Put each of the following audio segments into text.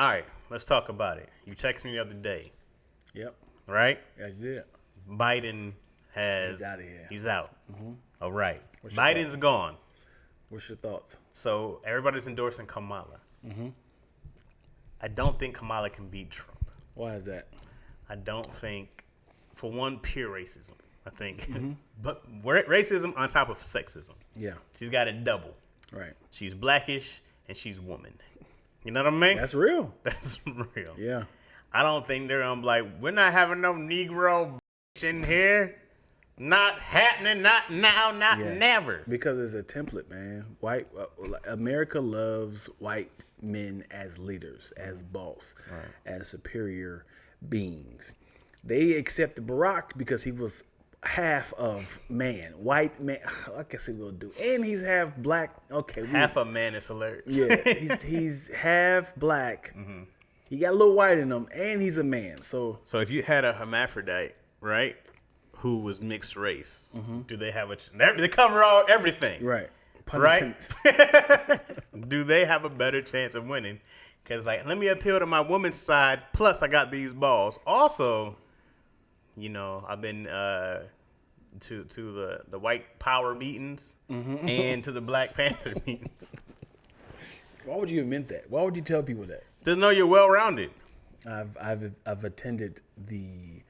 All right, let's talk about it. You texted me the other day, Yep. right? That's it. Biden He's out of here. He's out. Mm-hmm. All right. What's your Biden's thoughts? gone. What's your thoughts? So everybody's endorsing Kamala. Mm-hmm. I don't think Kamala can beat Trump. Why is that? I don't think, for one, pure racism. I think, but racism on top of sexism. Yeah. She's got it double. Right. She's blackish and she's woman. You know what I mean? That's real. That's real. Yeah. I don't think they're gonna be like, we're not having no Negro in here. Not happening. Not now. Not never. Because it's a template, man. America loves white men as leaders, as boss, as superior beings. They accepted Barack because he was half of man, white man. I guess he will do, and he's half black. Okay, half a man is hilarious. Yeah, he's half black. Mm-hmm. He got a little white in him, and he's a man. So if you had a hermaphrodite, right, who was mixed race, do they have they cover everything, right? Right? Do they have a better chance of winning? Because let me appeal to my woman's side. Plus, I got these balls. Also, I've been to the white power meetings and to the Black Panther meetings. Why would you admit that? Why would you tell people that? To know you're well rounded. I've attended the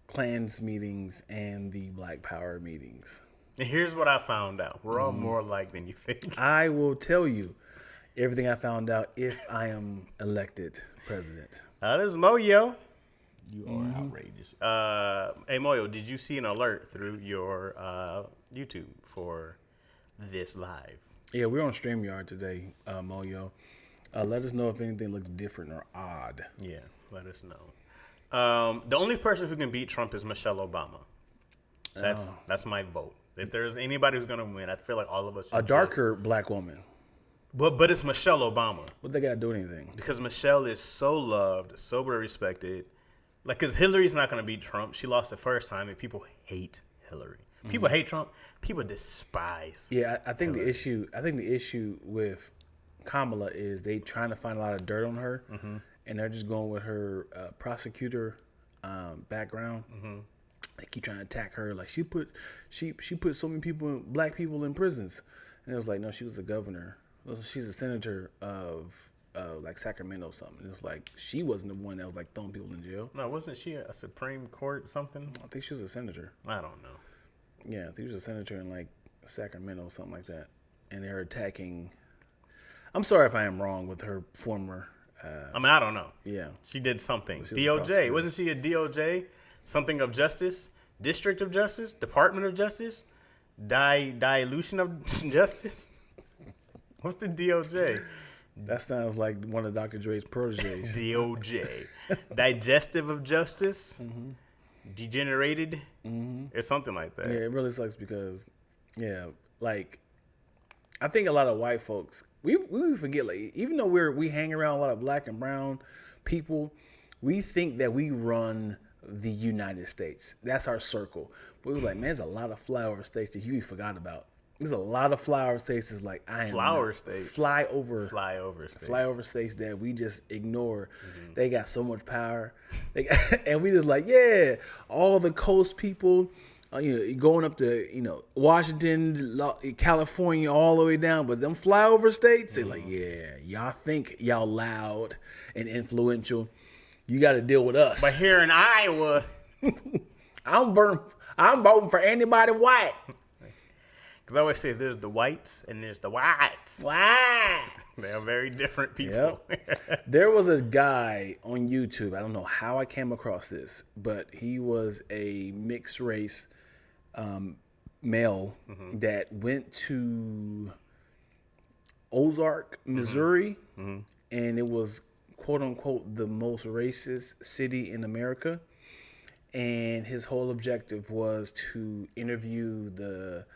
Klans meetings and the Black Power meetings. And here's what I found out: we're all more alike than you think. I will tell you everything I found out if I am elected president. This is Moyo. You are outrageous. Hey, Moyo, did you see an alert through your YouTube for this live? Yeah, we're on StreamYard today, Moyo. Let us know if anything looks different or odd. Yeah, let us know. The only person who can beat Trump is Michelle Obama. That's my vote. If there's anybody who's going to win, I feel like all of us. A darker black woman. But it's Michelle Obama. What they got to do anything? Because Michelle is so loved, so respected. Because Hillary's not going to beat Trump. She lost the first time, and people hate Hillary. People hate Trump. People despise. Yeah, I think Hillary. the issue with Kamala is they trying to find a lot of dirt on her, and they're just going with her prosecutor background. They keep trying to attack her. Like she put so many black people in prisons, and it was like, no, she was the governor. Well, she's a senator of like Sacramento or something. It was like she wasn't the one that was like throwing people in jail. No, wasn't she a Supreme Court something? I think she was a senator. I don't know. Yeah, I think she was a senator in like Sacramento or something like that. And they're attacking. I'm sorry if I am wrong with her former. I don't know. Yeah, she did something. She DOJ, wasn't she a DOJ? Something of Justice, District of Justice, Department of Justice, Dilution of Justice. What's the DOJ? That sounds like one of Dr. Dre's proteges. DOJ, Digestive of Justice, Degenerated, or something like that. Yeah, it really sucks because, like, I think a lot of white folks we forget, like, even though we hang around a lot of black and brown people, we think that we run the United States. That's our circle. But we're like, man, there's a lot of flyover states that you forgot about. There's a lot of flyover states that's like flyover states that we just ignore. They got so much power, and we just like, yeah, all the coast people, going up to Washington, California, all the way down. But them flyover states, they're like, yeah, y'all think y'all loud and influential. You got to deal with us. But here in Iowa, I'm voting for anybody white. Because I always say there's the whites and there's the whites. Whites. They are very different people. Yep. There was a guy on YouTube. I don't know how I came across this, but he was a mixed race male that went to Ozark, Missouri, and it was, quote unquote, the most racist city in America. And his whole objective was to interview the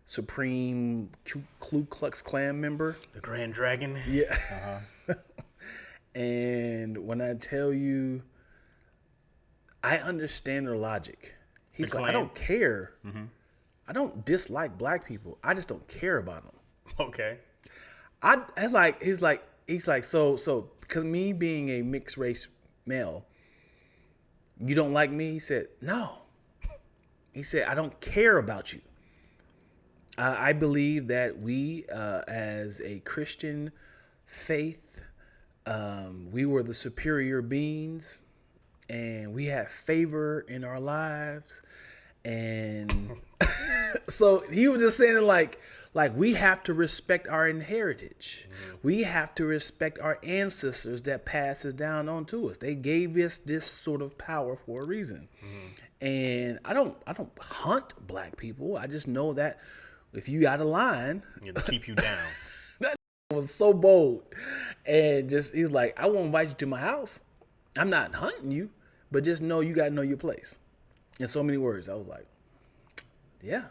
Supreme Ku Klux Klan member. The Grand Dragon. Yeah. And when I tell you, I understand their logic. He's like, I don't care. I don't dislike black people. I just don't care about them. Okay. He's like, he's like, so because me being a mixed race male, you don't like me? He said, no. He said, I don't care about you. I believe that we, as a Christian faith, we were the superior beings, and we had favor in our lives. And so he was just saying like we have to respect our heritage. Mm-hmm. We have to respect our ancestors that passes down on to us. They gave us this sort of power for a reason. Mm-hmm. And I don't hunt black people. I just know that if you got a line, to keep you down. That was so bold. And just he's like, I won't invite you to my house. I'm not hunting you, but just know you gotta know your place. In so many words, I was like, yeah.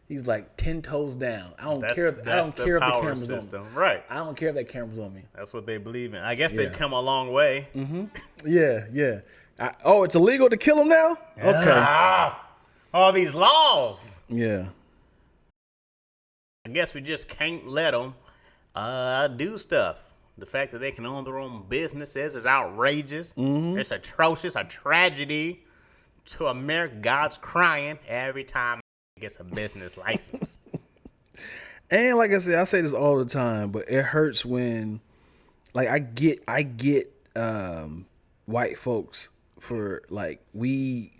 He's like 10 toes down. I don't care if the camera's system. On me. Right. I don't care if that camera's on me. That's what they believe in. I guess they've come a long way. Mm-hmm. Yeah. It's illegal to kill him now? Okay. All these laws. Yeah. I guess we just can't let them do stuff. The fact that they can own their own businesses is outrageous. Mm-hmm. It's atrocious, a tragedy to America. God's crying every time he gets a business license. And like I said, I say this all the time, but it hurts when, like, I get white folks for like we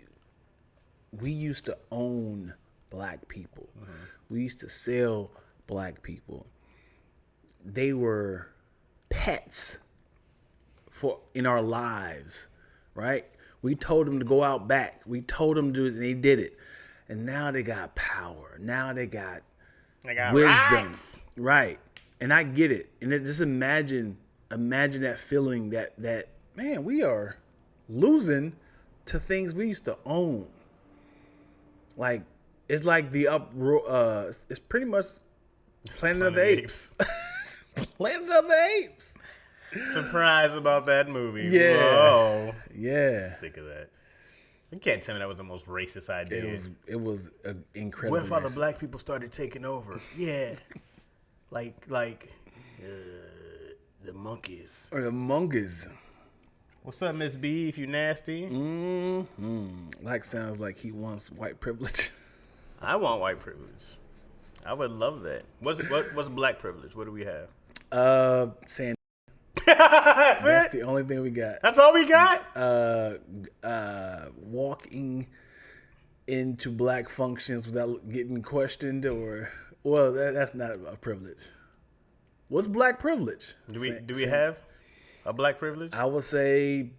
used to own black people. Mm-hmm. We used to sell black people. They were pets in our lives, right? We told them to go out back. We told them to do it, and they did it. And now they got power. Now they got wisdom. Rights. Right. And I get it. And just imagine that feeling that man, we are losing to things we used to own. Like, it's like it's pretty much Planet of the Apes. Planet of the Apes. Surprised about that movie. Yeah. Whoa. Yeah. Sick of that. You can't tell me that was the most racist idea. It was incredible. What if all the black people started taking over? Yeah. like the monkeys. Or the monkeys. What's up, Miss B, if you nasty? Mm-hmm. Like sounds like he wants white privilege. I want white privilege. I would love that. What's black privilege? What do we have? Saying that's the only thing we got. That's all we got? Walking into black functions without getting questioned that's not a privilege. What's black privilege? Do we have a black privilege? I would say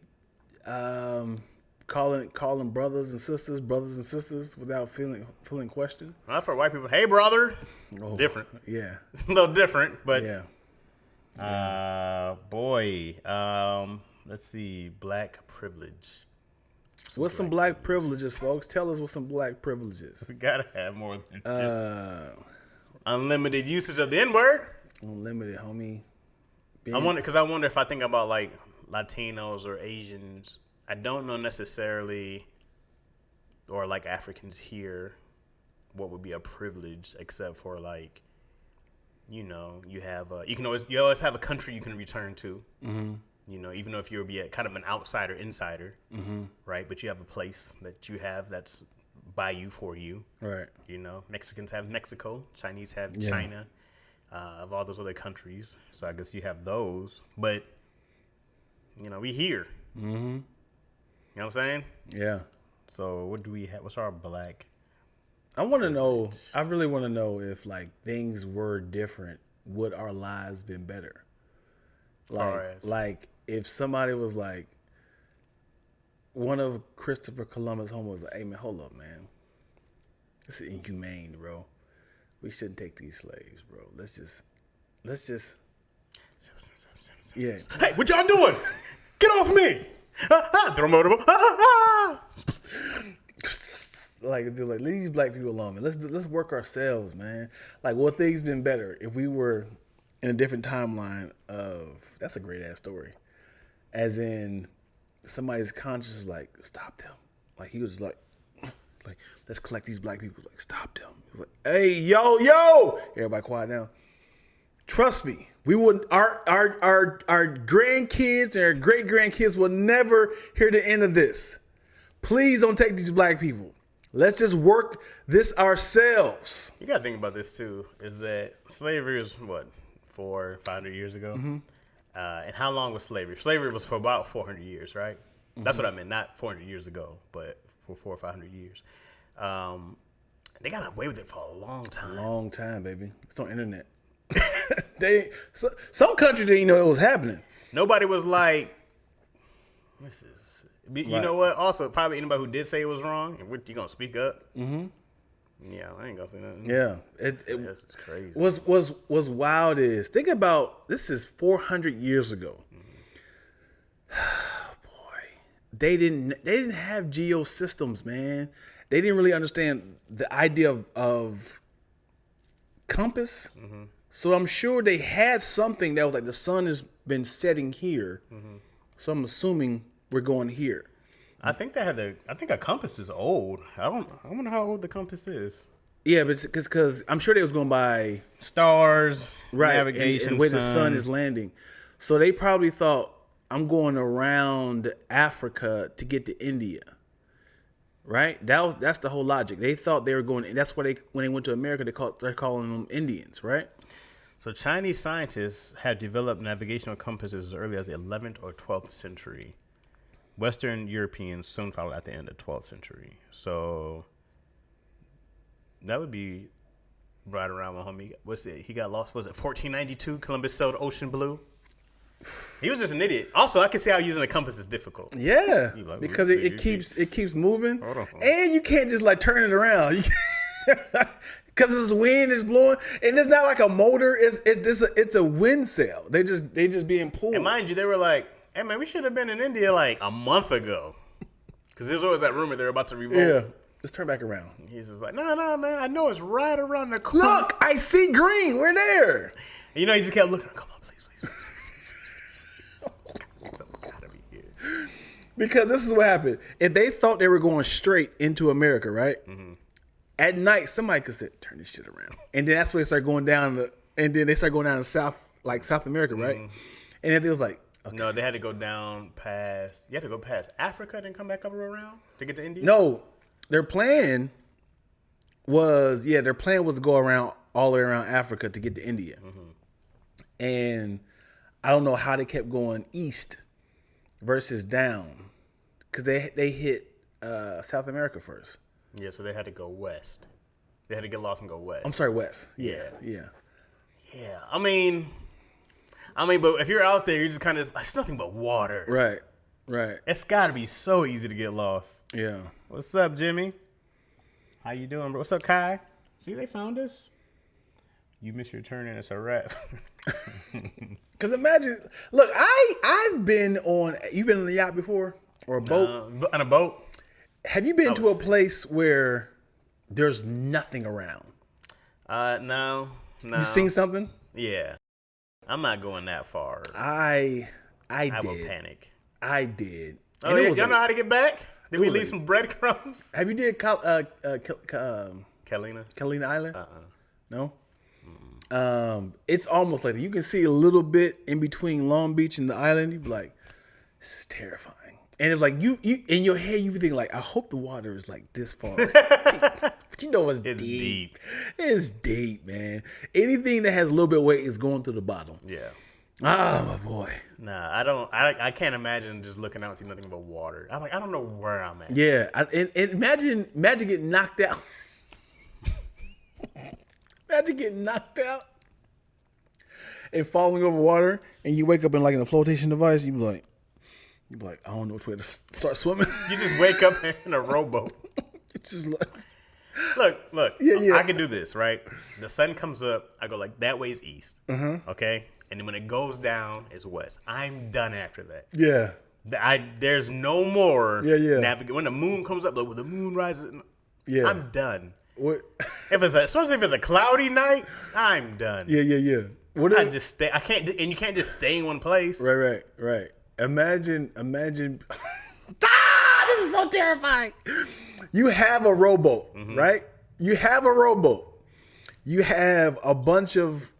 calling brothers and sisters without feeling questioned. Not for white people. Hey, brother. Oh, different. Yeah. It's a little different, but yeah. Let's see. Black privilege. What's some black privileges, folks? Tell us what some black privileges. We gotta have more than just unlimited usage of the N-word. Unlimited, homie. I wonder if I think about like Latinos or Asians. I don't know necessarily, or like Africans here, what would be a privilege except for like, you know, you always have a country you can return to. Mm-hmm. You know, even though if you'll be kind of an outsider, insider, mm-hmm. right? But you have a place that you have that's by you, for you. Right. You know, Mexicans have Mexico, Chinese have China, of all those other countries. So I guess you have those. But, you know, we here. Mm-hmm. You know what I'm saying? Yeah. So what do we have? What's our black? I want to know. I really want to know if like things were different, would our lives been better? Like if somebody was like, one of Christopher Columbus' home was like, "Hey man, hold up, man. This is inhumane, bro. We shouldn't take these slaves, bro. Let's just." Yeah. Hey, what y'all doing? Get off me! Throw them over. Like leave these black people alone, man. Let's work ourselves, man. Like, what things been better if we were in a different timeline of? That's a great ass story. As in, somebody's conscious is like, stop them. Like he was like, let's collect these black people. Like, stop them. He was like, hey, yo, everybody quiet down. Trust me, We would our grandkids and our great grandkids will never hear the end of this. Please don't take these black people. Let's just work this ourselves. You gotta think about this too. Is that slavery was what 400 or 500 years ago, and how long was slavery? Slavery was for about 400 years, right? That's what I meant. Not 400 years ago, but for 400 or 500 years. They got away with it for a long time. Long time, baby. It's on internet. Some country didn't know it was happening. Nobody was like, this is. You know what? Also, probably anybody who did say it was wrong, you gonna speak up? Mm-hmm. Yeah, I ain't gonna say nothing. Yeah, It's crazy. What's wild is think about this is 400 years ago. Boy, they didn't have geosystems, man. They didn't really understand the idea of compass. Mm-hmm. So I'm sure they had something that was like the sun has been setting here. Mm-hmm. So I'm assuming we're going here. I think they had I think a compass is old. I wonder how old the compass is. Yeah, but because I'm sure they was going by stars, right, navigation, and where the sun is landing. So they probably thought I'm going around Africa to get to India. Right? That's the whole logic. They thought they were going. That's why when they went to America, they're calling them Indians, right? So Chinese scientists had developed navigational compasses as early as the 11th or 12th century. Western Europeans soon followed at the end of the 12th century. So that would be right around when he got lost. Was it 1492? Columbus sailed ocean blue. He was just an idiot. Also, I can see how using a compass is difficult. Yeah, because it keeps moving, and you can't just like turn it around because this wind is blowing, and it's not like a motor. It's a wind sail. They just being pulled. And mind you, they were like, "Hey man, we should have been in India like a month ago," because there's always that rumor they're about to revolt. Yeah, just turn back around. He's just like, "No, man, I know it's right around the corner. Look, I see green. We're there." And, he just kept looking. Come on, please. Because this is what happened. If they thought they were going straight into America, right? Mm-hmm. At night, somebody could say, "Turn this shit around," and then that's where they start going down. And then they start going down to South America, right? Mm-hmm. And then it was like, okay. No, they had to go down past. You had to go past Africa, then come back up around to get to India. No, their plan was to go around all the way around Africa to get to India, and I don't know how they kept going east versus down. Because they hit South America first. Yeah, so they had to go west. They had to get lost and go west. I'm sorry, west. Yeah. Yeah. I mean, but if you're out there, you're just kind of, it's nothing but water. Right. It's got to be so easy to get lost. Yeah. What's up, Jimmy? How you doing, bro? What's up, Kai? See, they found us. You missed your turn and it's a wrap. Because imagine, look, I've been on, you've been on a yacht before? Or a boat? On a boat. Have you been to a place where there's nothing around? No. You seen something? Yeah. I'm not going that far. I have did. a panic. I did. Oh, yeah, y'all know how to get back? Did we leave some breadcrumbs? Have you did Catalina Island? No? It's almost like you can see a little bit in between Long Beach and the island. You be like, this is terrifying. And it's like you in your head you be thinking like, I hope the water is like this far. But you know it's deep. It's deep, man. Anything that has a little bit of weight is going to the bottom. Yeah. Oh my boy. Nah, I can't imagine just looking out and see nothing but water. I'm like, I don't know where I'm at. Yeah. And imagine getting knocked out. Imagine getting knocked out and falling over water, and you wake up in a flotation device. You be like, I don't know which way to start swimming. You just wake up in a rowboat. It's just like, look. Yeah. I can do this, right? The sun comes up. I go like that way is east. Okay, and then when it goes down, it's west. I'm done after that. Yeah. There's no more. Yeah. When the moon comes up, like when the moon rises, yeah, I'm done. What? Especially if it's a cloudy night, I'm done. Yeah. What? I just stay. I can't, and you can't just stay in one place. Right. Imagine. This is so terrifying. You have a rowboat, right? You have a rowboat. You have a bunch of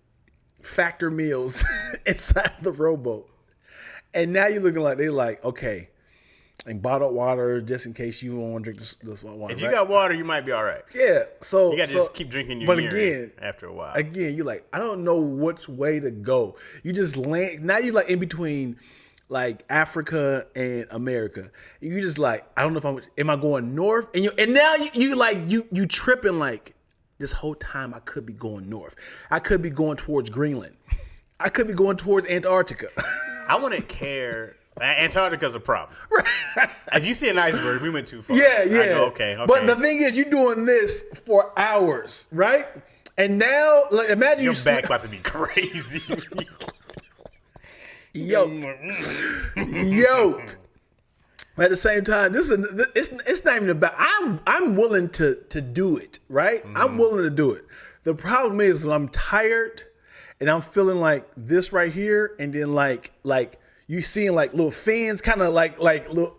factor meals inside the rowboat. And now you're looking like they're like, okay, and bottled water just in case you don't want to drink this water. If you got water, you might be all right. Yeah, so you got to just keep drinking your urine after a while. Again, you're like, I don't know which way to go. You just land. Now you're like in between, like Africa and America. You just like, I don't know if am I going north? And now you tripping like this whole time. I could be going north. I could be going towards Greenland. I could be going towards Antarctica. I wouldn't care. Antarctica's a problem. Right. If you see an iceberg, we went too far. Yeah. I go, okay. But the thing is, you're doing this for hours, right? And now, like, imagine your back about to be crazy. Yoked. At the same time, it's not even about. I'm willing to do it, right? Mm. I'm willing to do it. The problem is when I'm tired and I'm feeling like this right here, and then like you seeing like little fins, kind of like little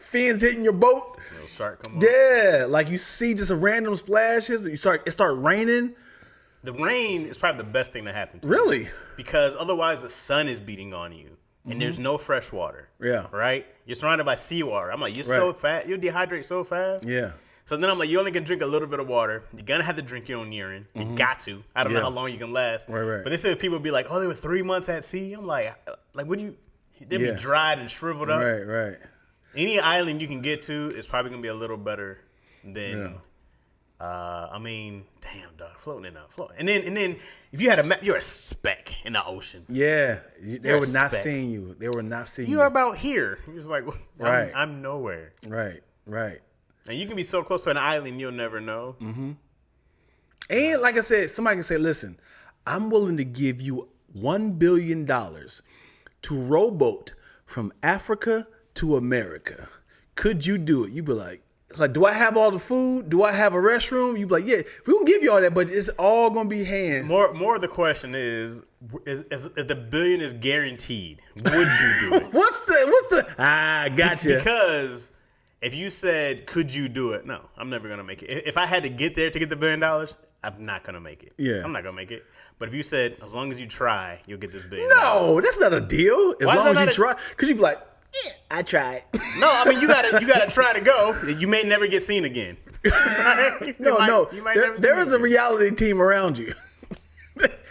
fins hitting your boat. Little shark come on. Yeah, like you see just a random splashes. It start raining. The rain is probably the best thing to happen to really? You because otherwise the sun is beating on you. And there's no fresh water. Yeah. Right? You're surrounded by seawater. I'm like, you're so fat. You'll dehydrate so fast. Yeah. So then I'm like, you only can drink a little bit of water. You're going to have to drink your own urine. You got to. I don't know how long you can last. Right. But they said people be like, oh, they were 3 months at sea. I'm like what do you, they'll be dried and shriveled up. Right. Any island you can get to is probably going to be a little better than, I mean, damn, dog, floating. And then if you had you're a speck in the ocean. Yeah, they were not seeing you. They were not seeing you. You're about here. You're just like, I'm nowhere. Right. And you can be so close to an island, you'll never know. Mm-hmm. And like I said, somebody can say, listen, I'm willing to give you $1 billion to rowboat from Africa to America. Could you do it? You'd be like, do I have all the food? Do I have a restroom? You be like, yeah, we gonna give you all that, but it's all gonna be hand. More of the question is if the billion is guaranteed, would you do it? What's the? Gotcha. Because if you said, could you do it? No, I'm never gonna make it. If I had to get there to get the $1 billion, I'm not gonna make it. Yeah, I'm not gonna make it. But if you said, as long as you try, you'll get this $1 billion. No, that's not a deal. As long as you try, because you'd be like, I tried. No, I mean you gotta try to go. You may never get seen again. No. There is a reality team around you.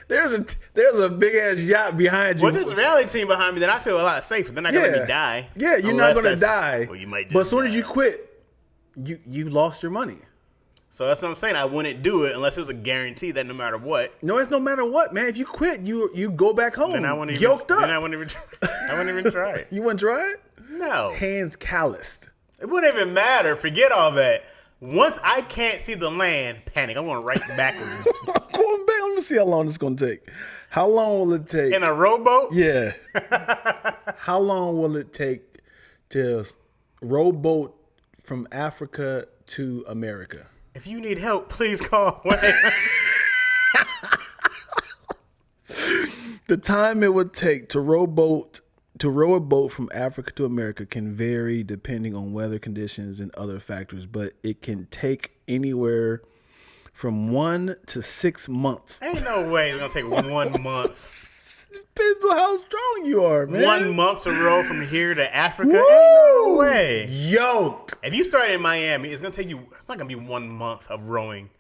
There's a big ass yacht behind you. Well, there's a reality team behind me, then I feel a lot safer. They're not gonna let me die. Yeah, you're not gonna die. Well, you might. But as soon as you quit, you lost your money. So that's what I'm saying. I wouldn't do it unless it was a guarantee that no matter what. No, it's no matter what, man. If you quit, you go back home. Then I wouldn't even, yoked up. Then I wouldn't even try it. You wouldn't try it? No. Hands calloused. It wouldn't even matter. Forget all that. Once I can't see the land, panic. I'm going right backwards. I'm going back. Let me see how long it's going to take. How long will it take? In a rowboat? Yeah. How long will it take to rowboat from Africa to America? If you need help, please call Wayne. The time it would take to row a boat from Africa to America can vary depending on weather conditions and other factors, but it can take anywhere from 1 to 6 months. Ain't no way it's gonna take 1 month. Depends on how strong you are, man. 1 month to row from here to Africa? Woo! Ain't no way. Yoked. If you start in Miami, it's gonna take you. It's not gonna be 1 month of rowing.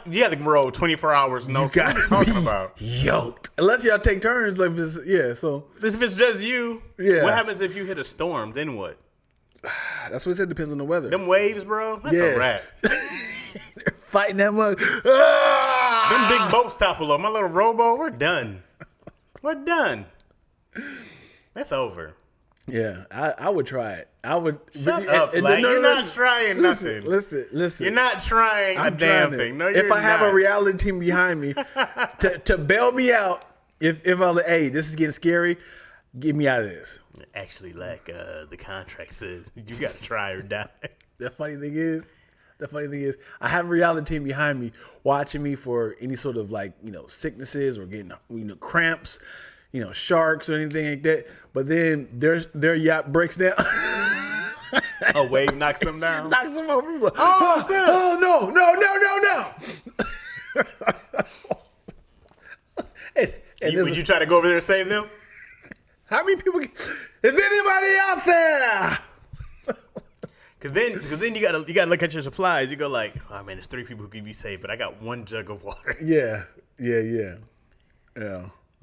You have to row 24 hours. No, so what are you talking about? Yoked. Unless y'all take turns, like so. If it's just you, what happens if you hit a storm? Then what? That's what it said. Depends on the weather. Them waves, bro. That's a wrap. They're fighting that mug. Them big boats topple over. My little rowboat, we're done. We're done. That's over. Yeah, I would try it. I would. Shut up, like, you're not trying nothing. Listen. You're not trying a damn thing. No, you're not. If I have a reality team behind me to bail me out, if I was like, hey, this is getting scary, get me out of this. Actually, like the contract says, you got to try or die. The funny thing is, I have a reality team behind me watching me for any sort of sicknesses or getting cramps, sharks or anything like that. But then their yacht breaks down. A wave knocks them down. Knocks them over. Like, no. Would you try to go over there and save them? How many people? Is anybody out there? Cause then you gotta look at your supplies. You go like, oh man, there's 3 people who can be saved, but I got 1 jug of water. Yeah.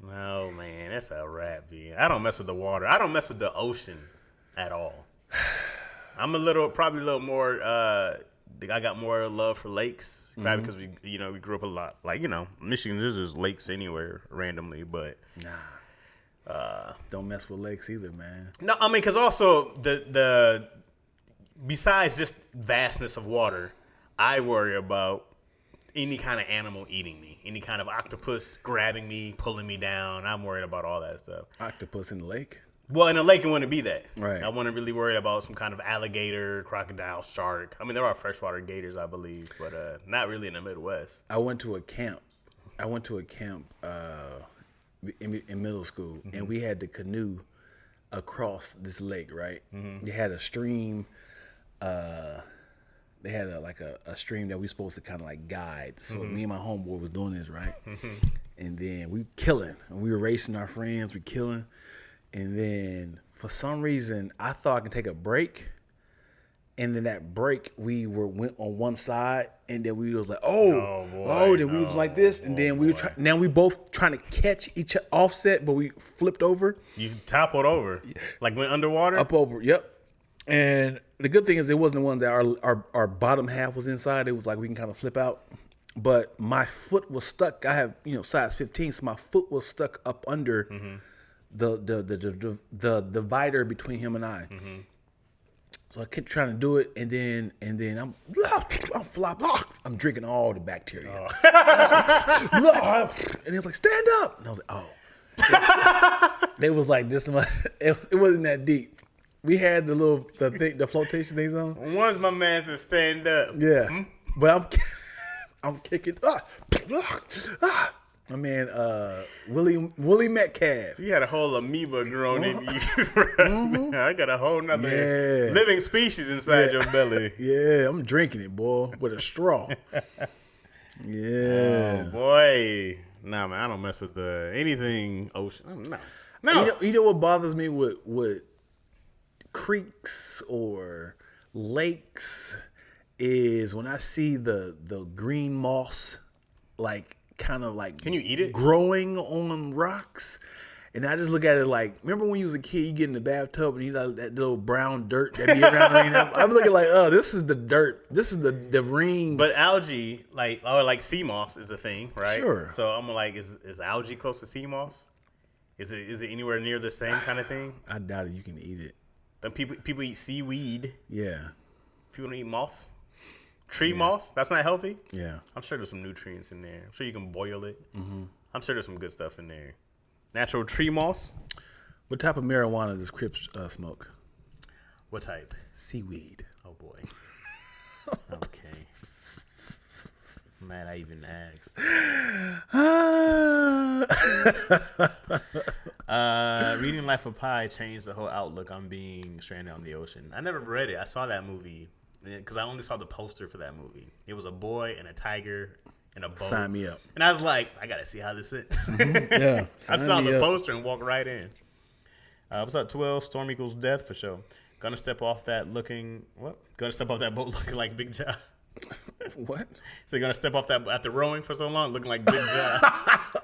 Oh man, that's a wrap, man. I don't mess with the water. I don't mess with the ocean at all. I'm probably a little more. I got more love for lakes, probably because we grew up a lot. Like Michigan, there's just lakes anywhere randomly, but don't mess with lakes either, man. No, I mean, because also the besides just vastness of water, I worry about any kind of animal eating me, any kind of octopus grabbing me, pulling me down. I'm worried about all that stuff. Octopus in the lake? Well, in a lake, it wouldn't be that. Right. I wasn't really worried about some kind of alligator, crocodile, shark. I mean, there are freshwater gators, I believe, but not really in the Midwest. I went to a camp in middle school, and we had to canoe across this lake, right? They had a stream. They had a stream that we supposed to kind of like guide. So me and my homeboy was doing this, right? And then we killing. And we were racing our friends. We killing. And then for some reason, I thought I could take a break. And then that break, we went on one side, and then we was like, then we was like this, and then we were now we both trying to catch each offset, but we flipped over. You toppled over, like went underwater. Up over, yep. And the good thing is it wasn't the one that our bottom half was inside. It was like we can kind of flip out. But my foot was stuck. I have size 15, so my foot was stuck up under the divider between him and I. So I kept trying to do it, and then I'm I'm drinking all the bacteria. And he was like, "Stand up," and I was like, "Oh." They was like this much. It wasn't that deep. We had the flotation things on. Once my man said stand up. Yeah. But I'm kicking. My man, Willie Metcalf. You had a whole amoeba grown in you. I got a whole nother living species inside your belly. Yeah, I'm drinking it, boy, with a straw. Yeah. Oh, boy. Nah, man, I don't mess with anything ocean. No. You know what bothers me with creeks or lakes is when I see the green moss, like, kind of like, can you eat it? Growing on rocks, and I just look at it like, remember when you was a kid, you get in the bathtub and you got that little brown dirt that be around. I'm looking like, oh, this is the dirt. This is the ring. But algae, like sea moss, is a thing, right? Sure. So I'm like, is algae close to sea moss? Is it anywhere near the same kind of thing? I doubt it. You can eat it. Then people eat seaweed. Yeah. People don't eat moss. Tree moss, that's not healthy. Yeah, I'm sure there's some nutrients in there. I'm sure you can boil it. I'm sure there's some good stuff in there. Natural tree moss. What type of marijuana does Crips smoke? What type? Seaweed. Oh boy. Okay. Man, I even asked. Reading Life of Pi changed the whole outlook on being stranded on the ocean. I never read it. I saw that movie. Because I only saw the poster for that movie. It was a boy and a tiger and a boat. Sign me up. And I was like, I got to see how this is. Yeah. I saw the poster and walked right in. What's up, 12? Storm equals death for sure. Gonna step off that boat looking like Big John. What? So you're gonna step off that after rowing for so long, looking like Big John.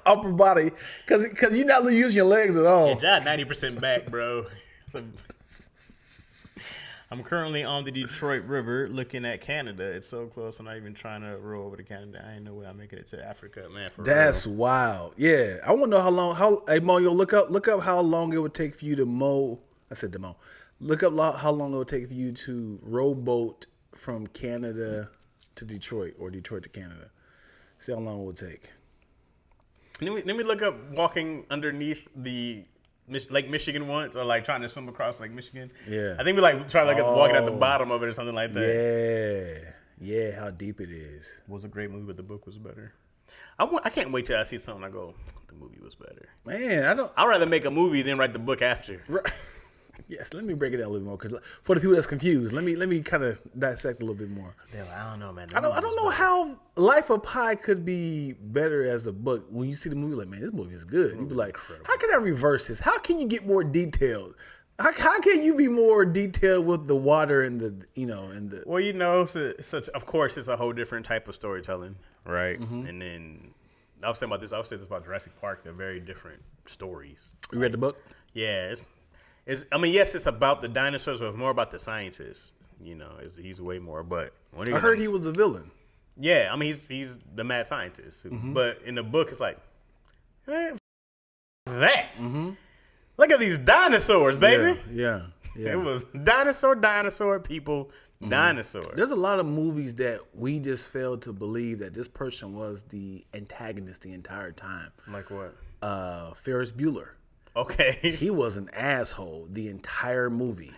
Upper body. Because you're not using your legs at all. Yeah, John 90% back, bro. So, I'm currently on the Detroit River looking at Canada. It's so close. I'm not even trying to row over to Canada. I ain't no way I'm making it to Africa, man. That's real. Wild. Yeah. I want to know how long. Hey, Mo, look up how long it would take for you to mow. I said to Mo. Look up how long it would take for you to rowboat from Canada to Detroit or Detroit to Canada. See how long it would take. Let me look up walking underneath the Lake Michigan once, or like trying to swim across Lake Michigan. Yeah. I think we like try to look at walking at the bottom of it or something like that. Yeah, how deep it is. It was a great movie, but the book was better. I can't wait till I see something I go, the movie was better. Man, I'd rather make a movie than write the book after. Yes, let me break it down a little more because for the people that's confused, let me kind of dissect a little bit more. They're like, I don't know, man. I don't know how Life of Pi could be better as a book. When you see the movie, like, man, this movie is good. You be like, incredible. How can I reverse this? How can you get more detailed? How can you be more detailed with the water and the Well, of course, it's a whole different type of storytelling, right? Mm-hmm. And then I was saying about Jurassic Park. They're very different stories. You read the book? Yeah, yes, it's about the dinosaurs, but more about the scientists. He's way more. But I heard he was the villain. Yeah, I mean he's the mad scientist. Mm-hmm. But in the book, it's like that. Mm-hmm. Look at these dinosaurs, baby. Yeah. It was dinosaur, people, dinosaur. There's a lot of movies that we just failed to believe that this person was the antagonist the entire time. Like what? Ferris Bueller. Okay. He was an asshole the entire movie.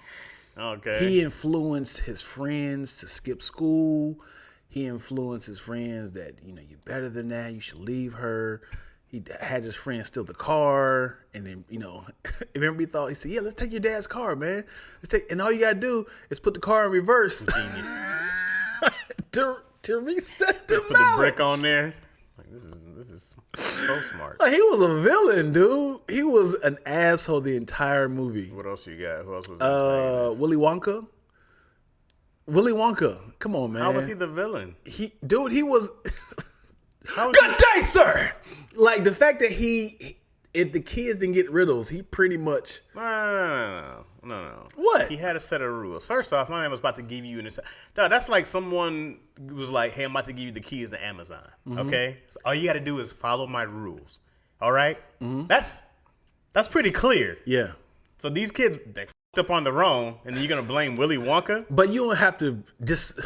Okay. He influenced his friends to skip school. He influenced his friends that, you're better than that. You should leave her. He had his friend steal the car, and then remember he said, "Yeah, let's take your dad's car, man. And all you gotta do is put the car in reverse to reset the Just put the brick on there. Like, this is so smart. Like, he was a villain, dude. He was an asshole the entire movie. What else you got? Who else was? Willy Wonka. Willy Wonka, come on, man. How was he the villain? He was. Good day, sir. Like the fact that if the kids didn't get riddles, he pretty much. No. What? He had a set of rules. First off, my man was about to give you No, that's like someone was like, "Hey, I'm about to give you the keys to Amazon." Mm-hmm. Okay, so all you got to do is follow my rules. All right? Mm-hmm. That's pretty clear. Yeah. So these kids they f***ed up on their own, and then you're gonna blame Willy Wonka? But you don't have to just.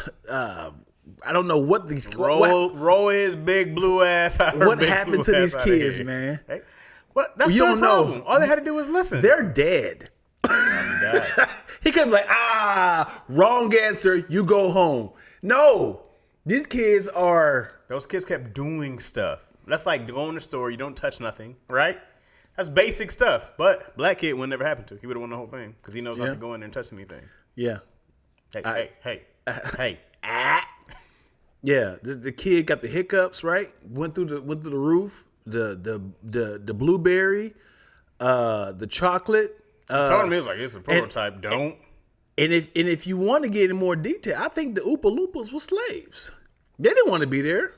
I don't know what these roll his big blue ass out. What happened to these kids, man? Hey, what? That's their problem. All they had to do was listen. They're dead. He could be like, wrong answer. You go home. No, these kids are. Those kids kept doing stuff. That's like going to the store. You don't touch nothing, right? That's basic stuff. But black kid would never happen to. He would have won the whole thing because he knows not to go in there and touch anything. Yeah. Hey. Yeah, the kid got the hiccups, right? Went through the roof. The blueberry, the chocolate. Told me it was like it's a prototype. Don't. And if you want to get in more detail, I think the Oompa Loompas were slaves. They didn't want to be there.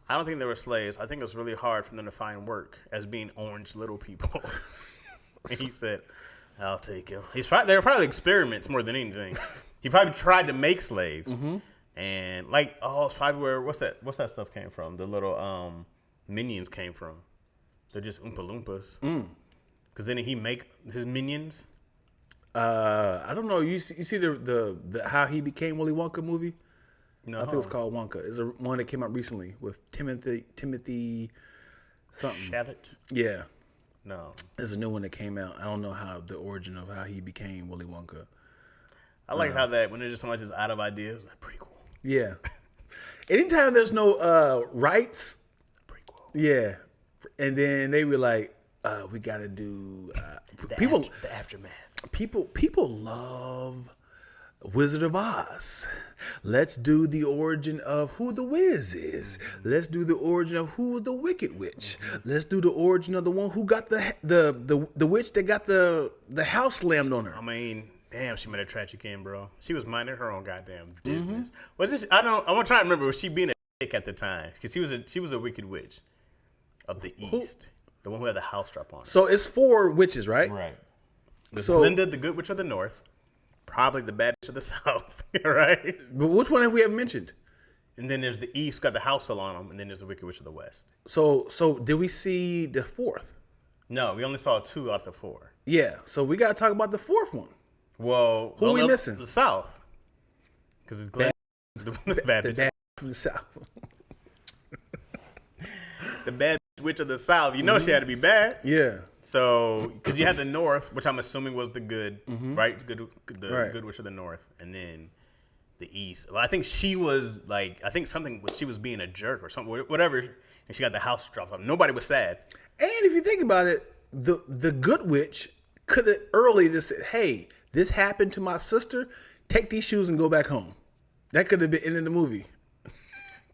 I don't think they were slaves. I think it was really hard for them to find work as being orange little people. And he said, "I'll take him." They were probably experiments more than anything. He probably tried to make slaves. Mm-hmm. And it's probably where what's that stuff came from? The little minions came from. They're just Oompa Loompas. Because then he make his minions. I don't know. You see the how he became Willy Wonka movie? No, I think it's called Wonka. It's one that came out recently with Timothy something. Chalamet? Yeah. No. There's a new one that came out. I don't know how the origin of how he became Willy Wonka. I like how that when there's just someone just out of ideas, like pretty cool. Yeah. Anytime there's no rights, pretty cool. Yeah. And then they were like, we got to do the aftermath. People love Wizard of Oz. Let's do the origin of who the Wiz is. Mm-hmm. Let's do the origin of who was the Wicked Witch. Mm-hmm. Let's do the origin of the one who got the witch that got the house slammed on her. I mean, damn, she made a tragic end, bro. She was minding her own goddamn business. Mm-hmm. Was this? I want to try to remember. Was she being a dick at the time? Because she was a Wicked Witch of the East, the one who had the house drop on her. So it's 4 witches, right? Right. There's Linda, the good witch of the North, probably the bad witch of the South, right? But which one have we ever mentioned? And then there's the East, got the house fell on them, and then there's the Wicked Witch of the West. So did we see the 4th? No, we only saw 2 out of the 4. Yeah, so we got to talk about the 4th one. Well, who are we missing? The South, because it's Glenn, the bad witch from the South. The bad witch of the South. You know she had to be bad. Yeah. So, because you had the North, which I'm assuming was the good, right? Good witch of the North, and then the East. Well, I think she was she was being a jerk or something, whatever. And she got the house dropped off. Nobody was sad. And if you think about it, the good witch could have early just said, "Hey, this happened to my sister. Take these shoes and go back home. That could have been in the movie.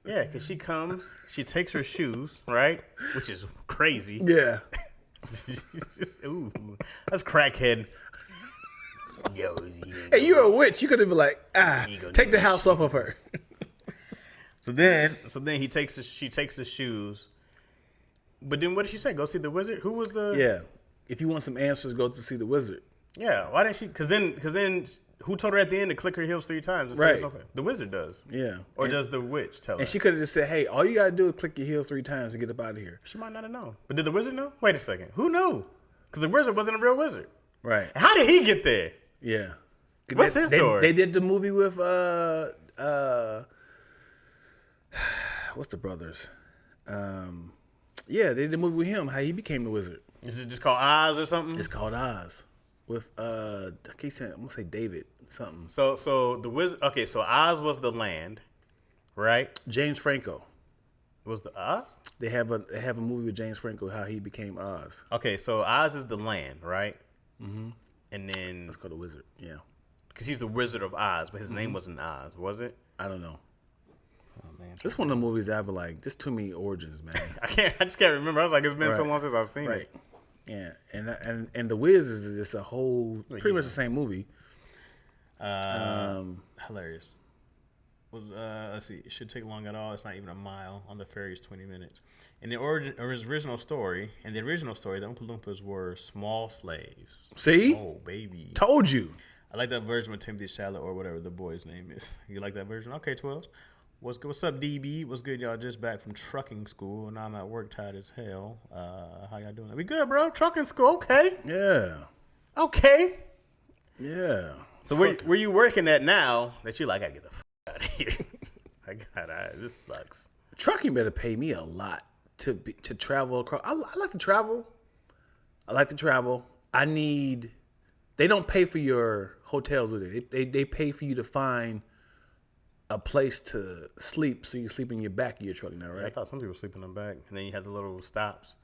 Yeah, because she comes, she takes her shoes, right? Which is crazy. Yeah. Ooh, that's crackhead. Yo, Hey, you're a witch. You could have been like, take the house off of her. So then she takes the shoes. But then what did she say? Go see the wizard? Who was the? Yeah. If you want some answers, go to see the wizard. Yeah. Why didn't she? Because then who told her at the end to click her heels 3 times? Right. Okay. The wizard does. Yeah. Or does the witch tell her? And she could have just said, hey, all you got to do is click your heels 3 times and get up out of here. She might not have known. But did the wizard know? Wait a second. Who knew? Because the wizard wasn't a real wizard. Right. How did he get there? Yeah. What's his story? They did the movie with what's the brothers? Yeah, they did the movie with him. How he became the wizard. Is it just called Oz or something? It's called Oz. With I keep saying, I'm gonna say David something. So the wizard. Okay, so Oz was the land, right? James Franco. Was the Oz? They have a movie with James Franco how he became Oz. Okay, so Oz is the land, right? Mm-hmm. And then Let's call the wizard. Yeah. Because he's the Wizard of Oz, but his name wasn't Oz, was it? I don't know. Oh man, This is one of the movies that I be like, just too many origins, man. I just can't remember. I was like, it's been so Right. long since I've seen Right. it. Yeah, and the Wiz is just a whole, pretty much the same movie. Hilarious. Well, let's see. It should take long at all. It's not even a mile. On the ferry is 20 minutes. In the original story, the Oompa Loompas were small slaves. See? Oh, baby. Told you. I like that version with Timothy Chalamet or whatever the boy's name is. You like that version? Okay, 12. What's good? What's up, DB? What's good, y'all? Just back from trucking school, and I'm at work tired as hell. How y'all doing? We good, bro. Trucking school, okay. Yeah. Okay. Yeah. So where you working at now that you like, I gotta get the f out of here. This sucks. Trucking better pay me a lot to travel across. I like to travel. They don't pay for your hotels, do they? They pay for you to find a place to sleep, so you sleep in your back of your truck now, right? Yeah, I thought some people sleep in the back, and then you have the little stops.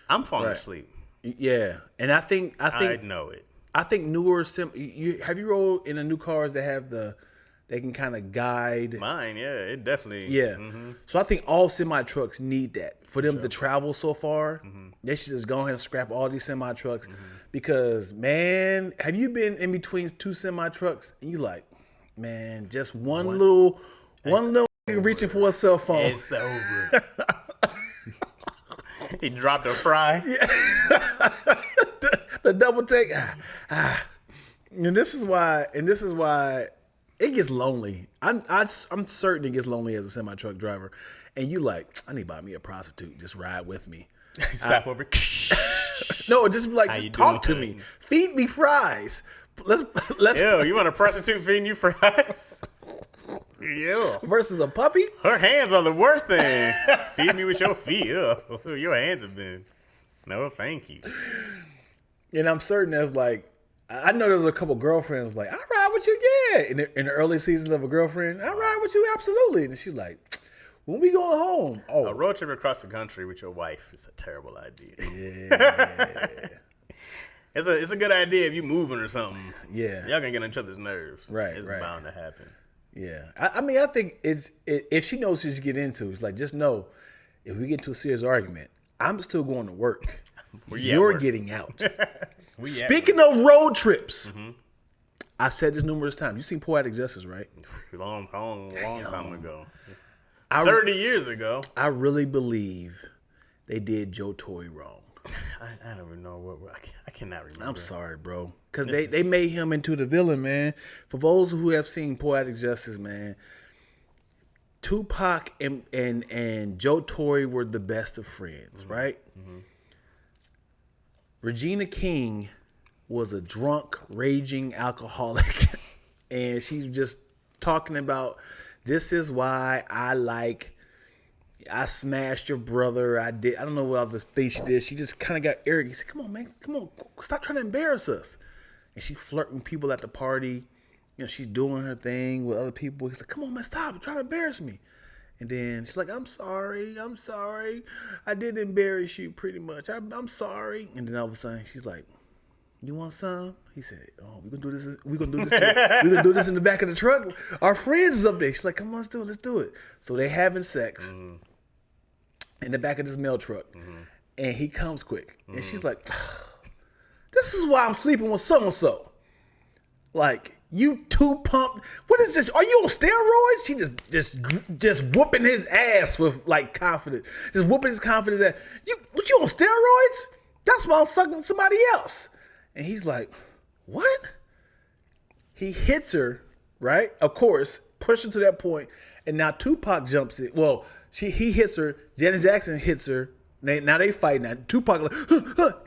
I'm falling asleep. Yeah, and I think I know it. I think newer have you rolled in the new cars that have they can kind of guide. Mine, yeah, it definitely. Yeah. Mm-hmm. So I think all semi trucks need that for them to travel so far. Mm-hmm. They should just go ahead and scrap all these semi trucks because, man, have you been in between 2 semi trucks and you like, man, just one little reaching for a cell phone. It's over. He dropped a fry. The double take. And this is why it gets lonely. I'm certain it gets lonely as a semi truck driver. And you like, I need to buy me a prostitute. Just ride with me. Stop over. No, just like just talk to me. Feed me fries. Let's. Ew, you want a prostitute feeding you fries? Yeah. Versus a puppy. Her hands are the worst thing. Feed me with your feet. Ugh. Your hands have been. No, thank you. And I'm certain there's like, I know there's a couple girlfriends like, I ride with you, yeah. In the early seasons of a girlfriend, I ride with you, absolutely. And she's like, when we going home? Oh, a road trip across the country with your wife is a terrible idea. Yeah. It's a good idea if you moving or something. Yeah. Y'all gonna get on each other's nerves. Right, It's right. bound to happen. Yeah. I mean, I think if she knows what she's getting into, it's like, just know, if we get into a serious argument, I'm still going to work. You're getting out. Speaking of road trips, I said this numerous times. You seen Poetic Justice, right? Long time ago. 30 years ago. I really believe they did Joe Torre wrong. I don't even know what. I cannot remember. I'm sorry, bro. Because they made him into the villain, man. For those who have seen Poetic Justice, man, Tupac and Joe Torre were the best of friends, right? Mm-hmm. Regina King was a drunk, raging alcoholic. And she's just talking about, this is why I smashed your brother. I don't know what other things she did. She just kind of got arrogant. She said, come on, man. Come on. Stop trying to embarrass us. And she flirting with people at the party. You know, she's doing her thing with other people. He's like, come on, man, stop. You're trying to embarrass me. And then she's like, I'm sorry. I did embarrass you pretty much. I'm sorry. And then all of a sudden, she's like, You want some? He said, "Oh, we're gonna do this. We're gonna do this. We're gonna do this in the back of the truck. Our friends is up there." She's like, "Come on, let's do it. Let's do it." So they having sex in the back of this mail truck, and he comes quick, and she's like, "This is why I'm sleeping with so and so." Like, you too pumped. What is this? Are you on steroids? She just whooping his ass with like confidence. Just whooping his confidence ass. You on steroids? That's why I'm sucking somebody else. And he's like, what? He hits her, right? Of course, push her to that point. And now Tupac jumps in. Well, he hits her. Janet Jackson hits her. Now they fight. Now Tupac like,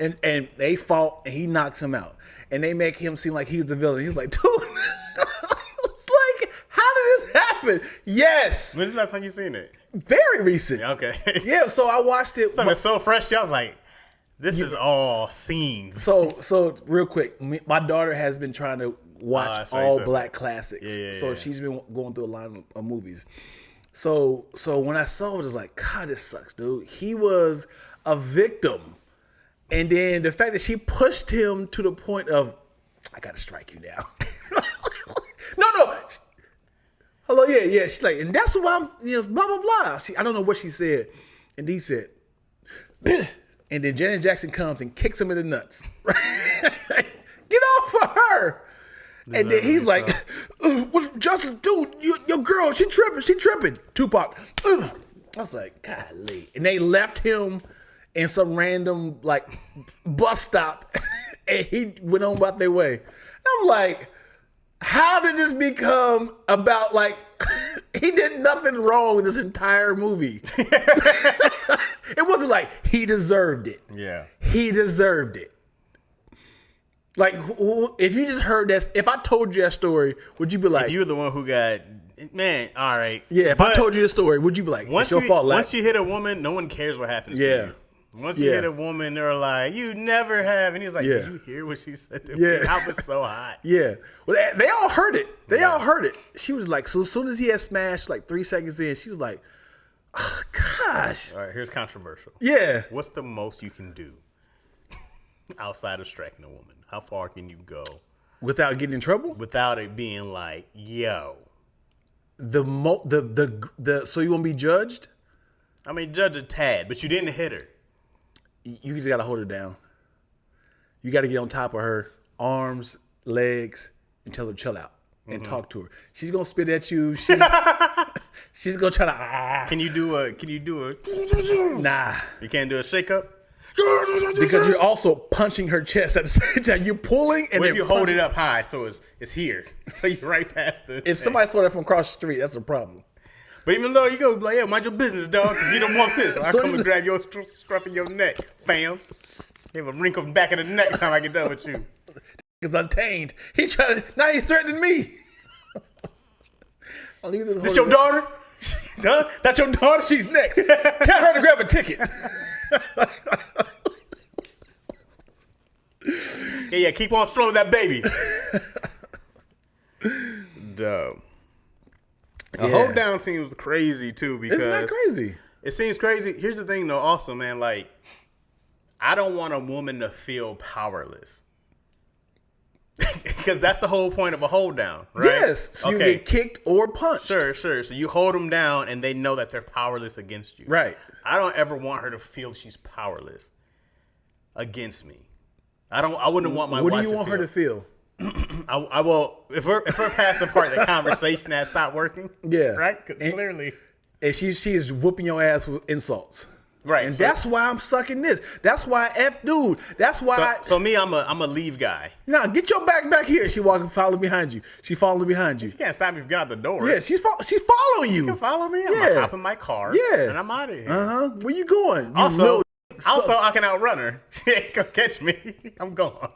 and they fought, and he knocks him out. And they make him seem like he's the villain. He's like, dude, it's like, how did this happen? Yes. When's the last time you seen it? Very recent. Okay. Yeah, so I watched it. Something so fresh. I was like, this is all scenes. So real quick, my daughter has been trying to watch all black classics. So she's been going through a line of movies. So when I saw it, I was like, God, this sucks, dude. He was a victim. And then the fact that she pushed him to the point of, I gotta strike you now. No. Hello, yeah. She's like, and that's why I'm, blah, blah, blah. I don't know what she said. And he said, and then Janet Jackson comes and kicks him in the nuts. Get off of her. And then he's like, what's Justice, dude, your girl, she tripping. Tupac. I was like, golly. And they left him in some random like bus stop, and he went on about their way. I'm like, how did this become about like he did nothing wrong in this entire movie? It wasn't like he deserved it. Yeah, he deserved it. Like, if you just heard that, if I told you that story, would you be like, if you were the one who got, man, all right. Yeah, if I told you the story, would you be like, it's your fault? Once you hit a woman, no one cares what happens to you. Once you hit a woman, they're like, you never have. And he's like, did you hear what she said to me? I was so hot. Yeah. Well, they all heard it. All heard it. She was like, so as soon as he had smashed like 3 seconds in, she was like, oh, gosh. All right, here's controversial. Yeah. What's the most you can do outside of striking a woman? How far can you go? Without getting in trouble? Without it being like, yo. So you won't be judged? I mean, judge a tad, but you didn't hit her. You just got to hold her down. You got to get on top of her, arms, legs, and tell her to chill out and talk to her. She's going to spit at you. She's going to try to, Can you do a? Nah. You can't do a shake up? Because you're also punching her chest at the same time. You're pulling and if you hold it up high, so it's here. So you're right past the If somebody saw that from across the street, that's a problem. But even though you go like, yeah, mind your business, dog, because you don't want this. I come and grab your scruff of your neck, fam. You have a wrinkle back of the neck time I get done with you. Because untamed. Now he's threatening me. This your daughter? Huh? That's your daughter? She's next. Tell her to grab a ticket. Yeah, keep on strolling that baby. Dumb. The hold down seems crazy too because it's not crazy. It seems crazy. Here's the thing though, also, man, like I don't want a woman to feel powerless. Because that's the whole point of a hold down, right? Yes. So you get kicked or punched. Sure. So you hold them down and they know that they're powerless against you. Right. I don't ever want her to feel she's powerless against me. I wouldn't want my wife to feel. What do you want her to feel? I will if we're past the part the conversation has stopped working. Yeah. Right? Because clearly. And she is whooping your ass with insults. Right. And that's why I'm sucking this. That's why dude. That's why So me, I'm a leave guy. Nah, get your back here. She following behind you. She following behind you. She can't stop me from getting out the door. Yeah, she's following you. You can follow me. I'm gonna hop in my car. Yeah. And I'm out of here. Where you going? Also, I can outrun her. She ain't gonna catch me. I'm gone.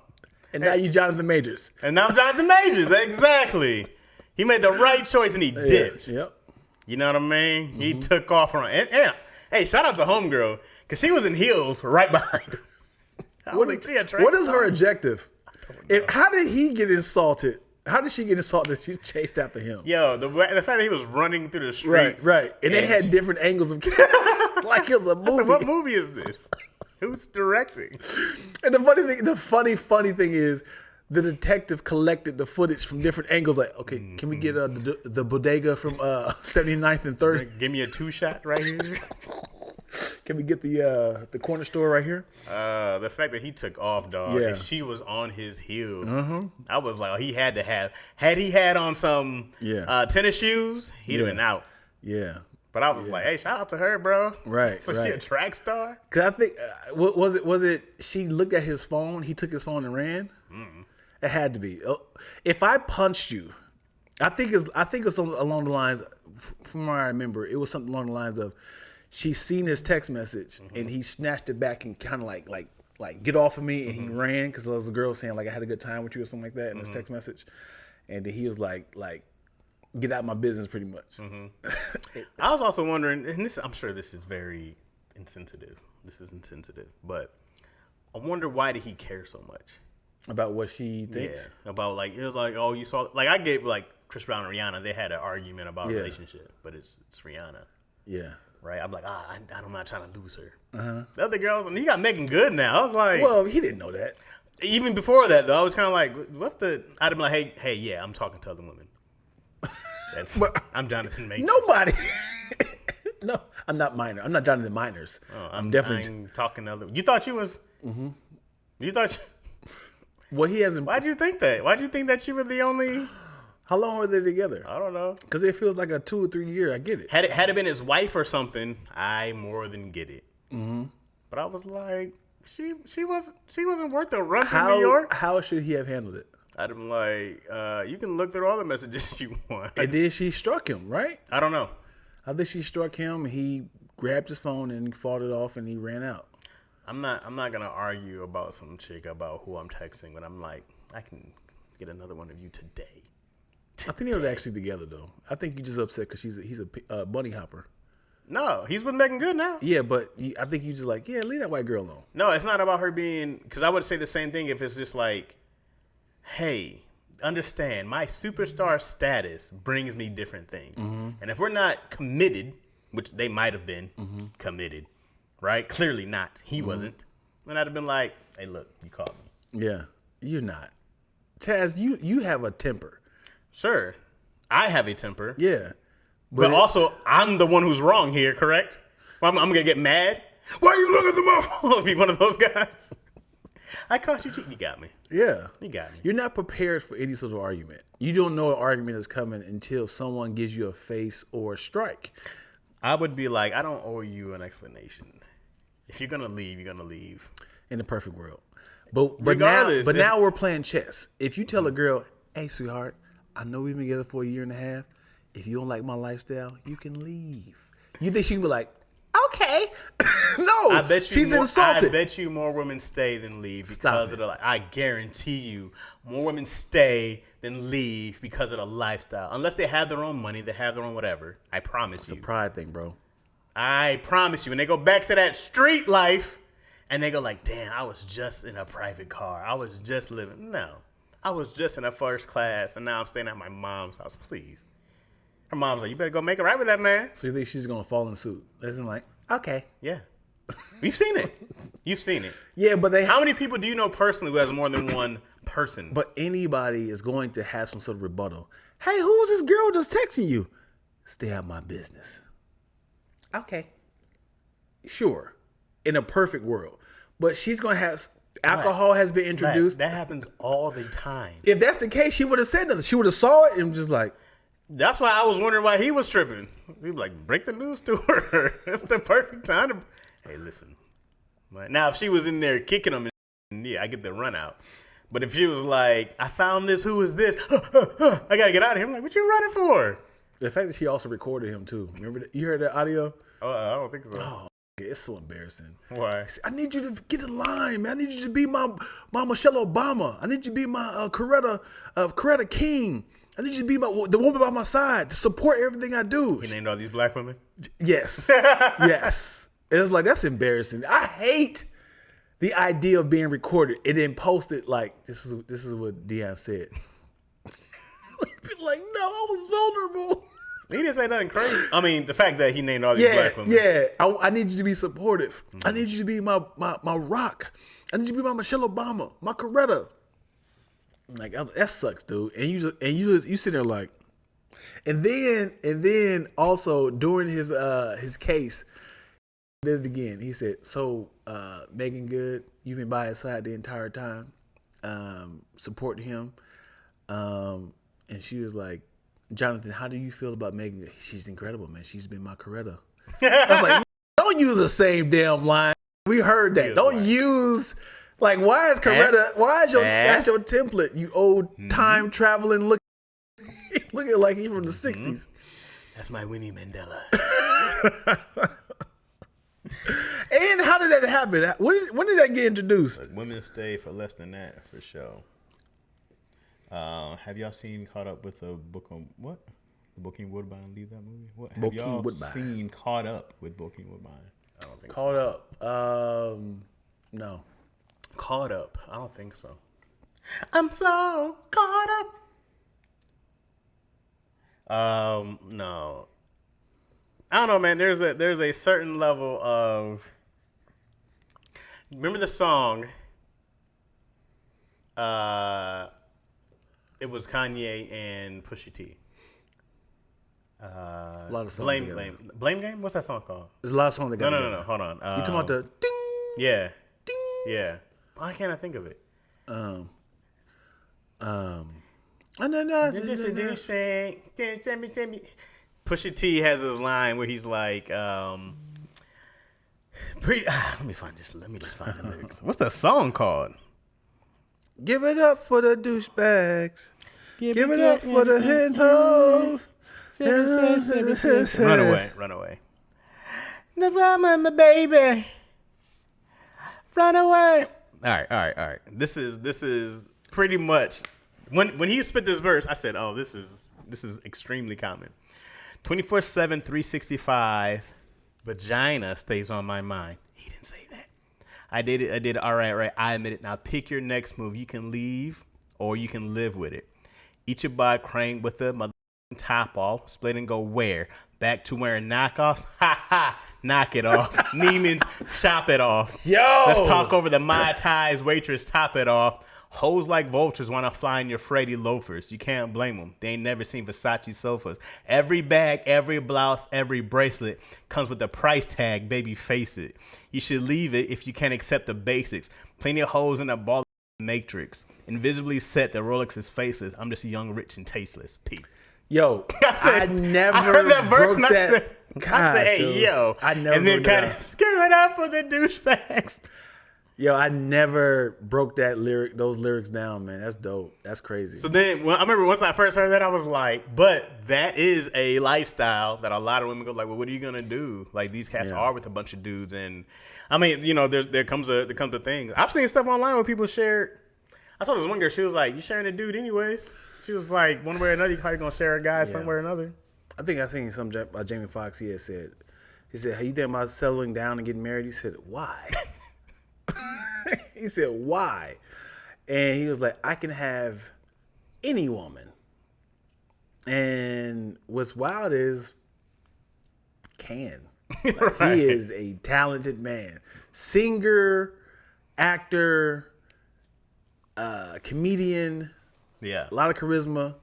And now you Jonathan Majors. And now I'm Jonathan Majors. Exactly. He made the right choice and he dipped. Yep. You know what I mean? Mm-hmm. He took off on and hey, shout out to homegirl because she was in heels right behind her. What is her objective? How did he get insulted? How did she get insulted? She chased after him. Yo, the fact that he was running through the streets. Right. And they had different angles of camera. Like it was a movie. What movie is this? Who's directing? And the funny thing is, the detective collected the footage from different angles. Like, okay, can we get the bodega from 79th and 3rd? Give me a 2-shot right here. Can we get the corner store right here? The fact that he took off, dog, Yeah. and she was on his heels. I was like, oh, he had to have. Had he had on some tennis shoes, he'd have been out. Yeah. But I was like, hey, shout out to her, bro. Right. So she a track star? Cause I think was it she looked at his phone, he took his phone and ran? It had to be. If I punched you, I think it's along the lines, from what I remember, it was something along the lines of, she's seen his text message and he snatched it back and kind of like get off of me, and he ran because there was a girl saying like I had a good time with you or something like that in his text message, and then he was like get out of my business pretty much. I was also wondering, and I'm sure this is very insensitive. This is insensitive, but I wonder, why did he care so much about what she thinks? Yeah, about like, it was like, oh, you saw, like I gave like Chris Brown and Rihanna, they had an argument about a relationship, but it's Rihanna. Yeah. Right? I'm like, I'm not trying to lose her. The other girls, and he got Megan Good now. I was like, well, he didn't know that. Even before that, though, I was kind of like, I'd be like, hey, yeah, I'm talking to other women. I'm Jonathan Majors. Nobody. No, I'm not Minor. I'm not Jonathan Minors. Oh, I'm definitely I'm talking to other. You thought you was. You thought. Well, he hasn't. Why'd you think that? Why'd you think that you were the only? How long were they together? I don't know. Because it feels like a 2 or 3 year. I get it. Had it been his wife or something, I more than get it. But I was like, she wasn't worth the run to New York. How should he have handled it? I'd have been like, you can look through all the messages you want. And then she struck him, right? I don't know. I think she struck him, and he grabbed his phone and fought it off, and he ran out. I'm not gonna argue about some chick about who I'm texting, but I'm like, I can get another one of you today. I think they were actually together, though. I think you're just upset because he's a bunny hopper. No, he's with Megan Good now. Yeah, but I think you just like, leave that white girl alone. No, it's not about her being, because I would say the same thing if it's just like, hey, understand, my superstar status brings me different things. And if we're not committed, which they might have been committed, right? Clearly not. He wasn't. Then I'd have been like, hey, look, you called me. Yeah, you're not. Chaz, you have a temper. Sure, I have a temper. Yeah. But also, I'm the one who's wrong here, correct? I'm going to get mad. Why are you looking at my phone? Be one of those guys. I caught you cheating. You got me. Yeah. You got me. You're not prepared for any sort of argument. You don't know an argument is coming until someone gives you a face or a strike. I would be like, I don't owe you an explanation. If you're going to leave, you're going to leave. In the perfect world. But regardless. Now we're playing chess. If you tell a girl, hey, sweetheart, I know we've been together for a year and a half. If you don't like my lifestyle, you can leave. You think she'd be like, okay. No, I bet you she's insulted. I bet you more women stay than leave because of the, like, I guarantee you more women stay than leave because of the lifestyle. Unless they have their own money, they have their own whatever. I promise you. It's a pride thing, bro. I promise you. And they go back to that street life and they go like, damn, I was just in a private car. I was just living. No. I was just in a first class, and now I'm staying at my mom's house. Please. Her mom's like, you better go make it right with that man. So you think she's going to fall in suit? Isn't like, okay. Yeah. We've seen it. You've seen it. Yeah, but how many people do you know personally who has more than one person? But anybody is going to have some sort of rebuttal. Hey, who was this girl just texting you? Stay out of my business. Okay. Sure. In a perfect world. But she's going to have... Alcohol has been introduced. That happens all the time. If that's the case, she would have said nothing. She would have saw it and just like... That's why I was wondering why he was tripping. We'd be like, break the news to her. It's the perfect time to... Hey, listen. Now, if she was in there kicking him, yeah, I get the run out. But if she was like, I found this, who is this? I got to get out of here. I'm like, what you running for? The fact that she also recorded him, too. Remember that? You heard that audio? Oh, I don't think so. Oh. It's so embarrassing. Why? I need you to get in line, man. I need you to be my Michelle Obama. I need you to be my Coretta King. I need you to be the woman by my side to support everything I do. He named all these black women? Yes. Yes. It's like, that's embarrassing. I hate the idea of being recorded and then posted like, this is what Deion said. Like, no, I was vulnerable. He didn't say nothing crazy. I mean, the fact that he named all these black women. Yeah. I need you to be supportive. I need you to be my rock. I need you to be my Michelle Obama, my Coretta. Like, that sucks, dude. And you sit there like, and then also during his case, he did it again. He said, "So, Megan Good, you've been by his side the entire time, supporting him." And she was like, "Jonathan, how do you feel about Megan? She's incredible, man. She's been my Coretta." I was like, "Don't use the same damn line. We heard that. Don't use like why is Coretta? Why is that's your template? You old time traveling looking like he's from the '60s." That's my Winnie Mandela. And how did that happen? When did that get introduced? Like, women stay for less than that, for sure. Have y'all seen Caught Up with the Bokeem what? The Bokeem Woodbine leave that movie? What have y'all seen Caught Up with Bokeem Woodbine? I don't think Caught Up. No. Caught Up. I don't think so. I'm so caught up. No. I don't know, man. There's a certain level of. Remember the song? It was Kanye and Pusha T. A lot of songs. Blame Game. What's that song called? There's a lot of songs that got No. Hold on. You talking about the ding? Yeah. Ding. Yeah. Why can't I think of it? Just a douchebag. Pusha T has this line where he's like, let me find this. Let me just find the lyrics. What's that song called? Give it up for the douchebags. Give it up for the hen hoes. Run away. My baby. Run away. All right. This is pretty much when he spit this verse, I said, "Oh, this is extremely common." 24/7, 365, vagina stays on my mind. He didn't say that. I did it. All right. I admit it. Now pick your next move. You can leave or you can live with it. Eat your butt crank with the mother top off. Split and go where? Back to wearing knockoffs? Ha. Knock it off. Neiman's shop it off. Yo. Let's talk over the Mai Tais waitress. Top it off. Hoes like vultures want to fly in your Freddy loafers. You can't blame them. They ain't never seen Versace sofas. Every bag, every blouse, every bracelet comes with a price tag. Baby, face it. You should leave it if you can't accept the basics. Plenty of hoes in a ball matrix. Invisibly set the Rolex's faces. I'm just young, rich, and tasteless. Pete. Yo, I heard that verse and I said, hey, dude. yo. I never and then kind of give it up for the douchebags. Yo, I never broke those lyrics down, man. That's dope. That's crazy. So then, I remember once I first heard that, I was like, but that is a lifestyle that a lot of women go like, well, what are you gonna do? Like these cats are with a bunch of dudes, and I mean, you know, there comes a thing. I've seen stuff online where people shared. I saw this one girl. She was like, "You sharing a dude anyways?" She was like, "One way or another, you probably gonna share a guy somewhere or another." I think I seen something about Jamie Foxx. He said, "Hey, you think about settling down and getting married?" He said, "Why?" He said, "Why?" And he was like, "I can have any woman." And what's wild is, Like, right. He is a talented man, singer, actor, comedian. Yeah, a lot of charisma,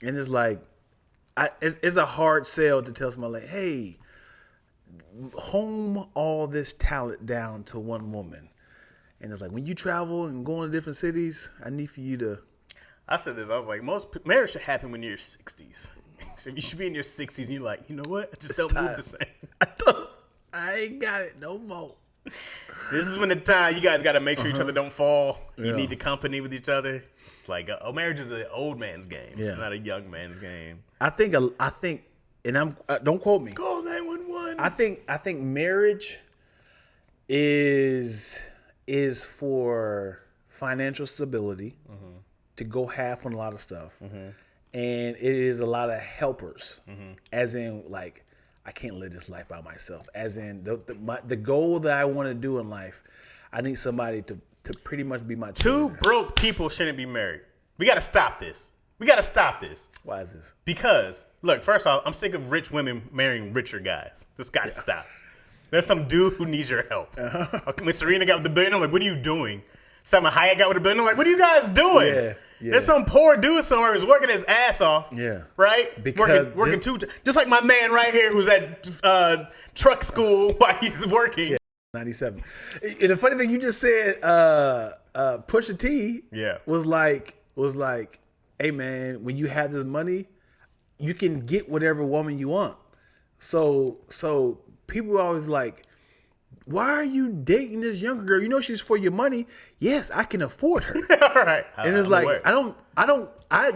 and it's like, it's a hard sell to tell somebody like, hey, home all this talent down to one woman. And it's like, when you travel and go into different cities, I need for you to. I said this. I was like, most marriage should happen when you're in your 60s. So you should be in your 60s and you're like, you know what? I just don't move the same. I ain't got it no more. This is when the time you guys got to make sure each other don't fall. You need to company with each other. It's like, marriage is an old man's game. It's not a young man's game. I think, and I'm don't quote me. Call 911. I think marriage is for financial stability, to go half on a lot of stuff, and it is a lot of helpers, as in like, I can't live this life by myself. As in the goal that I want to do in life, I need somebody to pretty much be my Two broke people shouldn't be married. We got to stop this. We got to stop this. Why is this? Because, look, first off, I'm sick of rich women marrying richer guys. This got to stop. There's some dude who needs your help. Okay, when Serena got with the billion, I'm like, what are you doing? Salma Hayek got with the billion, I'm like, what are you guys doing? Yeah. There's some poor dude somewhere who's working his ass off. Yeah. Right? Because working just like my man right here who's at truck school while he's working. Yeah. 97. And the funny thing you just said, Pusha T was like, hey man, when you have this money, you can get whatever woman you want. So people are always like, why are you dating this younger girl? You know she's for your money. Yes, I can afford her. All right. And it's like,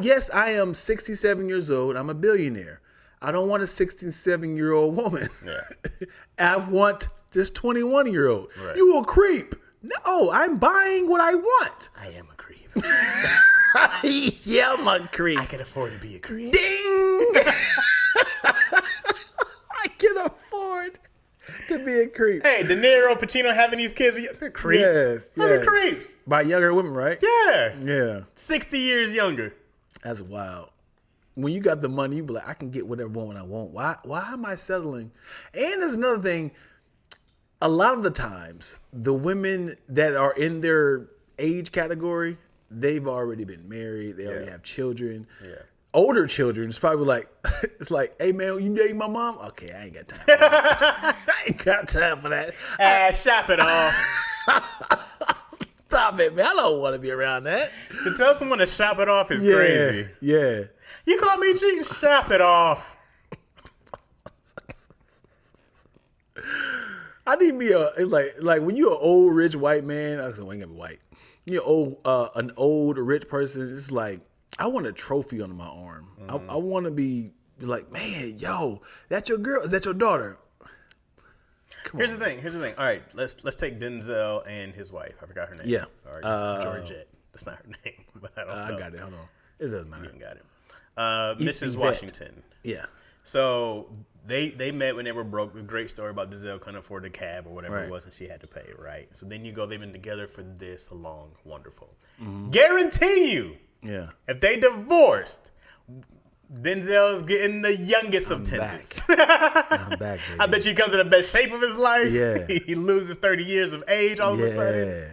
yes, I am 67 years old. I'm a billionaire. I don't want a 67-year-old woman. Yeah. I want this 21-year-old. Right. You a creep. No, I'm buying what I want. I am a creep. Yeah, I'm a creep. I can afford to be a creep. Ding! I can afford to be a creep. Hey, De Niro, Pacino having these kids, they're creeps. Yes. They're creeps. By younger women, right? Yeah. Yeah. 60 years younger. That's wild. When you got the money, you be like, I can get whatever woman I want. Why am I settling? And there's another thing. A lot of the times, the women that are in their age category, they've already been married. They already have children. Yeah. Older children, it's probably like, it's like, hey man, you dating my mom? Okay, I ain't got time for that. I ain't got time for that. Shop it off. Stop it, man. I don't want to be around that. To tell someone to shop it off is crazy. Yeah. You call me cheating? Shop it off. I need me it's like when you're an old rich white man, I ain't gonna be white. You're an old rich person, it's like, I want a trophy on my arm. I want to be like, man, yo, that's your girl, that's your daughter. Here's the thing. All right, let's take Denzel and his wife. I forgot her name. Yeah. All right, Georgette. That's not her name, but I don't know. I got it. Hold on. It doesn't matter. You got it. Mrs. Yvette. Washington. Yeah. So they met when they were broke. A great story about Denzel couldn't afford a cab or whatever it was, and she had to pay, right? So then you go, they've been together for this long, wonderful. Guarantee you. Yeah. If they divorced, Denzel's getting the youngest of tenders. I'm back, baby. I bet you comes in the best shape of his life. Yeah. He loses 30 years of age all of a sudden.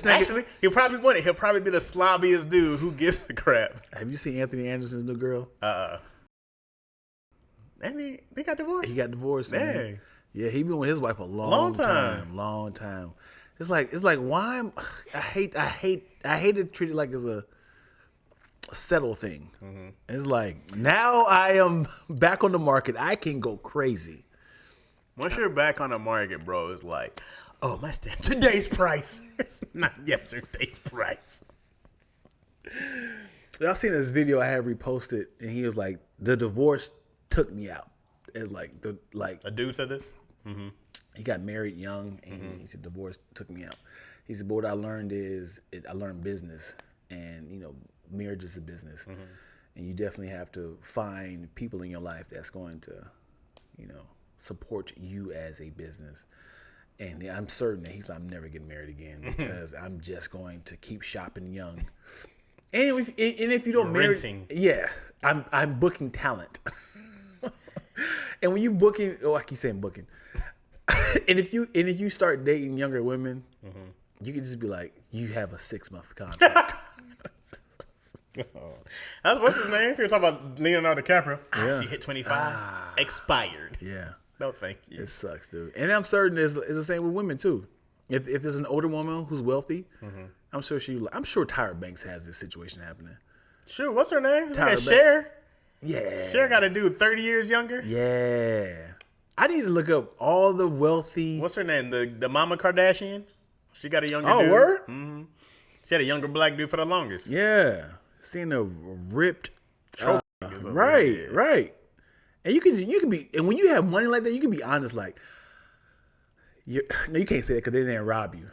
Actually, he'll probably win it. He'll probably be the slobbiest dude who gives a crap. Have you seen Anthony Anderson's new girl? And they got divorced. He got divorced, man. Dang. Yeah, he been with his wife a long time. Long time. It's like why I hate to treat it like it's a settle thing. It's like, now I am back on the market. I can go crazy. Once you're back on the market, bro, it's like, oh, my today's price. It's not yesterday's price. I seen this video I had reposted, and he was like, the divorce took me out. It's like a dude said this. He got married young, and he said divorce took me out. He said, but what I learned is I learned business, and marriage is a business, and you definitely have to find people in your life that's going to, support you as a business. And I'm certain that he's like, I'm never getting married again because I'm just going to keep shopping young. And if you don't marry, I'm booking talent. And when you booking, I keep saying booking. and if you start dating younger women, you can just be like, you have a 6-month contract. What's his name? People talking about Leonardo DiCaprio. She hit 25. Expired. Yeah. No, thank you. It sucks, dude. And I'm certain it's the same with women too. If there's an older woman who's wealthy, I'm sure Tyra Banks has this situation happening. Sure. What's her name? Tyra Cher. Yeah. Cher got a dude 30 years younger. Yeah. I need to look up all the wealthy. What's her name? The Mama Kardashian. She got a younger dude. Oh, word? She had a younger black dude for the longest. Yeah. Seeing a ripped trophy. Right. And you can be, and when you have money like that, you can be honest. Like, you can't say that because they didn't rob you.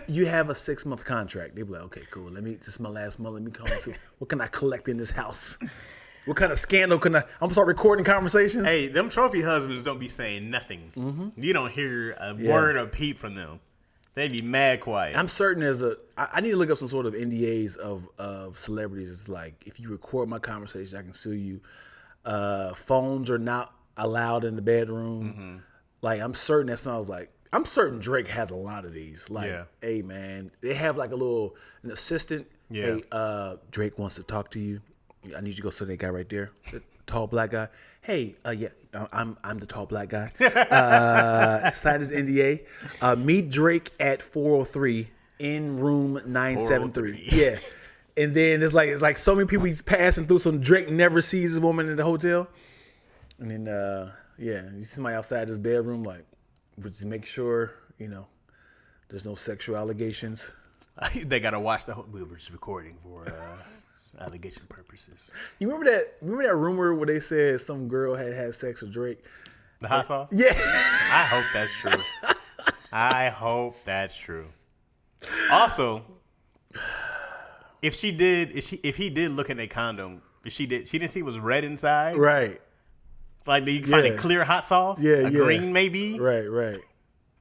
You have a 6-month contract. They be like, okay, cool. This is my last month. Let me call and see what can I collect in this house. What kind of scandal can I'm gonna start recording conversations? Hey, them trophy husbands don't be saying nothing. You don't hear a word or peep from them. They'd be mad quiet. I'm certain I need to look up some sort of NDAs of celebrities. It's like, if you record my conversation, I can sue you. Phones are not allowed in the bedroom. Mm-hmm. Like, I'm certain I'm certain Drake has a lot of these. Like, hey man, they have like an assistant. Yeah. Hey, Drake wants to talk to you. I need you to go see that guy right there, the tall black guy. Hey, I'm the tall black guy. Sign his NDA. Meet Drake at 403 in room 973. Yeah. And then it's like so many people he's passing through. So Drake never sees this woman in the hotel. And then you see somebody outside his bedroom, like, just make sure there's no sexual allegations. They gotta watch the whole. We were just recording for allegation purposes. You remember that rumor where they said some girl had sex with Drake? The hot sauce? Yeah. I hope that's true. Also, if he did look in a condom, she didn't see it was red inside. Right. Like, you can find a clear hot sauce? Green maybe? Right.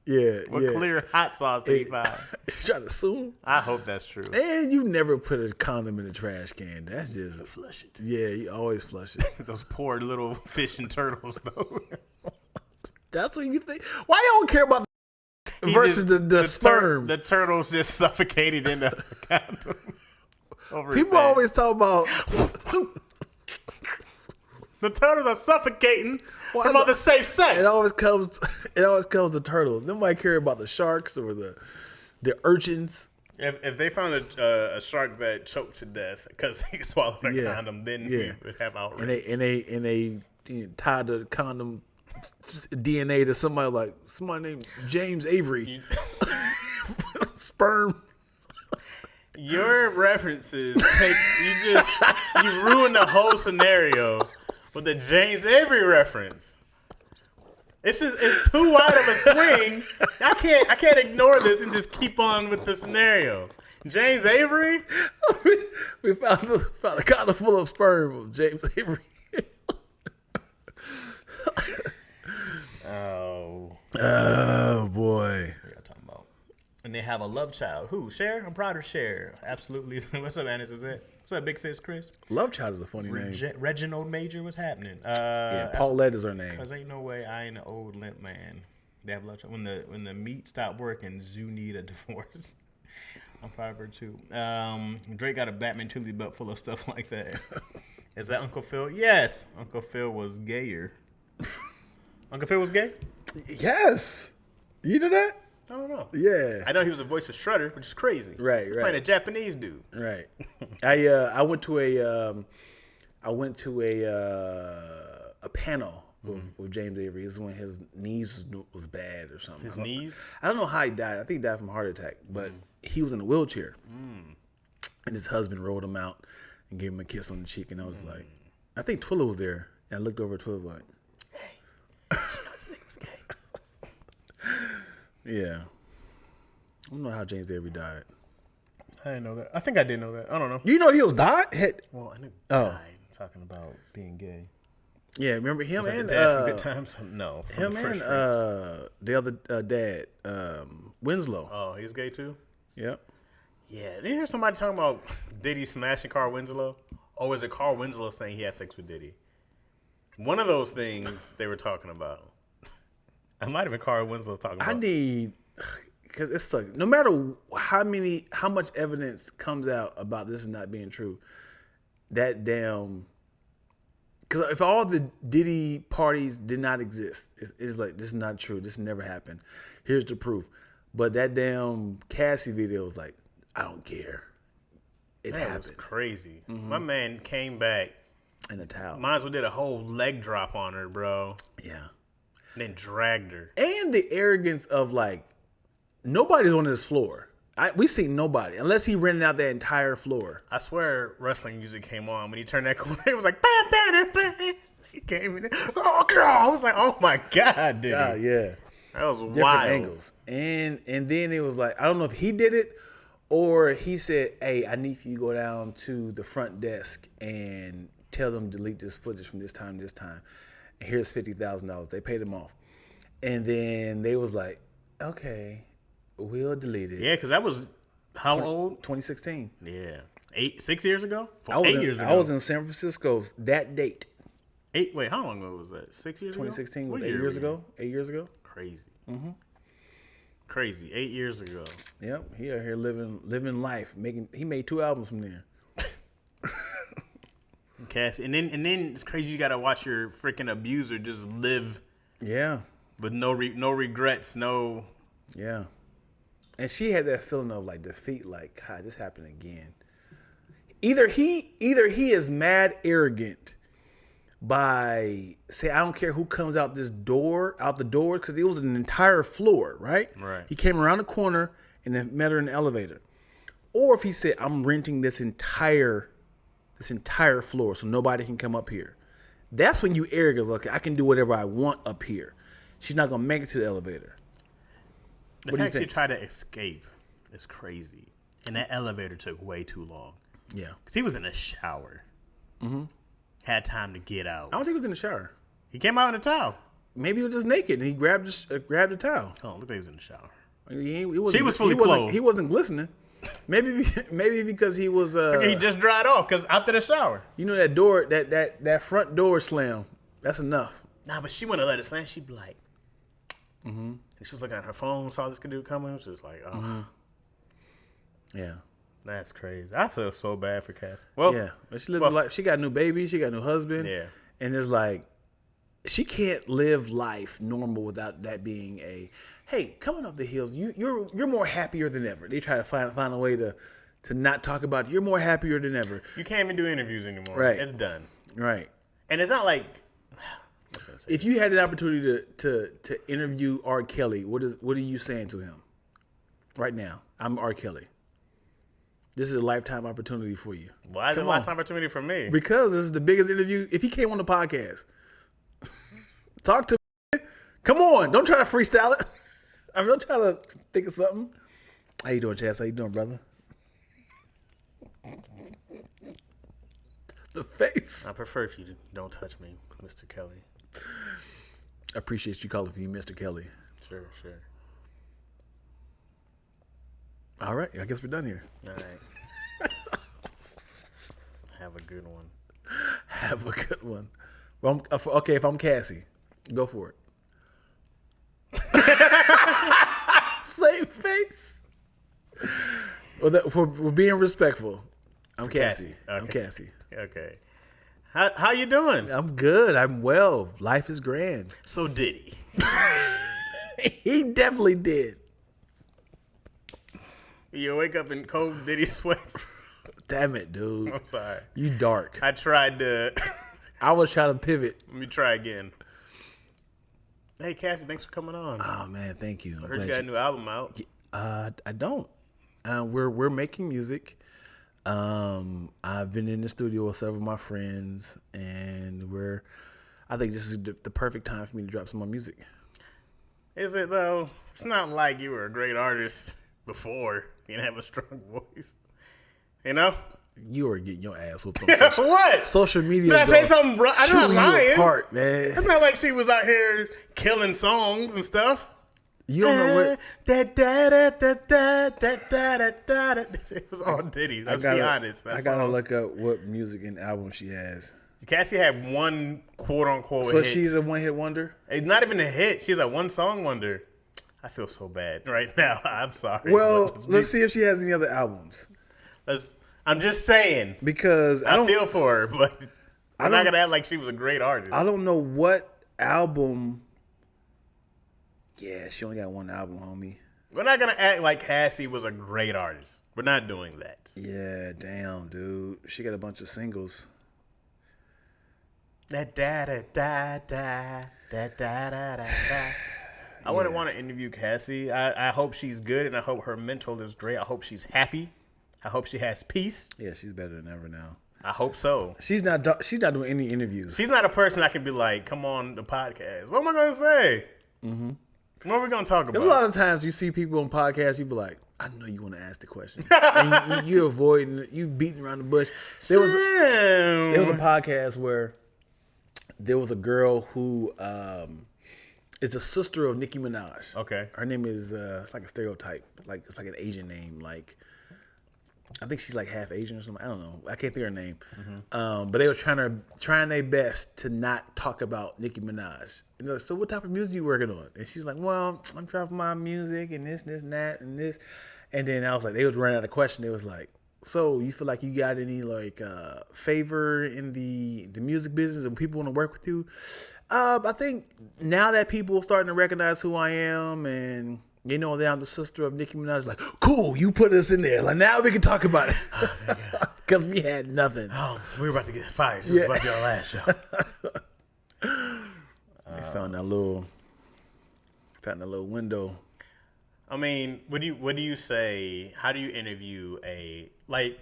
Yeah. What clear hot sauce did he find? Trying to sue him? I hope that's true. And you never put a condom in the trash can. That's just flush it. Yeah, you always flush it. Those poor little fish and turtles, though. That's what you think. Why you don't care about versus the sperm? The turtles just suffocated in the condom. People always talk about the turtles are suffocating from all the safe sex. It always comes to turtles. Nobody care about the sharks or the urchins. If they found a shark that choked to death because he swallowed a condom, then we would have outrage. And they tied the condom DNA to somebody named James Avery. Sperm. Your references you ruin the whole scenario with the James Avery reference. It's too wide of a swing. I can't ignore this and just keep on with the scenario. James Avery? We found a condom full of sperm of James Avery. Oh boy. What y'all talking about? And they have a love child. Who? Cher? I'm proud of Cher. Absolutely. What's up, Annis? Is it? What's up, Big Sis Chris? Love child is a funny name. Reginald Major, what's happening? Paulette is her name. Cause ain't no way I ain't an old limp man. They have love child. When the meat stopped working, Zoo need a divorce. I'm proud of her too. Drake got a Batman utility belt full of stuff like that. Is that Uncle Phil? Yes. Uncle Phil was gayer. Uncle Phil was gay? Yes. You know that? I don't know. Yeah. I know he was a voice of Shredder, which is crazy. Right. He's playing a Japanese dude. Right. I went to a panel with James Avery. This is when his knees was bad or something. His knees? I don't know how he died. I think he died from a heart attack. But he was in a wheelchair. And his husband rolled him out and gave him a kiss on the cheek. And I was like, I think Twilla was there. And I looked over at Twilla like, hey, you know this nigga was gay. Yeah. I don't know how James Avery died. I didn't know that. I think I did know that. I don't know. You know he was died? Well, I knew died. Talking about being gay. Yeah, remember him and Dad from Good Times? No. Him and the other dad, Winslow. Oh, he's gay too? Yep. Yeah. Did you hear somebody talking about Diddy smashing Carl Winslow? Or is it Carl Winslow saying he had sex with Diddy? One of those things they were talking about. I might have been Carl Winslow talking about. Because it's like, no matter how much evidence comes out about this not being true, that damn, because if all the Diddy parties did not exist, it's like, this is not true. This never happened. Here's the proof. But that damn Cassie video was like, I don't care. It happened. It was crazy. Mm-hmm. My man came back in a towel. Might as well did a whole leg drop on her, bro. Yeah. And then dragged her. And the arrogance of like, nobody's on this floor. We seen nobody unless he rented out that entire floor. I swear, wrestling music came on when he turned that corner. It was like bam, bam, bam. He came in. Oh God! I was like, oh my God, dude. Yeah. That was different wild. Angles. And then it was like, I don't know if he did it or he said, hey, I need for you to go down to the front desk and tell them to delete this footage from this time to this time. And here's $50,000. They paid him off. And then they was like, okay. We'll delete it. Yeah, because that was how old? 2016. Yeah. 6 years ago? Years ago. I was in San Francisco that date. Wait, how long ago was that? 6 years 2016 ago? 2016 was 8 years ago. 8 years ago. Crazy. Crazy. 8 years ago. Yep. He out here living life. He made 2 albums from there. Cassie. And then it's crazy you gotta watch your freaking abuser just live. Yeah. With no regrets, no. Yeah. And she had that feeling of like defeat, like, God, this happened again. Either he is mad arrogant by say, I don't care who comes out the doors, because it was an entire floor, right? Right. He came around the corner and then met her in the elevator. Or if he said, I'm renting this entire floor so nobody can come up here. That's when you arrogant, like, I can do whatever I want up here. She's not gonna make it to the elevator. The fact she tried to escape is crazy. And that elevator took way too long. Yeah. Because he was in the shower. Mm-hmm. Had time to get out. I don't think he was in the shower. He came out in a towel. Maybe he was just naked and he grabbed the towel. Oh, look like he was in the shower. She was fully clothed. He wasn't glistening. Maybe because he was. He just dried off because after the shower. You know that door, that front door slam. That's enough. Nah, but she wouldn't have let it slam. She'd be like, and she was looking at her phone, saw this dude coming. It was just like, oh, yeah, that's crazy. I feel so bad for Cass. Well, yeah, but she lives a life. She got a new baby. She got a new husband. Yeah, and it's like she can't live life normal without that being a. Hey, coming up the hills, you're more happier than ever. They try to find a way to not talk about it. You're more happier than ever. You can't even do interviews anymore. Right, it's done. Right, and it's not like. If you had an opportunity to interview R. Kelly, what are you saying to him right now? I'm R. Kelly. This is a lifetime opportunity for you. Why is it a lifetime opportunity for me? Because this is the biggest interview. If he came on the podcast, talk to me. Come on, don't try to freestyle it. I'm not trying to think of something. How you doing, Chaz? How you doing, brother? The face. I prefer if you don't touch me, Mr. Kelly. I appreciate you calling me Mr. Kelly. Sure. All right, I guess we're done here. All right. Have a good one. Have a good one. Well, okay, if I'm Cassie, go for it. Same face. Well, we're being respectful. I'm Cassie. Okay. I'm Cassie. Okay. How you doing? I'm good. I'm well. Life is grand. So did he? He definitely did. You wake up in cold Diddy sweats. Damn it, dude. I'm sorry. You dark. I tried to. I was trying to pivot. Let me try again. Hey, Cassie, thanks for coming on. Oh man, thank you. I heard you got a new album out. I don't. We're making music. I've been in the studio with several of my friends, and I think this is the perfect time for me to drop some more music. Is it though? It's not like you were a great artist before. You didn't have a strong voice. You know? You are getting your ass whooped on what? Social media. Did I say something wrong? I'm not lying. Apart, man. It's not like she was out here killing songs and stuff. You don't know what. It was all Diddy. Let's be honest. I gotta look up what music and album she has. Cassie had one quote unquote hit. So she's a one hit wonder? It's not even a hit. She's a one song wonder. I feel so bad right now. I'm sorry. Well, let's see if she has any other albums. I'm just saying. Because I feel for her, but I'm not gonna act like she was a great artist. I don't know what album. Yeah, she only got one album, homie. We're not gonna act like Cassie was a great artist. We're not doing that. Yeah, damn, dude. She got a bunch of singles. I wouldn't want to interview Cassie. I hope she's good, and I hope her mental is great. I hope she's happy. I hope she has peace. Yeah, she's better than ever now. I hope so. She's not doing any interviews. She's not a person I can be like, come on the podcast. What am I going to say? Mm-hmm. What are we going to talk about? There's a lot of times you see people on podcasts, you be like, I know you want to ask the question. And you avoiding, you beating around the bush. There was a podcast where there was a girl who is the sister of Nicki Minaj. Okay. Her name is it's like a stereotype, like it's like an Asian name. Like I think she's like half Asian or something. I don't know. I can't think of her name. But they were trying their best to not talk about Nicki Minaj. And they're like, so what type of music you working on? And she's like, well, I'm dropping my music and this and that and this. And then I was like, they was running out of question. They was like, so you feel like you got any like favor in the music business and people want to work with you? I think now that people are starting to recognize who I am and you know that I'm the sister of Nicki Minaj, like, cool, you put us in there. Like now we can talk about it. Because we had nothing. Oh, we were about to get fired. This was about to be our last show. They found that little window. I mean, what do you say? How do you interview a like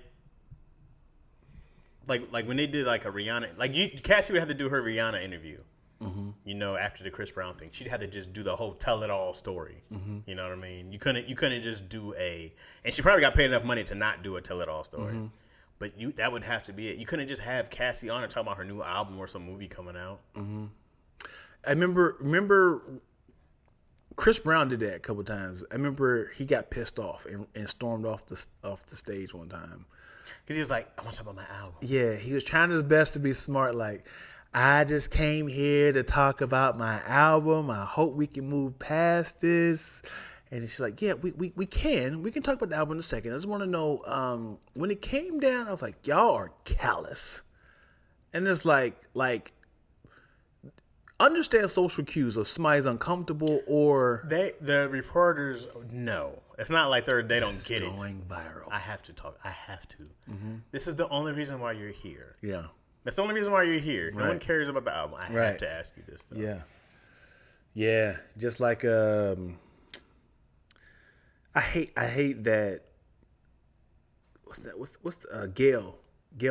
when they did like a Rihanna, like Cassie would have to do her Rihanna interview. Mm-hmm. You know, after the Chris Brown thing, she'd have to just do the whole tell it all story. Mm-hmm. You know what I mean? You couldn't just do and she probably got paid enough money to not do a tell it all story. Mm-hmm. But that would have to be it. You couldn't just have Cassie on and talk about her new album or some movie coming out. Mm-hmm. I remember Chris Brown did that a couple times. I remember he got pissed off and stormed off the stage one time. Because he was like, I want to talk about my album. Yeah, he was trying his best to be smart. Like, I just came here to talk about my album. I hope we can move past this. And she's like, yeah, we can. We can talk about the album in a second. I just want to know, when it came down, I was like, y'all are callous. And it's like, understand social cues of somebody's uncomfortable or... The reporters, no. It's not like they don't get it. It's going viral. I have to talk. I have to. Mm-hmm. This is the only reason why you're here. Yeah. That's the only reason why you're here. Right. No one cares about the album. I have to ask you this stuff. Yeah. Yeah. Just like... I hate that. What's Gail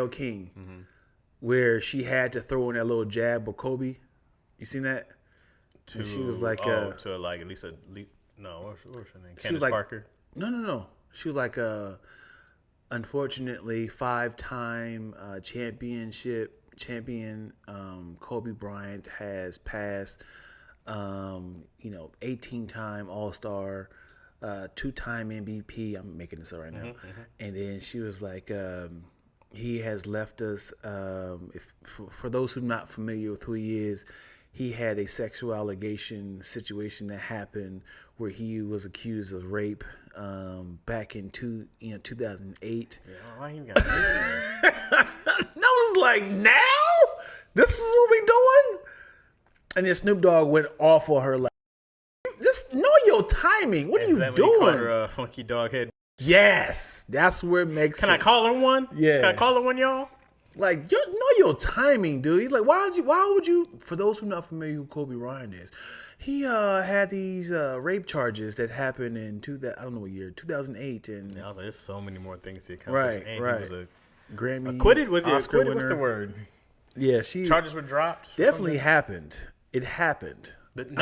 King, mm-hmm. where she had to throw in that little jab of Kobe. You seen that? She was like, what's her name? Candace Parker. No. She was like, unfortunately, 5-time champion Kobe Bryant has passed. 18-time All-Star. 2-time MVP. I'm making this up right now. Mm-hmm, mm-hmm. And then she was like, he has left us. For those who are not familiar with who he is, he had a sexual allegation situation that happened where he was accused of rape back in 2008. Yeah, why you got I was like, now? This is what we doing? And then Snoop Dogg went off on her like, just know your timing. What are you doing? You call her a funky dog head? Yes, that's where it makes sense. Can I call her one? Yeah. Can I call her one, y'all? Like, you know your timing, dude. He's like, why would you? For those who are not familiar who Kobe Bryant is, he had these rape charges that happened in 2008, and I was like, there's so many more things he accomplished. Right, and right. He was a Grammy, acquitted. Was he Oscar acquitted? winner. What's the word? Yeah, charges were dropped. Definitely happened. It happened. It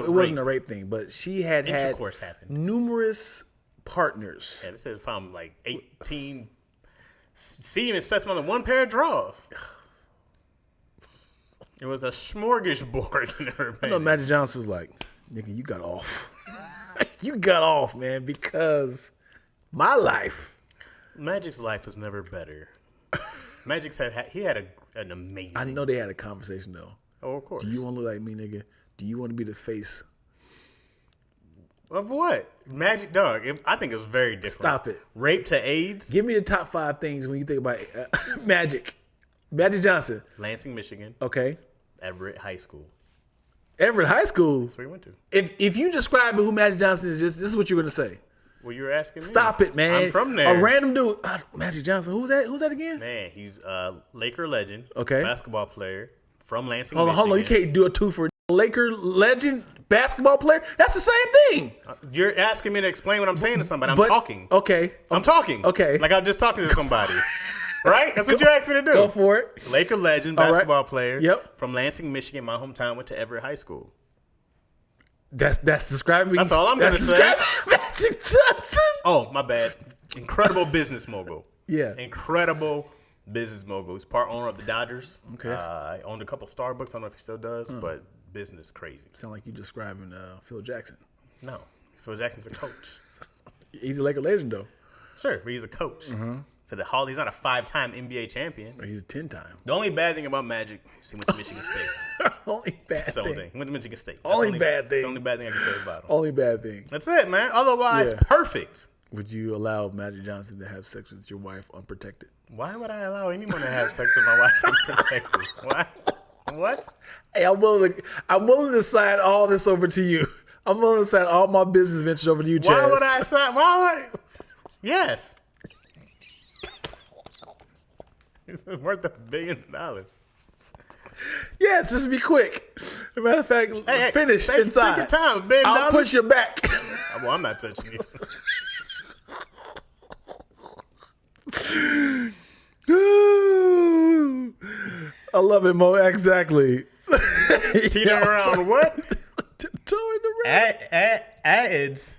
wasn't a rape thing, but she had intercourse happened. Numerous partners. Yeah, they said found like 18 semen specimen on one pair of drawers. It was a smorgasbord in her. I know Magic Johnson was like, "Nigga, you got off. You got off, man, because my life." Magic's life was never better. Magic's had an amazing. I know they had a conversation though. Oh, of course. Do you want to look like me, nigga? Do you want to be the face? Of what? Magic Dog. I think it's very different. Stop it. Rape to AIDS. Give me the top 5 things when you think about Magic. Magic Johnson. Lansing, Michigan. Okay. Everett High School. Everett High School? That's where he went to. If you describe who Magic Johnson is, this is what you're going to say. Well, you were asking me. Stop it, man. I'm from there. A random dude. Magic Johnson. Who's that again? Man, he's a Laker legend. Okay. Basketball player from Lansing, Michigan. Hold on. You can't do a 2 for Laker legend basketball player. That's the same thing. You're asking me to explain what I'm saying to somebody. I'm talking. Okay. I'm talking. Okay. Like I'm just talking to somebody. Right? That's what you asked me to do. Go for it. Laker legend, basketball player. Yep. From Lansing, Michigan. My hometown. Went to Everett High School. That's describing. That's all I'm going to say. Magic Johnson. Oh, my bad. Incredible business mogul. Yeah. Incredible business mogul. He's part owner of the Dodgers. Okay. I owned a couple Starbucks. I don't know if he still does, but business crazy. Sound like you describing Phil Jackson. No, Phil Jackson's a coach. He's a Laker legend, though. Sure, but he's a coach. So he's not a 5-time NBA champion. He's a 10-time. The only bad thing about Magic is he went to Michigan State. Only bad That's the only thing. thing. He went to Michigan State. Only bad thing. That's the only bad thing I can say about him. Only bad thing. That's it, man. Otherwise, Yeah. perfect. Would you allow Magic Johnson to have sex with your wife unprotected? Why would I allow anyone to have sex with my wife unprotected? Why? What? Hey, I'm willing to sign all this over to you. I'm willing to sign all my business ventures over to you, Chaz. Why would I sign? Why would? Yes. It's worth $1 billion. Yes, this will be quick. As a matter of fact, finish inside. Take your time, $1 billion. I'll push your back. Well, I'm not touching you. I love it, Mo. Exactly. Teetering around what? Tiptoeing around. Ads.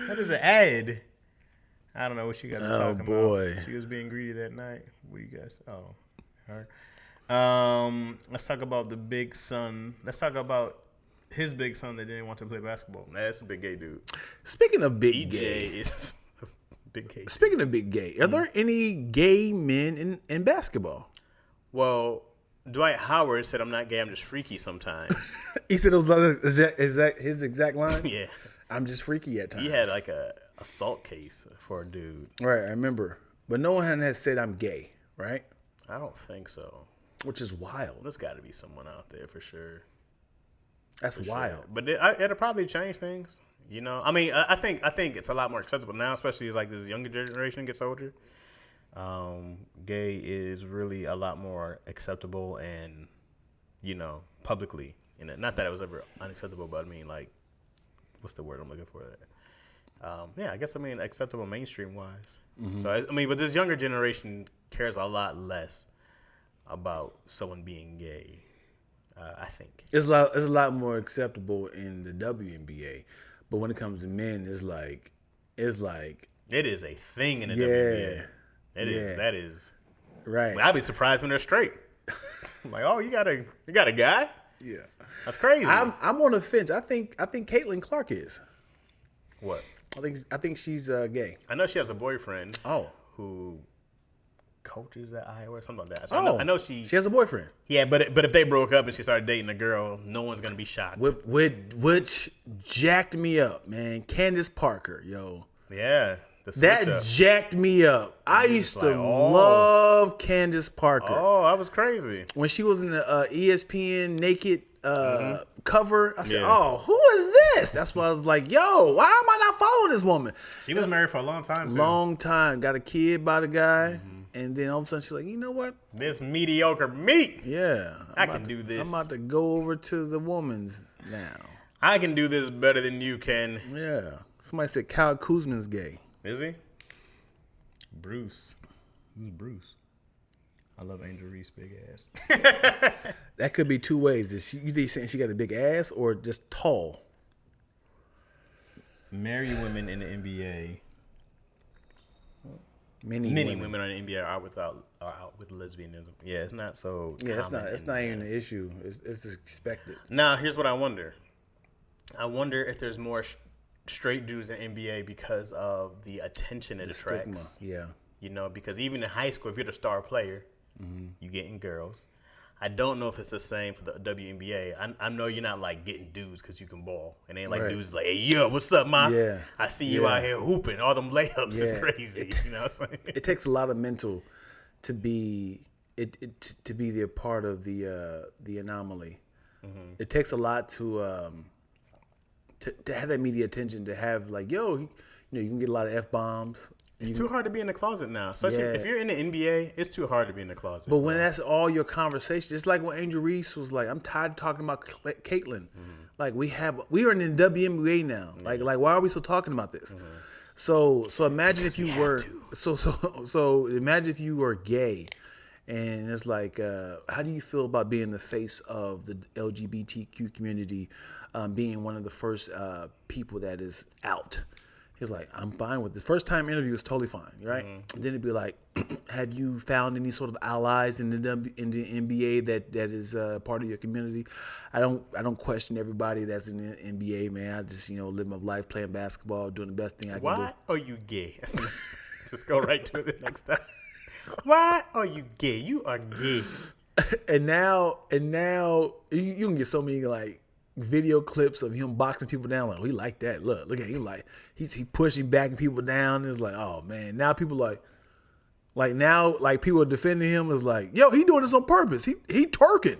What is an ad? I don't know what you guys are talking boy. about. She was being greedy that night. What do you guys? Oh, her. Let's talk about the big son. Let's talk about his big son that didn't want to play basketball. That's a big gay dude. Speaking of big EJ gay. is a big gay. Speaking of big gay, are there any gay men in basketball? Well, Dwight Howard said, "I'm not gay. I'm just freaky sometimes." He said, "Is that his exact line?" Yeah. I'm just freaky at times. He had like a assault case for a dude. Right, I remember. But no one has said I'm gay, right? I don't think so. Which is wild. There's got to be someone out there for sure. That's wild. Sure. But it'll probably change things. You know, I mean, I think it's a lot more acceptable now, especially as like this younger generation gets older. Gay is really a lot more acceptable and, you know, publicly. You know, not that it was ever unacceptable, but I mean, like, what's the word I'm looking for there? Yeah, I guess, I mean, acceptable mainstream wise. Mm-hmm. So, I mean, but this younger generation cares a lot less about someone being gay, I think. It's a lot more acceptable in the WNBA. But when it comes to men, it's like it is a thing in the WNBA. It is. That is. Right. I mean, I'd be surprised when they're straight. I'm like, oh, you got a guy? Yeah. That's crazy. I'm on the fence. I think Caitlin Clark is. What? I think she's gay. I know she has a boyfriend. Oh. Who coaches at Iowa or something like that. So Oh. I know she has a boyfriend. Yeah, but if they broke up and she started dating a girl, no one's gonna be shocked. Which jacked me up, man. Candace Parker, yo. Yeah. That jacked me up. I used to love Candace Parker. Oh, that was crazy. When she was in the ESPN naked cover, I said, oh, who is this? That's why I was like, yo, why am I not following this woman? She was married for a long time, too. Long time. Got a kid by the guy. And then all of a sudden she's like, you know what? This mediocre meat. Yeah. I can do this. I'm about to go over to the woman's now. I can do this better than you can. Yeah. Somebody said Kyle Kuzma's gay. Is he? Bruce. Who's Bruce? I love Angel Reese big ass. That could be two ways. Is you saying she got a big ass or just tall? Marry women in the NBA. Many women in the NBA are out with lesbianism. Yeah, it's not so. Yeah, it's not even an issue. It's expected. Now, here's what I wonder. I wonder if there's more straight dudes in NBA because of the attention it attracts. Stigma. Yeah. You know, because even in high school, if you're the star player, you getting girls. I don't know if it's the same for the WNBA. I know you're not like getting dudes because you can ball. And ain't like dudes like, hey, yo, what's up, ma? Yeah. I see you out here hooping. All them layups is crazy. You know what I'm saying? It takes a lot of mental to be to be the part of the anomaly. It takes a lot to have that media attention, to have like, yo, you know, you can get a lot of F-bombs. It's too hard to be in the closet now. Especially if you're in the NBA, it's too hard to be in the closet. But when that's all your conversation, it's like when Angel Reese was like, I'm tired of talking about Caitlin. Like we are in the WNBA now. Like why are we still talking about this? So imagine if you were so imagine if you were gay, and it's like, how do you feel about being the face of the LGBTQ community, being one of the first people that is out? He was like, I'm fine with this. First time interview was totally fine, right? And then it'd be like, have you found any sort of allies in the NBA that is part of your community? I don't question everybody that's in the NBA, man. I just live my life playing basketball, doing the best thing I can do. Why are you gay? Just go right to it the next time. Why are you gay? You are gay. And now you can get so many like video clips of him boxing people down. Like, oh, he like that. Look at him. Like he pushing backing people down. It's like, oh man. Now people like people are defending him. Is like, yo, he doing this on purpose. He twerking.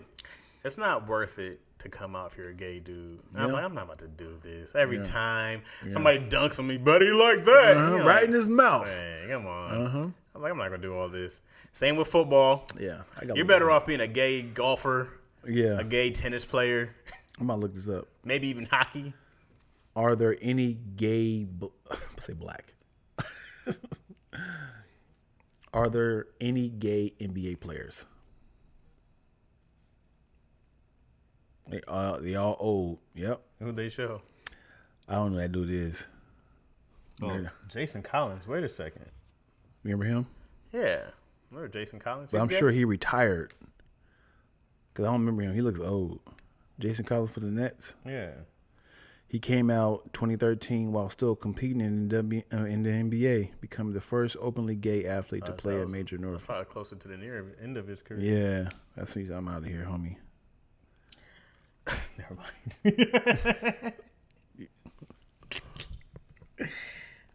It's not worth it to come out if you're a gay dude. I'm like, I'm not about to do this every time somebody dunks on me, buddy, like that. Right like, in his mouth. Man, come on. I'm like, I'm not gonna do all this. Same with football. Yeah, you're better off being a gay golfer. Yeah, a gay tennis player. I'm about to look this up. Maybe even hockey. Are there any gay? Say black. Are there any gay NBA players? They all old. Yep. Who'd they show? I don't know who that dude is. Oh, Jason Collins. Wait a second. Remember him? Yeah. Remember Jason Collins? But I'm sure he retired. Because I don't remember him. He looks old. Jason Collins for the Nets? Yeah. He came out 2013 while still competing in the NBA, becoming the first openly gay athlete to play a major North. Probably closer to the near end of his career. Yeah. That's when I'm out of here, homie. Never mind.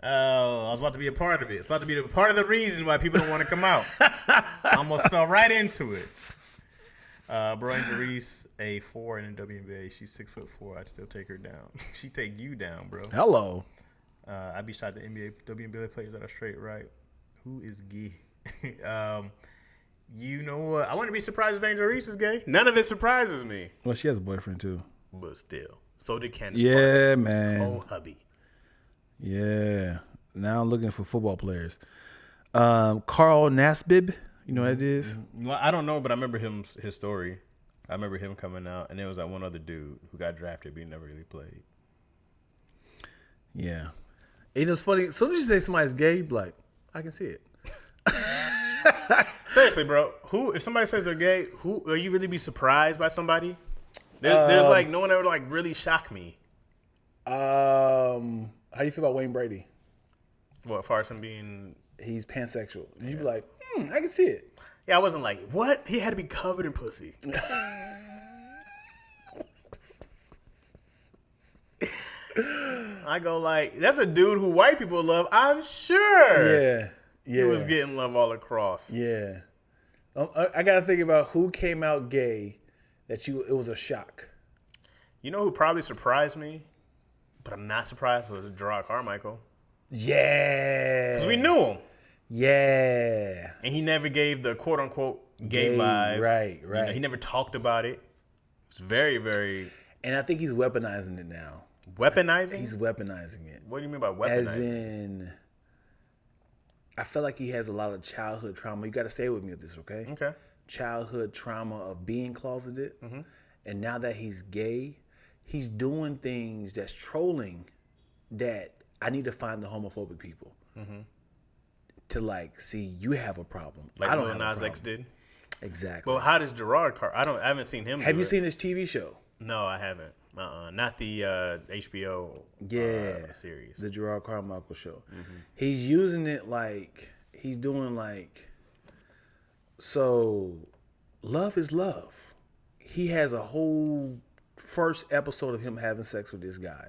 Oh, I was about to be a part of it. It's about to be a part of the reason why people don't want to come out. I almost fell right into it. Brian Reese, a 4 in the WNBA. She's 6'4". I'd still take her down. She take you down, bro. Hello. I'd be shot the WNBA players that are straight right. Who is gay? You know what? I wouldn't be surprised if Angel Reese is gay. None of it surprises me. Well, she has a boyfriend too. But still. So did Candace Yeah, Parker. man. Oh, hubby. Yeah. Now I'm looking for football players. Carl Nassib. You know what that is? I don't know, but I remember his story. I remember him coming out, and there was that one other dude who got drafted, but he never really played. Yeah. It's funny. As soon as you say somebody's gay, you be like, I can see it. Seriously, bro. If somebody says they're gay, who are you really be surprised by somebody? There's like no one ever like really shocked me. How do you feel about Wayne Brady? What, as far as him being... He's pansexual. And you'd be like, I can see it. Yeah, I wasn't like, what? He had to be covered in pussy. I go like, that's a dude who white people love, I'm sure. Yeah. He was getting love all across. Yeah. I got to think about who came out gay that it was a shock. You know who probably surprised me, but I'm not surprised, was Gerard Carmichael. Yeah. Because we knew him. Yeah. And he never gave the quote-unquote gay vibe. Right. You know, he never talked about it. It's very, very... And I think he's weaponizing it now. Weaponizing? He's weaponizing it. What do you mean by weaponizing? As in, I feel like he has a lot of childhood trauma. You got to stay with me with this, okay? Okay. Childhood trauma of being closeted. Mm-hmm. And now that he's gay, he's doing things that's trolling that I need to find the homophobic people. Mm-hmm. To like, see, you have a problem. Like I don't Lil have a Nas problem. X did. Exactly. Well, how does Gerard I haven't seen him. Have you seen his TV show? No, I haven't. Not the HBO series. The Gerard Carmichael show. Mm-hmm. He's using it like he's doing like, so love is love. He has a whole first episode of him having sex with this guy,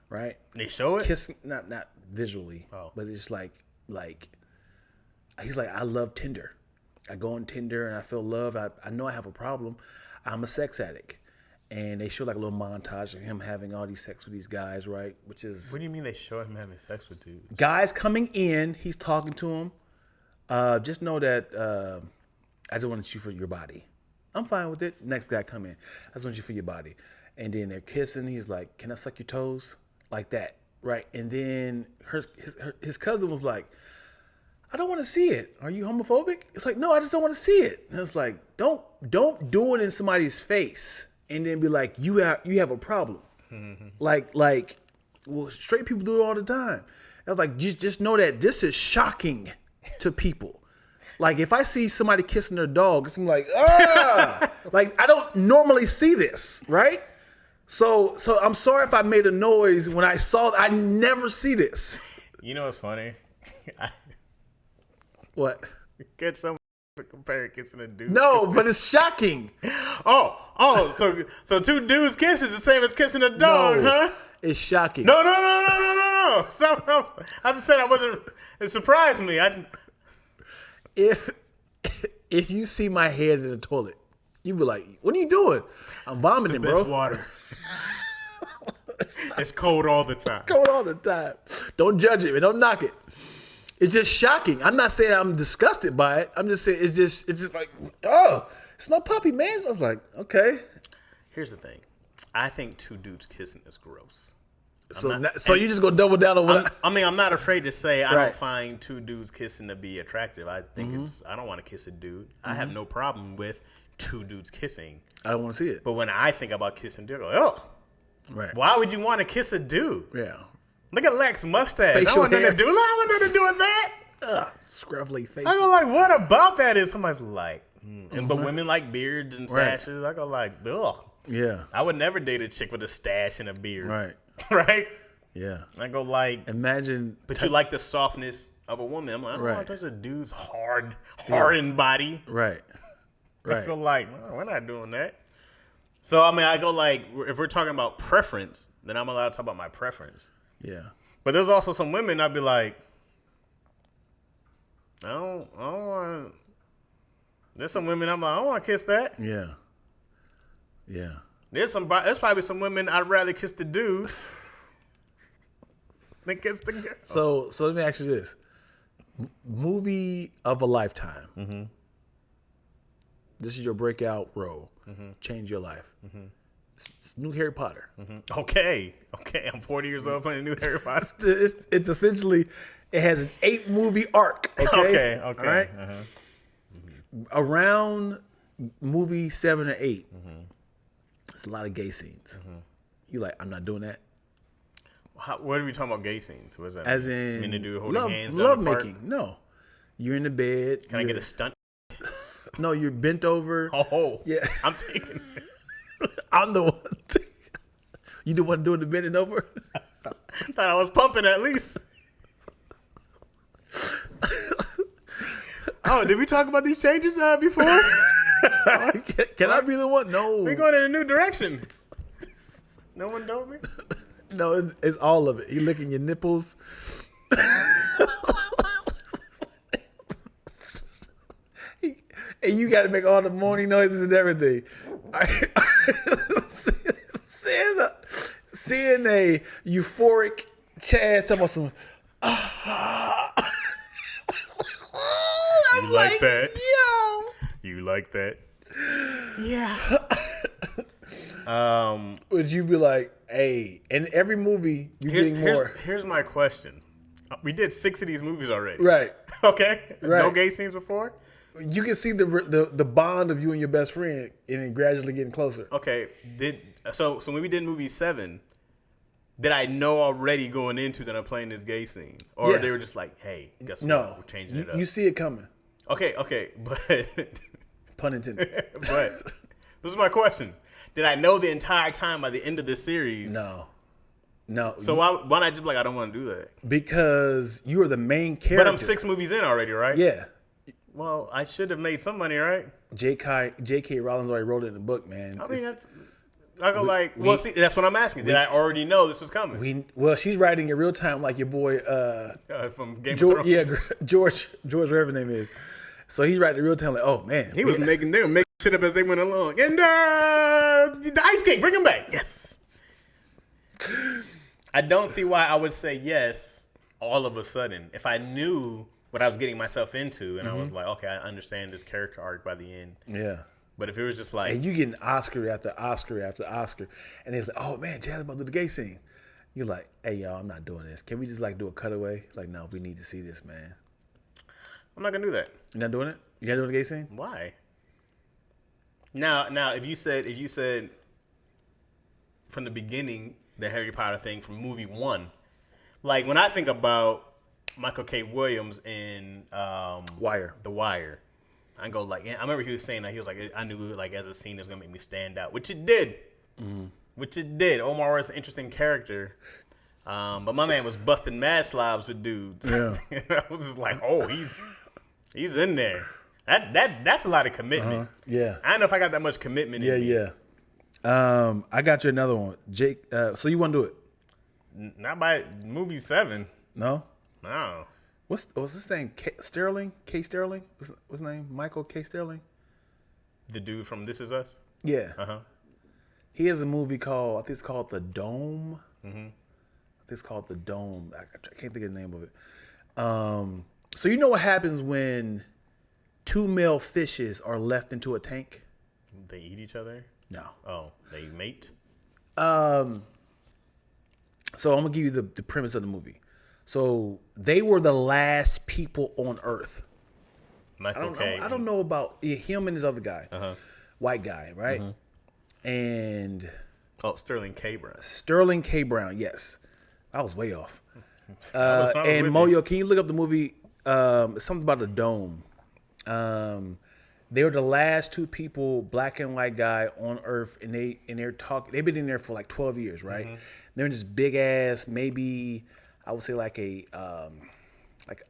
right? They show it? Kissing, not visually, but it's like he's like, I love Tinder. I go on Tinder and I feel love. I know I have a problem. I'm a sex addict. And they show like a little montage of him having all these sex with these guys, right? Which is... What do you mean they show him having sex with dudes? Guys coming in, he's talking to him. Just know that I just want you for your body. I'm fine with it. Next guy come in. I just want you for your body. And then they're kissing. He's like, can I suck your toes? Like that, right? And then his cousin was like, I don't want to see it. Are you homophobic? It's like, no, I just don't want to see it. And it's like, don't do it in somebody's face and then be like, you have a problem. Mm-hmm. Like, well, straight people do it all the time. I was like, just know that this is shocking to people. Like, if I see somebody kissing their dog, it's like, ah! Like, I don't normally see this, right? So I'm sorry if I made a noise when I saw. I never see this. You know what's funny? What? Get some compare kissing a dude. No, but it's shocking. Oh, so two dudes kiss is the same as kissing a dog, No, huh? it's shocking. No. Stop. I just said I wasn't. It surprised me. If you see my head in the toilet, you be like, "What are you doing?" I'm vomiting, Best bro. water. It's cold all the time. Going all the time. Don't judge it, man. Don't knock it. It's just shocking. I'm not saying I'm disgusted by it. I'm just saying it's just like, oh, it's no puppy, man. So I was like, okay. Here's the thing. I think two dudes kissing is gross. So you just gonna double down on what? I'm not afraid to say I Right. don't find two dudes kissing to be attractive. I think I don't want to kiss a dude. I have no problem with two dudes kissing. I don't want to see it. But when I think about kissing dude, I go, oh, Right. why would you want to kiss a dude? Yeah. Look at Lex's mustache. I Facial want nothing hair. to do. I want nothing to do with that. Scruffly face. I go like, what about that is somebody's like, but women like beards and Right. sashes. I go like, ugh. Yeah. I would never date a chick with a stash and a beard. Right. Right? Yeah. I go like, Imagine. but you like the softness of a woman. I'm like, I don't Right. want to touch a dude's hardened body. Right. I Right. go like, well, we're not doing that. So I mean, I go like, if we're talking about preference, then I'm allowed to talk about my preference. Yeah. But there's also some women I'd be like, I don't want. There's some women I'm like, I don't want to kiss that. Yeah. Yeah. There's probably some women I'd rather kiss the dude than kiss the girl. So let me ask you this: movie of a lifetime. Mm-hmm. This is your breakout role. Change your life. It's new Harry Potter. Okay, I'm 40 years old playing new Harry Potter. It's essentially, it has an 8-movie arc. Okay. Okay. All right. Around movie 7 or 8, it's a lot of gay scenes. You like, I'm not doing that. What are we talking about? Gay scenes? What is that? As mean? in To do holding hands down love the park? making. No, you're in the bed. Can I get a stunt? No, you're bent over. Oh, Yeah. I'm taking. I'm the one. You the one doing the bending over? Thought I was pumping at least. Oh, did we talk about these changes before? Can I be the one? No. We're going in a new direction. No one told me. No, it's all of it. He licking your nipples. And you got to make all the moaning noises and everything. Seeing a euphoric Chaz talking about some. You like that? Yo. You like that? Yeah. Would you be like, hey, in every movie you're getting more? Here's my question. We did 6 of these movies already. Right. Okay. Right. No gay scenes before. You can see the bond of you and your best friend and then gradually getting closer. Okay. So when we did movie 7, did I know already going into that I'm playing this gay scene, or Yeah. they were just like, hey, guess what? No, We're changing it up. you see it coming. Okay, but Pun intended. but this is my question. Did I know the entire time by the end of this series? No. So why not just be like, I don't want to do that? Because you are the main character. But I'm 6 movies in already, right? Yeah. Well, I should have made some money, right? J.K. Rowling already wrote it in the book, man. I mean, see, that's what I'm asking. Did I already know this was coming? She's writing in real time like your boy From Game of George, Thrones. yeah, George, whatever his name is. So he's writing in real time like, oh man, They were making shit up as they went along. And the Ice King, bring him back. Yes. I don't see why I would say yes all of a sudden if I knew what I was getting myself into and I was like, okay, I understand this character arc by the end. Yeah. But if it was just like, And you getting Oscar after Oscar after Oscar, and it's like, oh man, Chaz about to do the gay scene. You're like, hey y'all, I'm not doing this. Can we just like do a cutaway? Like, no, we need to see this, man. I'm not gonna do that. You're not doing it? You're not doing the gay scene? Why? Now, if you said from the beginning the Harry Potter thing from movie 1, like when I think about Michael K. Williams in Wire. The Wire, I go like, I remember he was saying that he was like, I knew like as a scene it was gonna make me stand out, which it did. Which it did. Omar was an interesting character. But my man was busting mad slobs with dudes. Yeah. I was just like, oh, he's in there. That's a lot of commitment. Yeah. I don't know if I got that much commitment in me. Yeah. I got you another one. Jake, so you want to do it? Not by movie 7. No? No. What's his name? Sterling? K. Sterling? What's his name? Michael K. Sterling? The dude from This Is Us? Yeah. Uh-huh. He has a movie called, I think it's called The Dome. I think it's called The Dome. I can't think of the name of it. So you know what happens when 2 male fishes are left into a tank? They eat each other? No. Oh, they mate? So I'm gonna give you the premise of the movie. So they were the last people on Earth. Michael K. I don't know about him and this other guy, white guy, right? And Sterling K. Brown. Sterling K. Brown, yes, I was way off. I was And with Moyo, can you look up the movie? It's something about a dome. They were the last 2 people, black and white guy on Earth, and they're talking. They've been in there for like 12 years, right? They're in this big ass, maybe I would say like a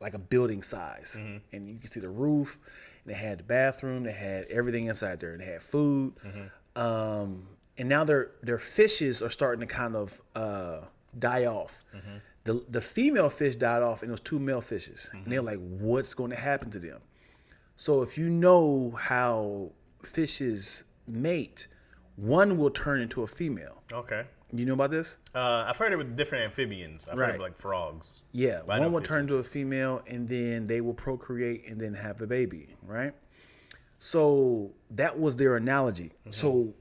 like a building size, and you can see the roof. And they had the bathroom, they had everything inside there, and they had food. And now their fishes are starting to kind of die off. The female fish died off, and it was 2 male fishes, and they're like, what's going to happen to them? So if you know how fishes mate, one will turn into a female. Okay. You know about this? I've heard it with different amphibians. I've heard it with like frogs. Yeah, But I know one will fishes. turn into a female, and then they will procreate and then have a baby, right? So that was their analogy. So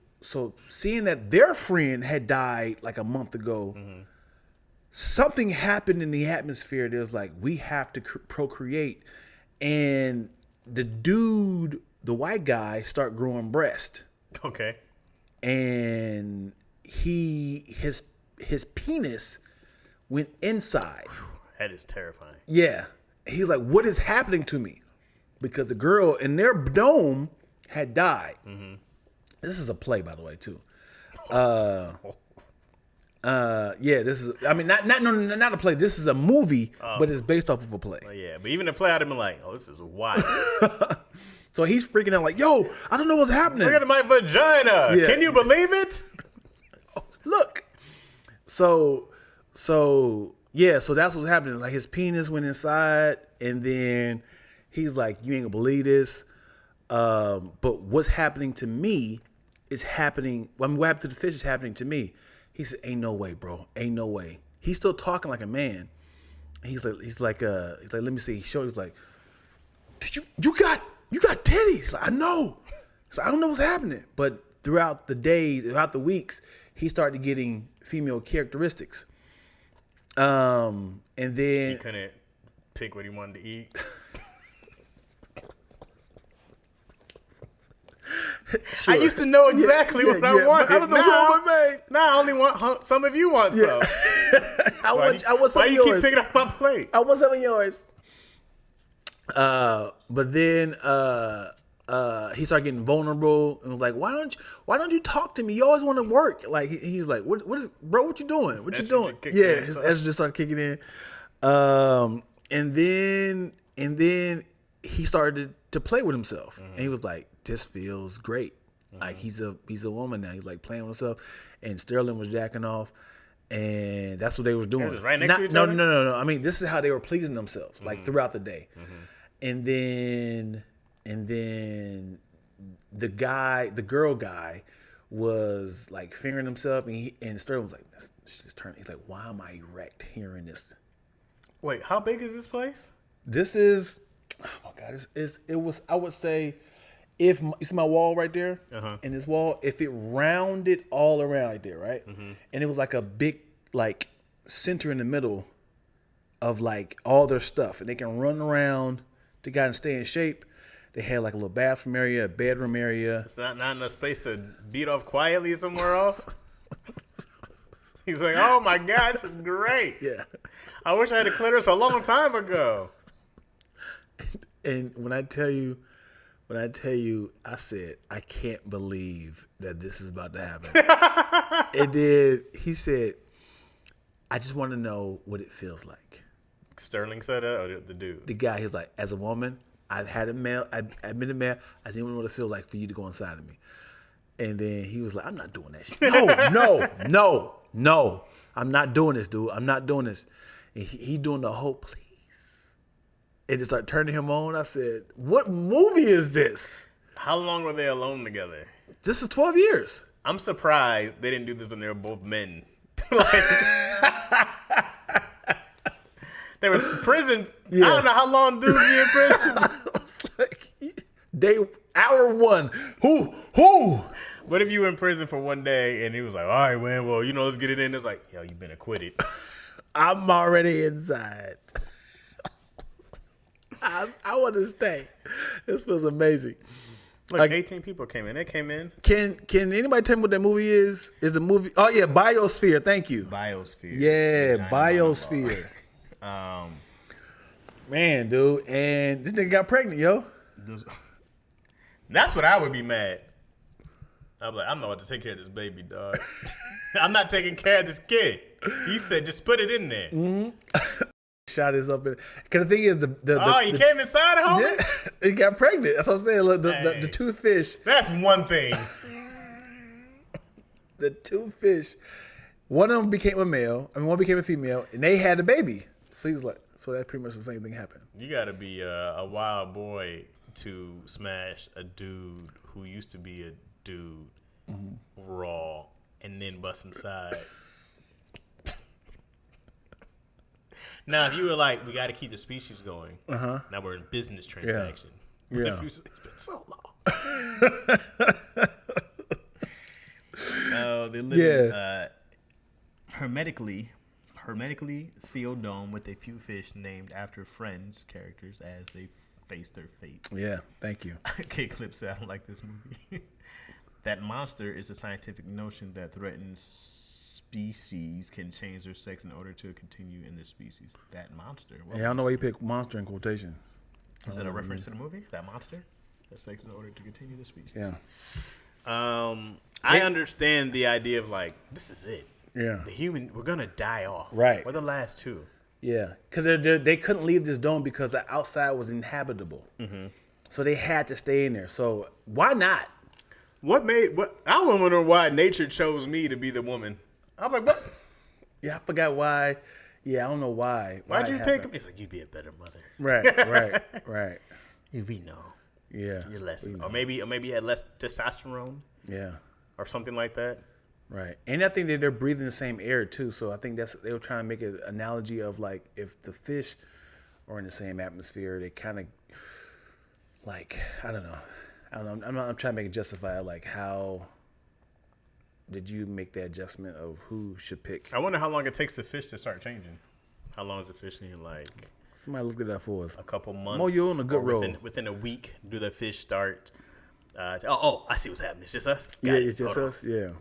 seeing that their friend had died like a month ago, something happened in the atmosphere. There's like, we have to procreate, and the dude, the white guy, start growing breast, Okay. and his penis went inside. That is terrifying. Yeah. He's like, what is happening to me? Because the girl in their dome had died. This is a play, by the way, too. Yeah, this is, I mean, not a play. This is a movie, but it's based off of a play. Yeah, but even the play, I'd have been like, oh, this is wild. So he's freaking out like, yo, I don't know what's happening. Look at my vagina. Yeah. Can you believe it? Look. So that's what's happening. Like his penis went inside, and then he's like, you ain't gonna believe this. But what's happening to me is happening. I mean, what happened to the fish is happening to me. He said, ain't no way, bro. Ain't no way. He's still talking like a man. He's like, let me see. He's like, you got titties. Like, I know. So I don't know what's happening. But throughout the days, throughout the weeks, he started getting female characteristics. And then He couldn't pick what he wanted to eat. Sure. I used to know exactly what I wanted. I don't know what I made. Now I only want some of you want some. I want some Why of you keep yours. picking up my plate? I want some of yours. But then he started getting vulnerable and was like, why don't you talk to me? You always want to work. Like he's like, what is, bro? What you doing? What you Estrogen doing? kicked Yeah, in, his so. estrogen started kicking in. And then he started to play with himself, and he was like, this feels great. Like he's a woman now. He's like playing with himself, and Sterling was jacking off, and that's what they was doing. just right next to each other? No. I mean, this is how they were pleasing themselves, like throughout the day. And then the girl guy was like fingering himself, and Sterling was like, just turn. He's like, why am I erect hearing this? Wait, how big is this place? This is, oh my God, it was, I would say, if you see my wall right there, and this wall, if it rounded all around right there, right, and it was like a big like center in the middle of like all their stuff, and they can run around to kind of stay in shape. They had like a little bathroom area, a bedroom area. It's not enough space to beat off quietly somewhere off. He's like, oh my God, this is great. Yeah. I wish I had a clitoris a long time ago. And when I tell you, I said, I can't believe that this is about to happen. It did. He said, I just want to know what it feels like. Sterling said that, or the dude? The guy, he's like, as a woman, I've had a male, I've been a male, I just want to know what it feels like for you to go inside of me. And then he was like, I'm not doing that shit. No. I'm not doing this, dude. I'm not doing this. And he doing the whole, please. And it started turning him on. I said, what movie is this? How long were they alone together? This is 12 years. I'm surprised they didn't do this when they were both men. Like, they were in prison. Yeah. I don't know how long dudes be in prison. It's like, hour one. Who? What if you were in prison for one day and he was like, all right, man, well, let's get it in. It's like, yo, you've been acquitted. I'm already inside. I want to stay. This feels amazing. Like 18 people came in. They came in. Can anybody tell me what that movie is? Is the movie? Oh yeah, Biosphere. Thank you. Biosphere. Yeah, Biosphere. Man, dude, and this nigga got pregnant, yo. That's what I would be mad. I'm like, I'm not about to take care of this baby, dog. I'm not taking care of this kid. You said just put it in there. Mm-hmm. Shot this up in. Because the thing is, he came inside, homie? Yeah, he got pregnant. That's what I'm saying. Look, the two fish. That's one thing. The two fish. One of them became a male. One became a female, and they had a baby. So he's like, so that pretty much the same thing happened. You got to be a wild boy to smash a dude who used to be a dude raw and then bust inside. Now, if you were like, we got to keep the species going. Now we're in business transaction. Yeah. If it's been so long. They live in hermetically sealed dome with a few fish named after Friends characters as they face their fate. Yeah, thank you. Okay, Clips, I don't like this movie. That monster is a scientific notion that threatens species can change their sex in order to continue in the species. That monster. I don't know why you pick monster in quotations. Is that a reference to the movie? That monster? That sex in order to continue the species? Yeah. I understand the idea of like, this is it. Yeah. The human, we're going to die off. Right. We're the last two. Yeah. Because they couldn't leave this dome because the outside was inhabitable. Mm-hmm. So they had to stay in there. So why not? I wonder why nature chose me to be the woman. I'm like, what? Yeah, I forgot why. Yeah, I don't know why. Why'd you pick him? It's like, you'd be a better mother. Right. We know. Yeah. You're less. Or maybe you had less testosterone. Yeah. Or something like that. Right. And I think that they're breathing the same air too. So I think they were trying to make an analogy of like if the fish are in the same atmosphere, they kind of like, I don't know. I'm trying to make it justify like how did you make the adjustment of who should pick? I wonder how long it takes the fish to start changing. How long is the fish need? Like somebody look at that for us. A couple months. Mo, you're on a good roll. Within a week, do the fish start? I see what's happening. It's just us. It's just us. Yeah.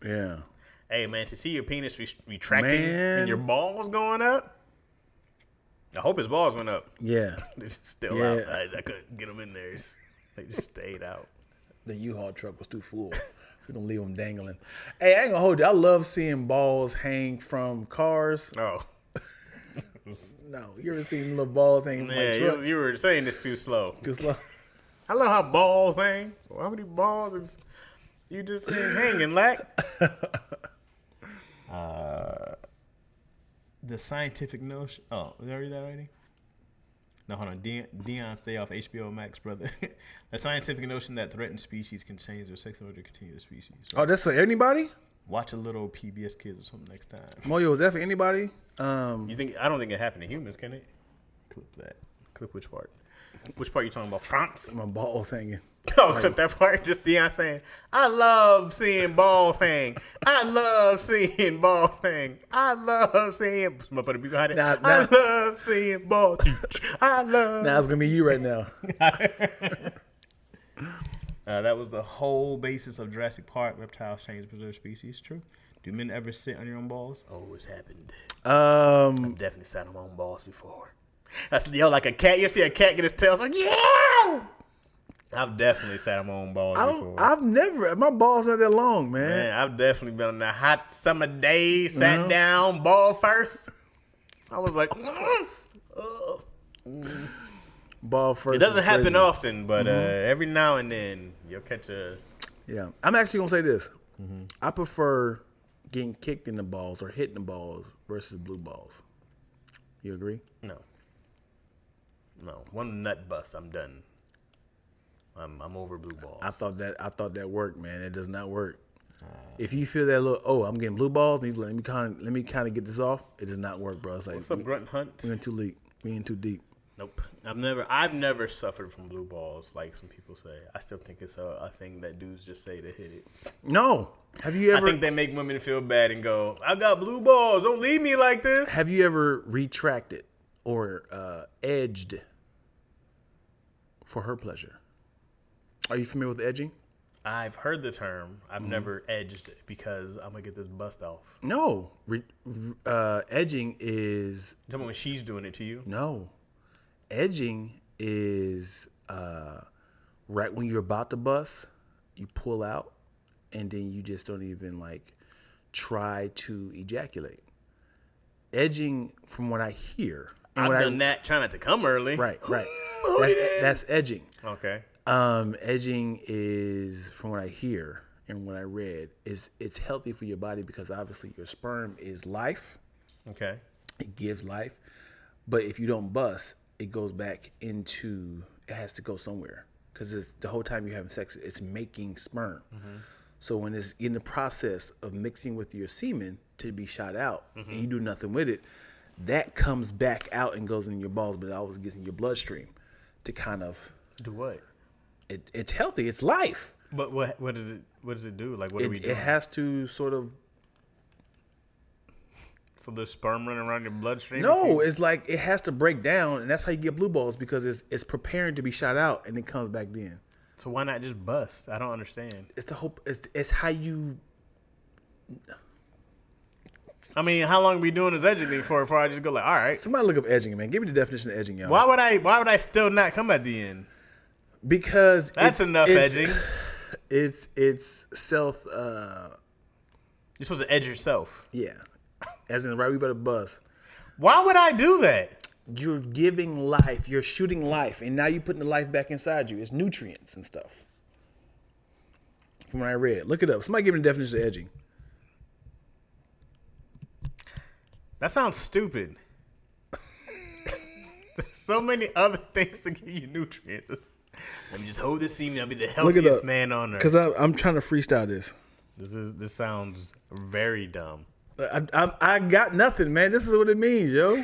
Yeah. Hey man, to see your penis retracting and your balls going up. I hope his balls went up. Yeah. They're still out. I couldn't get them in there. They just stayed out. The U-Haul truck was too full. We don't leave them dangling. Hey, I ain't gonna hold you. I love seeing balls hang from cars. Oh. No, you ever seen little balls hanging from trucks? You were saying this too slow. Too slow. I love how balls hang. How many balls is you just seen hanging, Lack? The scientific notion. Oh, did I read that already? No, hold on. Dion, stay off HBO Max, brother. The scientific notion that threatened species can change their sex in order to continue the species. Oh, that's for anybody? Watch a little PBS Kids or something next time. Moyo, is that for anybody? You think? I don't think it happened to humans, can it? Clip that. Clip which part? Which part you talking about? France? My balls hanging. Oh, clip that part. Just Dion saying, I love seeing balls hang. I love seeing balls hang. I love seeing. I love seeing balls. I love. Now it's gonna be you right now. That was the whole basis of Jurassic Park. Reptiles change preserved species. True. Do men ever sit on your own balls? Oh, it's happened. I've definitely sat on my own balls before. That's like a cat. You ever see a cat get his tail? It's like, yeah! I've definitely sat on my own balls before. I've never. My balls not that long, man. Man, I've definitely been on a hot summer day, sat down, ball first. I was like, ball first. It doesn't happen often, but every now and then you'll catch a. Yeah, I'm actually gonna say this. I prefer getting kicked in the balls or hitting the balls versus blue balls. You agree? No. One nut bust, I'm done. I'm over blue balls. I thought that worked, man. It does not work. If you feel that little, I'm getting blue balls. Let me kind of get this off. It does not work, bro. It's like, what's up, Grunt Hunt? We in too deep. Nope. I've never suffered from blue balls like some people say. I still think it's a thing that dudes just say to hit it. No. Have you ever? I think they make women feel bad and go, I got blue balls. Don't leave me like this. Have you ever retracted or edged for her pleasure? Are you familiar with edging? I've heard the term. I've never edged because I'm going to get this bust off. No. Edging is... Tell me when she's doing it to you. No. Edging is right when you're about to bust, you pull out, and then you just don't even, try to ejaculate. Edging, from what I hear... I've done that, trying not to come early. Right. That's edging. Okay. Edging is, from what I hear and what I read, it's healthy for your body because obviously your sperm is life. Okay. It gives life. But if you don't bust, it goes back into, it has to go somewhere. Because the whole time you're having sex, it's making sperm. So when it's in the process of mixing with your semen to be shot out, and you do nothing with it, that comes back out and goes in your balls, but it always gets in your bloodstream to kind of... Do what? It's healthy. It's life. But what does it do? Like, what are we doing? It has to sort of... So there's sperm running around your bloodstream? No, it's like it has to break down, and that's how you get blue balls because it's preparing to be shot out, and it comes back in. So why not just bust? I don't understand. It's the hope. It's how you... I mean, how long are we doing this edging thing for before I just go like, all right. Somebody look up edging, man. Give me the definition of edging, y'all. Why would I still not come at the end? Because that's enough edging. It's self. You're supposed to edge yourself. Yeah, as in right. We better bust. Why would I do that? You're giving life. You're shooting life, and now you're putting the life back inside you. It's nutrients and stuff. From what I read, look it up. Somebody give me the definition of edging. That sounds stupid. There's so many other things to give you nutrients. Let me just hold this semen. I'll be the healthiest man on earth. Because I'm trying to freestyle this. This sounds very dumb. I got nothing, man. This is what it means, yo.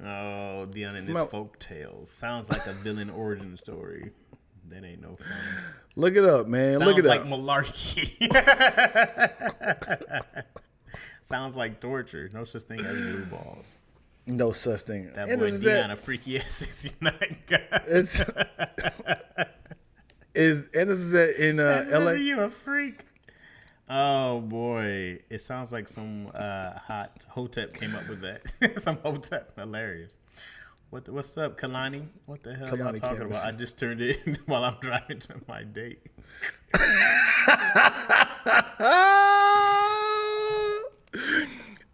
Oh, Dion and his folk tales. Sounds like a villain origin story. That ain't no fun. Look it up, man. Sounds Look it like up. Malarkey. Sounds like torture. No such thing as blue balls. No such thing. That boy Dion, a freaky ass 69 guy. This is in LA. You a freak? Oh boy, it sounds like some hot Hotep came up with that. Some Hotep, hilarious. What's up, Kalani? What the hell are y'all talking about? I just turned it in while I'm driving to my date.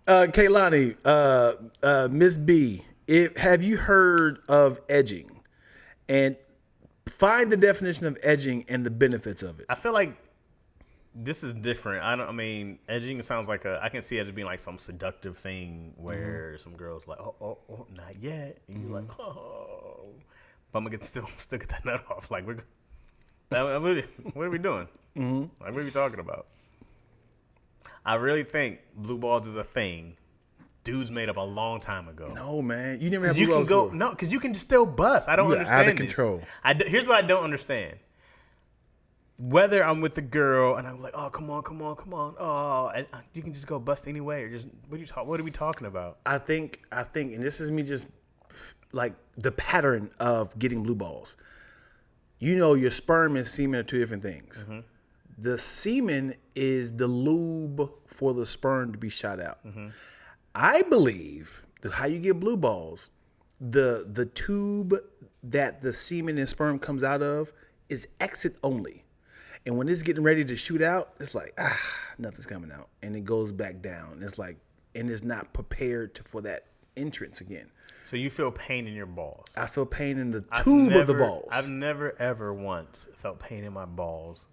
Kaylani, Miss B, have you heard of edging? And find the definition of edging and the benefits of it. I feel like this is different. I mean, edging sounds like I can see it as being like some seductive thing where some girls like, oh, not yet. And you're like, oh. But I'm going to still get that nut off. Like, what are we doing? Like, what are we talking about? I really think blue balls is a thing dudes made up a long time ago. No, man. You never had blue balls before. No, because you can just still bust. I don't understand out of control. Here's what I don't understand. Whether I'm with a girl and I'm like, oh, come on. Oh, and you can just go bust anyway. Or just, what are we talking about? I think, and this is me just like the pattern of getting blue balls. you know your sperm and semen are two different things. Mm-hmm. The semen is the lube for the sperm to be shot out. Mm-hmm. I believe that how you get blue balls, the tube that the semen and sperm comes out of is exit only. And when it's getting ready to shoot out, it's like, nothing's coming out. And it goes back down. It's like, and it's not prepared for that entrance again. So you feel pain in your balls? I feel pain in the tube of the balls. I've never, ever once felt pain in my balls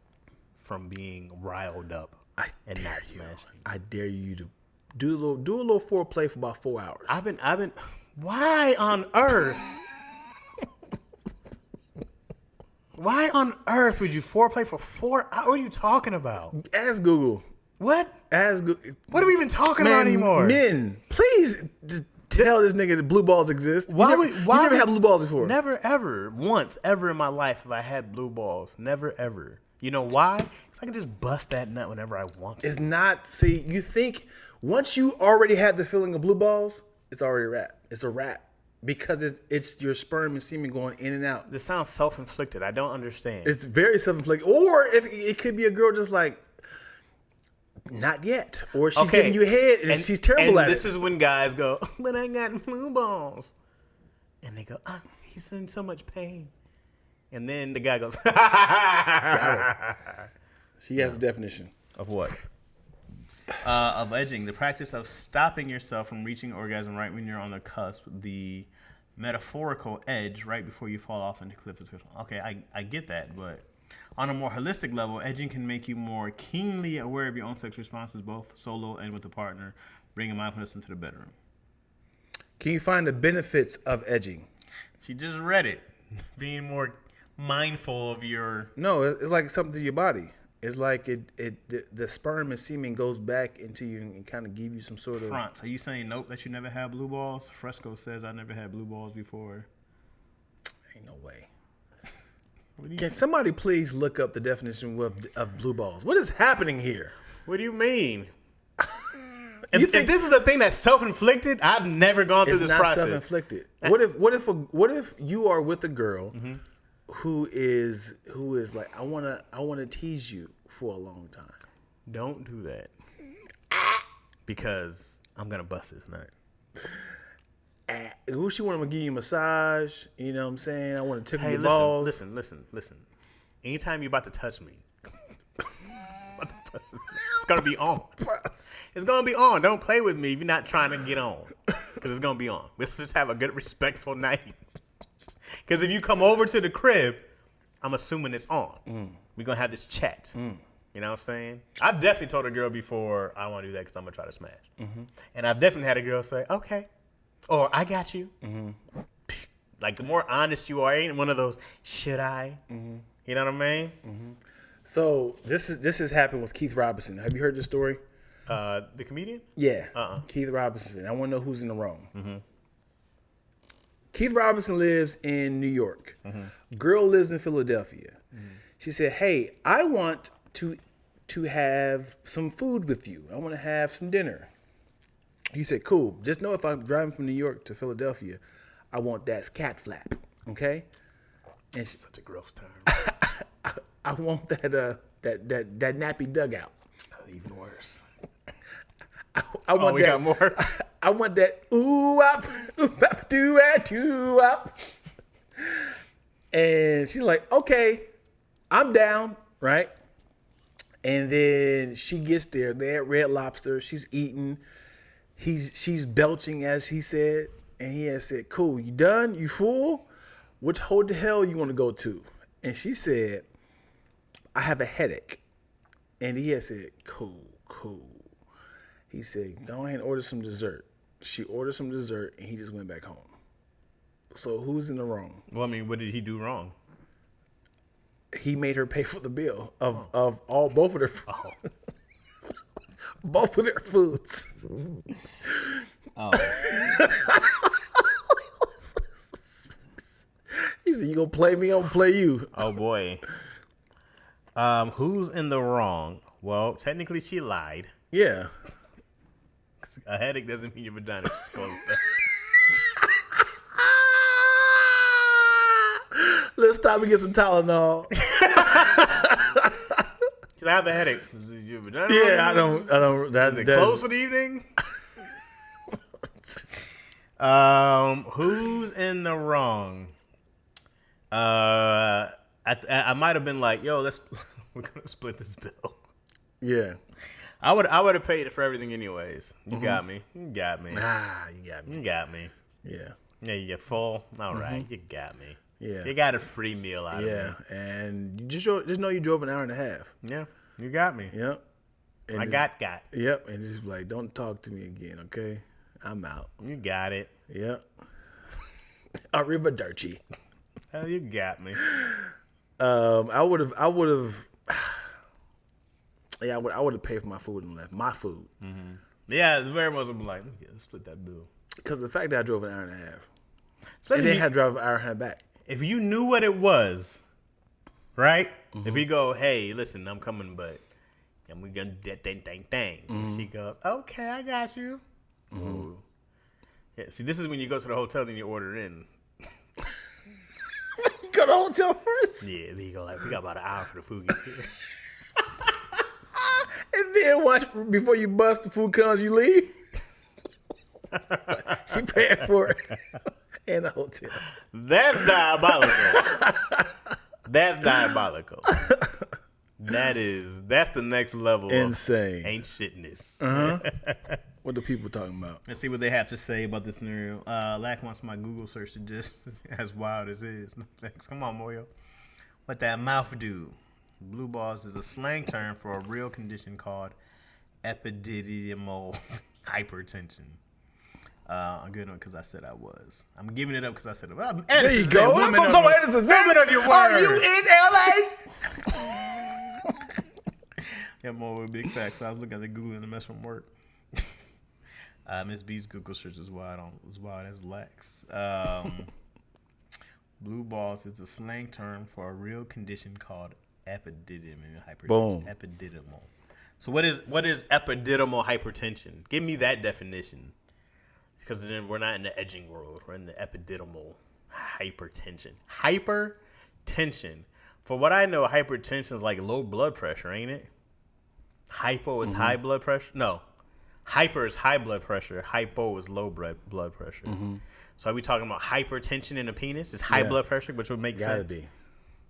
from being riled up and not smashing. I dare you to do a little foreplay for about 4 hours. I've been. Why on earth? Why on earth would you foreplay for 4 hours? What are you talking about? Ask Google. What? Ask Google. What are we even talking about anymore? Men, please tell this nigga that blue balls exist. Why you never had blue balls before? Never, ever. Once, ever in my life have I had blue balls. Never, ever. You know why? Because I can just bust that nut whenever I want to. It's not. See, you think once you already had the feeling of blue balls, it's already a wrap. It's a wrap. Because it's your sperm and semen going in and out. This sounds self-inflicted. I don't understand. It's very self-inflicted. Or if it could be a girl just like, not yet. Or she's giving you head and she's terrible at it. This is when guys go, but I got blue balls. And they go, he's in so much pain. And then the guy goes, She has a definition. Of what? Of edging, the practice of stopping yourself from reaching orgasm right when you're on the cusp, the metaphorical edge right before you fall off into cliff. Okay, I get that, but on a more holistic level, edging can make you more keenly aware of your own sexual responses, both solo and with a partner, bringing mindfulness into the bedroom. Can you find the benefits of edging? She just read it. Being more mindful of your... No, it's like something to your body. It's like the sperm and semen goes back into you and kind of give you some sort of... Front. Are you saying nope that you never had blue balls? Fresco says I never had blue balls before. Ain't no way. Can somebody please look up the definition of blue balls? What is happening here? What do you mean? If this is a thing that's self-inflicted, I've never gone through this process. It's not self-inflicted. What if you are with a girl who is like, I wanna tease you for a long time? Don't do that. Because I'm gonna bust this nut. Who she want to give you a massage? You know what I'm saying? I want to tickle your balls. Listen. Anytime you're about to touch me, it's gonna be on. It's gonna be on. Don't play with me if you're not trying to get on, because it's gonna be on. Let's just have a good, respectful night. Because if you come over to the crib, I'm assuming it's on. We're gonna have this chat. You know what I'm saying? I've definitely told a girl before, I want to do that because I'm gonna try to smash. And I've definitely had a girl say, okay. Or I got you. Like the more honest you are, ain't one of those, should I? You know what I mean? So this has happened with Keith Robinson. Have you heard this story? The comedian? Yeah. Keith Robinson. I want to know who's in the wrong. Keith Robinson lives in New York. Girl lives in Philadelphia. She said, hey, I want to have some food with you. I want to have some dinner. He said, cool. Just know if I'm driving from New York to Philadelphia, I want that cat flap. Okay? And Such a gross term. I want that nappy dugout. Even worse. I want we that, got more? I want that ooh up, do up. And she's like, okay, I'm down, right? And then she gets there. They're at Red Lobster. She's eating. She's belching, as he said. And he has said, cool, you done? You full? Which hotel you want to go to? And she said, I have a headache. And he has said, cool. He said, go ahead and order some dessert. She ordered some dessert, and he just went back home. So who's in the wrong? Well, I mean, what did he do wrong? He made her pay for the bill of both of their food. Both of their foods. He said, you gonna play me, I'm gonna play you. Oh boy. Who's in the wrong? Well, technically she lied. Yeah. A headache doesn't mean your vagina is closed. Let's stop and get some Tylenol. I have a headache. Yeah, I don't. Is it closed for the evening? Who's in the wrong? I might have been like, yo, we're gonna split this bill. Yeah. I would have paid for everything anyways. You got me. You got me. You got me. You got me. Yeah. Yeah, you're full. All right, you got me. Yeah. You got a free meal out of me. Yeah, and you just know you drove an hour and a half. Yeah, you got me. Yep. And I got. Yep, and it's like, don't talk to me again, okay? I'm out. You got it. Yep. Arrivederci. Hell, you got me. I would have. Yeah, I would have paid for my food and left my food. Mm-hmm. Yeah, very much. I'm like, let's split that bill. Because the fact that I drove an hour and a half, especially and they had to drive an hour and a half back. If you knew what it was, right? Mm-hmm. If you go, hey, listen, I'm coming, but and we gonna do dang. Mm-hmm. And she goes, okay, I got you. Mm-hmm. Yeah. See, this is when you go to the hotel and you order in. You go to the hotel first. Yeah, then you go like, we got about an hour for the food gets here. And then watch before you bust the food comes, you leave. She paying for it in the hotel. That's diabolical. That's diabolical. That's the next level. Insane. Of ain't shitness. Uh-huh. What the people talking about? Let's see what they have to say about this scenario. Lack wants my Google search to just as wild as it is. No thanks. Come on, Moyo. What that mouth do? Blue balls is a slang term for a real condition called epididymal hypertension. I'm good on it because I said I was. I'm giving it up because I said it. Well, there you go. Woman of your word. Are you in LA? Yeah, more with big facts. So I was looking at the Google and the mess from work. Miss B's Google search is wild as Lex. Blue balls is a slang term for a real condition called epididymal hypertension. Boom. Epididymal. So what is epididymal hypertension? Give me that definition. Because then we're not in the edging world. We're in the epididymal hypertension. Hypertension. For what I know, hypertension is like low blood pressure, ain't it? Hypo is high blood pressure. No. Hyper is high blood pressure. Hypo is low blood pressure. Mm-hmm. So are we talking about hypertension in the penis? It's high blood pressure, which would make sense. Gotta be.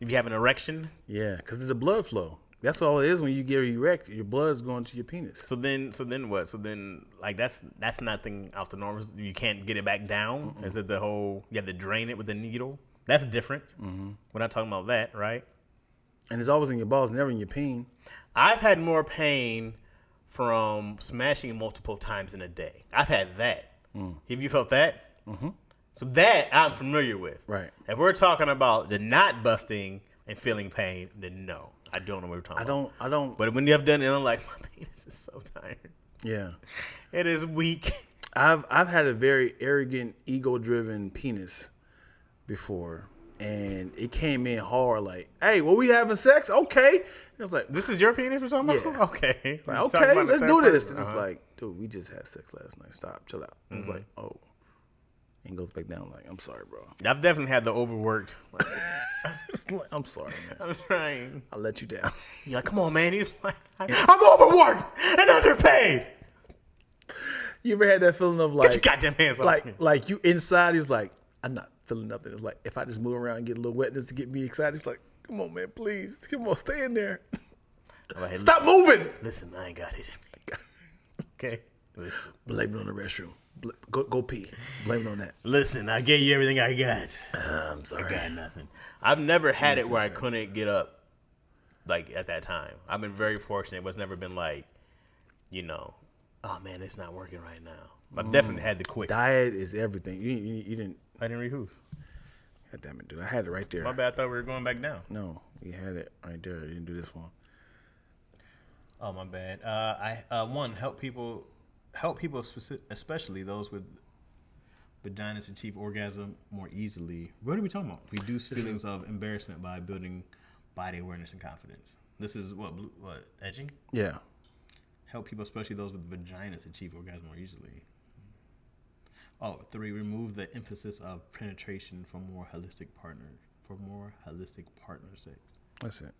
If you have an erection? Yeah, because it's a blood flow. That's all it is when you get erect. Your blood is going to your penis. So then what? So then, like, that's nothing off the norms. You can't get it back down. Is it the whole? You have to drain it with a needle. That's different. Mm-hmm. We're not talking about that, right? And it's always in your balls, never in your peen. I've had more pain from smashing multiple times in a day. I've had that. Have you felt that? Mm-hmm. So that I'm familiar with. Right. If we're talking about the not busting and feeling pain, then no. I don't know what we're talking about. I don't. But when you have done it, I'm like, my penis is so tired. Yeah. It is weak. I've had a very arrogant, ego-driven penis before, and it came in hard. Like, hey, well, we having sex? Okay. It was like, this is your penis we're talking about? Yeah. Okay. Like, okay, let's do this. And it's it's like, dude, we just had sex last night. Stop, chill out. And it's like, oh. And goes back down like, I'm sorry, bro. I've definitely had the overworked. Like, I'm sorry, man. I'm trying. I let you down. You're like, come on, man. He's like, I'm overworked and underpaid. You ever had that feeling of like, get your goddamn hands off me. Like you inside, he's like, I'm not feeling nothing. It's like, if I just move around and get a little wetness to get me excited, it's like, come on, man, please. Come on, stay in there. Right, stop moving. Listen, I ain't got it. Okay. Listen. Blame it on the restroom. Go pee. Blame it on that. Listen, I gave you everything I got. I'm sorry. I got nothing. I've never had it where I couldn't get up, like, at that time. I've been very fortunate. It was never been like, you know, oh, man, it's not working right now. I've definitely had the quick. Diet is everything. You didn't. I didn't read who's. God damn it, dude. I had it right there. My bad. I thought we were going back down. No, you had it right there. You didn't do this one. Oh, my bad. Help people, especially those with vaginas, achieve orgasm more easily. What are we talking about? Reduce feelings of embarrassment by building body awareness and confidence. This is what edging? Yeah. Help people, especially those with vaginas, achieve orgasm more easily. 3, remove the emphasis of penetration for more holistic partner for more holistic partner sex. That's it.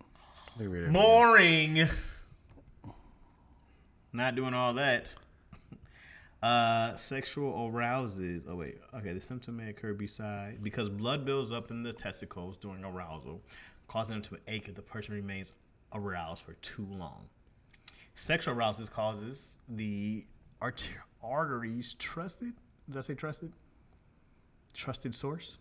Let me read it. Boring. Not doing all that. Sexual arouses. Oh wait. Okay, the symptom may occur because blood builds up in the testicles during arousal, causing them to ache if the person remains aroused for too long. Sexual arousal causes the arteries trusted. Did I say trusted? Trusted source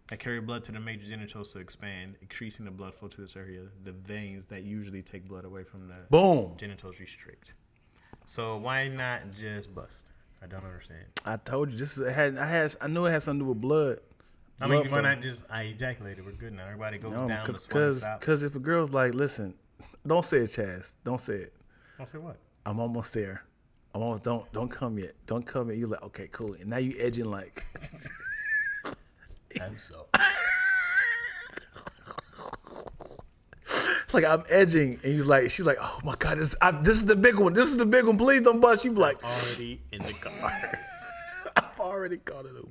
that carry blood to the major genitals to expand, increasing the blood flow to this area. The veins that usually take blood away from the genitals restrict. So why not just bust? I don't understand. I told you I knew it had something to do with blood. I mean, why not just I ejaculated? We're good now. Everybody goes down. Because if a girl's like, listen, don't say it, Chaz. Don't say it. Don't say what? I'm almost there. I'm almost don't come yet. Don't come yet. You're like, okay, cool. And now you edging like. I'm so. Like I'm edging, and she's like, oh my god, this is the big one. This is the big one. Please don't bust. You be like, Already in the car. I've already caught it over.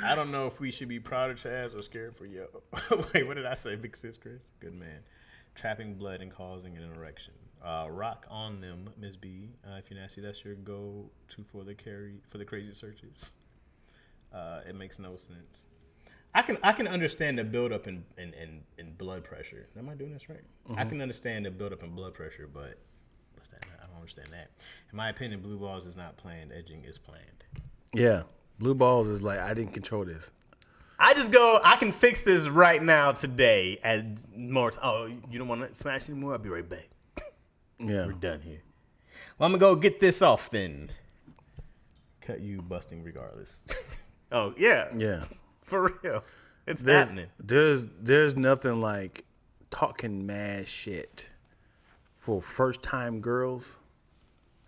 I don't know if we should be proud of Chaz or scared for yo. Wait, what did I say? Big sis, Chris? Good man. Trapping blood and causing an erection. Rock on them, Ms. B. If you're nasty, that's your go-to for the crazy searches. It makes no sense. I can understand the buildup in blood pressure. Am I doing this right? Mm-hmm. I can understand the buildup in blood pressure, but what's that? I don't understand that. In my opinion, blue balls is not planned. Edging is planned. Yeah, blue balls is like I didn't control this. I just go. I can fix this right now today. And more. You don't want to smash anymore? I'll be right back. Yeah, we're done here. Well, I'm gonna go get this off then. Cut you busting regardless. Oh yeah. Yeah. For real. It's happening. There's nothing like talking mad shit for first time girls.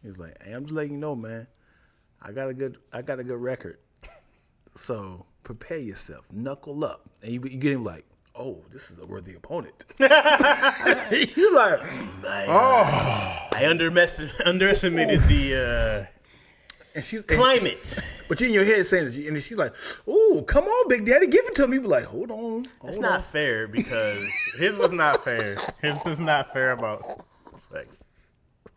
He's like, hey, I'm just letting you know, man. I got a good record. So prepare yourself. Knuckle up. And you get him like, oh, this is a worthy opponent. You're like, I underestimated the and she's climate. But you're in your head saying this, and she's like, "Ooh, come on, Big Daddy, give it to me." You be like, "Hold on." It's not fair because his was not fair. His was not fair about sex.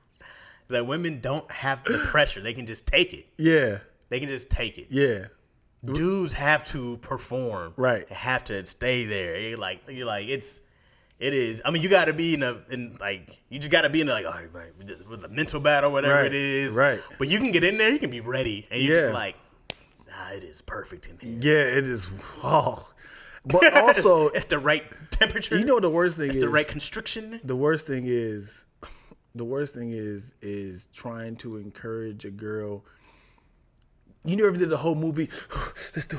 It's like women don't have the pressure; they can just take it. Yeah, they can just take it. Yeah, dudes have to perform. Right, they have to stay there. You're like it is. I mean, you got to be you just got to be in all right, with a mental battle, whatever it is. Right. But you can get in there, you can be ready, and you're just like, it is perfect in here. Yeah, it is. Oh. But also, it's the right temperature. You know what the worst thing is? It's the right constriction. The worst thing is trying to encourage a girl. You never did the whole movie. Let's do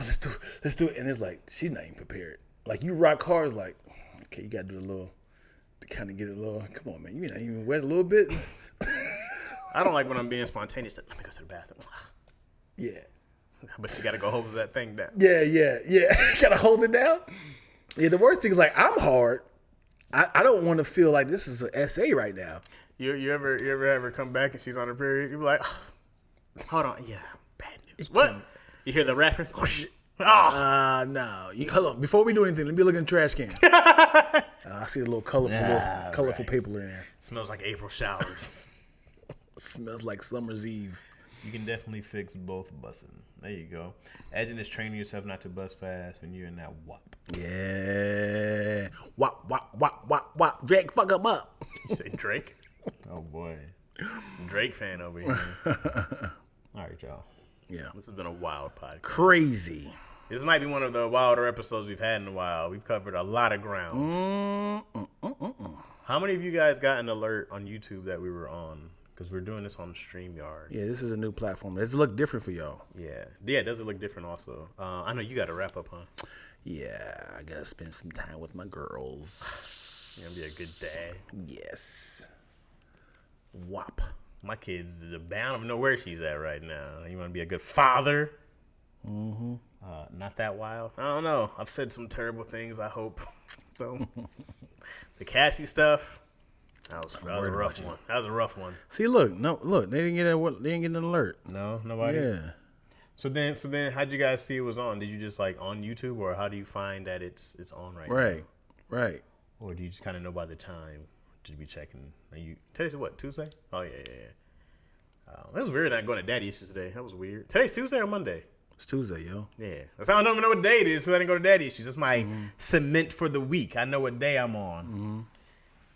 it. And it's like she's not even prepared. Like you rock hard, it's like. Okay, you gotta do a little to kind of get it a little. Come on, man, you not even wet a little bit. I don't like when I'm being spontaneous. Let me go to the bathroom. Yeah, but you gotta go hose that thing down. Yeah. Gotta hose it down. Yeah, the worst thing is like I'm hard. I don't want to feel like this is an essay right now. You ever have her come back and she's on her period? You be like, hold on, yeah, bad news. What? You hear the rapping? No. Hold on. Before we do anything, let me look in the trash can. I see a little colorful paper in there. Smells like April showers. Smells like summer's eve. You can definitely fix both busting. There you go. Edging is training yourself not to bust fast when you're in that wop. Yeah. Wop. Drake, fuck him up. You say Drake? Oh, boy. Drake fan over here. All right, y'all. Yeah. This has been a wild podcast. Crazy. This might be one of the wilder episodes we've had in a while. We've covered a lot of ground. How many of you guys got an alert on YouTube that we were on? Because we're doing this on StreamYard. Yeah, this is a new platform. Does it look different for y'all? Yeah, does it look different also? I know you got to wrap up, huh? Yeah, I got to spend some time with my girls. You're going to be a good dad. Yes. Wop. My kid's bound. I don't know where she's at right now. You want to be a good father? Mm-hmm. Not that wild. I don't know. I've said some terrible things, I hope. So, the Cassie stuff, that was a rough one. That was a rough one. See, look, they didn't get an alert. No, nobody. Yeah. So then, how'd you guys see it was on? Did you just like on YouTube, or how do you find that it's on right now? Right. Or do you just kind of know by the time to be checking? Today's what, Tuesday? Oh yeah. That was weird not going to Daddy Issues today. That was weird. Today's Tuesday or Monday? It's Tuesday, yo. Yeah. That's how I don't even know what day it is because I didn't go to Daddy Issues. That's my cement for the week. I know what day I'm on. Mm-hmm.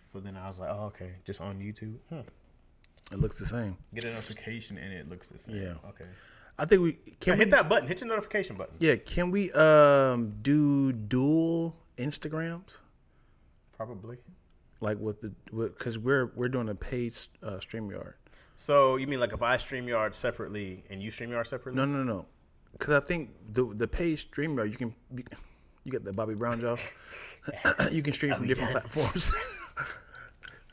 So then I was like, oh, okay. Just on YouTube? It looks the same. Get a notification and it looks the same. Yeah. Okay. I think we can hit that button. Hit your notification button. Yeah, can we do dual Instagrams? Probably. Like because we're doing a paid StreamYard. So you mean like if I StreamYard separately and you StreamYard separately? No. Because I think the paid StreamYard you get the Bobby Brown jaw. You can stream from different platforms.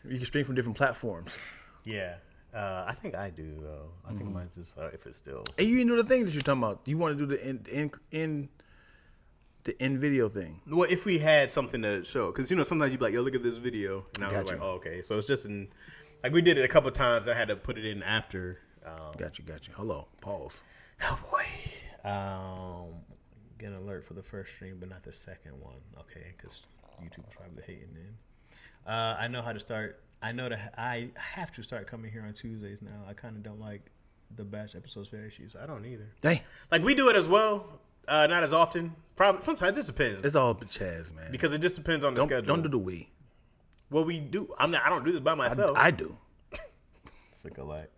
You can stream from different platforms. Yeah. I think I do though. I think mine's just if it's still. And you didn't do the thing that you're talking about. You want to do the end video thing. Well, if we had something to show, because sometimes you'd be like, "Yo, look at this video," and I was Gotcha. like, "Oh, okay." So it's just like we did it a couple times. I had to put it in after. Got you. Hello, pause. Oh boy. Get an alert for the first stream, but not the second one. Okay, because YouTube is probably hating then. I know how to start. I know that I have to start coming here on Tuesdays now. I kind of don't like the batch episodes for issues. I don't either. Dang. Like we do it as well, not as often. Probably sometimes it just depends. It's all Chaz, man. Because it just depends on the schedule. Don't do the we. Well, we do. I don't do this by myself. I do. Sick of lack.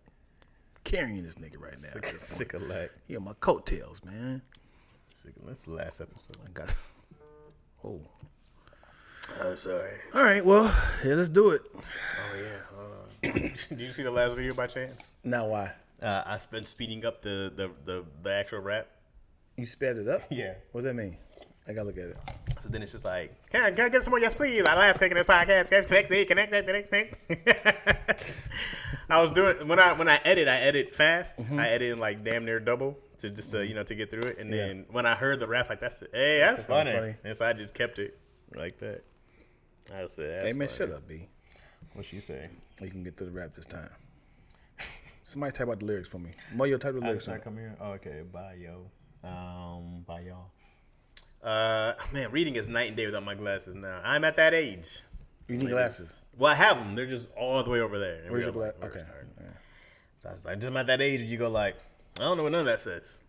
Carrying this nigga right now. Sick of lack. He on my coattails, man. That's the last episode. I got. Oh. Sorry. All right. Well, yeah, let's do it. Oh yeah. Did you see the last video by chance? Now why? I been speeding up the actual rap. You sped it up? Yeah. What does that mean? I gotta look at it. So then it's just like, can I get some more? Yes, please. Our last click in this podcast. Connect. I was doing when I edit fast. Mm-hmm. I edit in like damn near double to just to get through it. And then when I heard the rap, like that's funny. And so I just kept it like that. I said, Hey man, funny. shut up, B. What she say? You can get to the rap this time. Somebody type out the lyrics for me. Mario, type the lyrics. Come here. Oh, okay, bye yo. Bye y'all. Man, reading is night and day without my glasses now. I'm at that age. You need glasses. Well, I have them. They're just all the way over there. Where's your glasses? Okay. Yeah. So I was like, I'm at that age where you go like, I don't know what none of that says.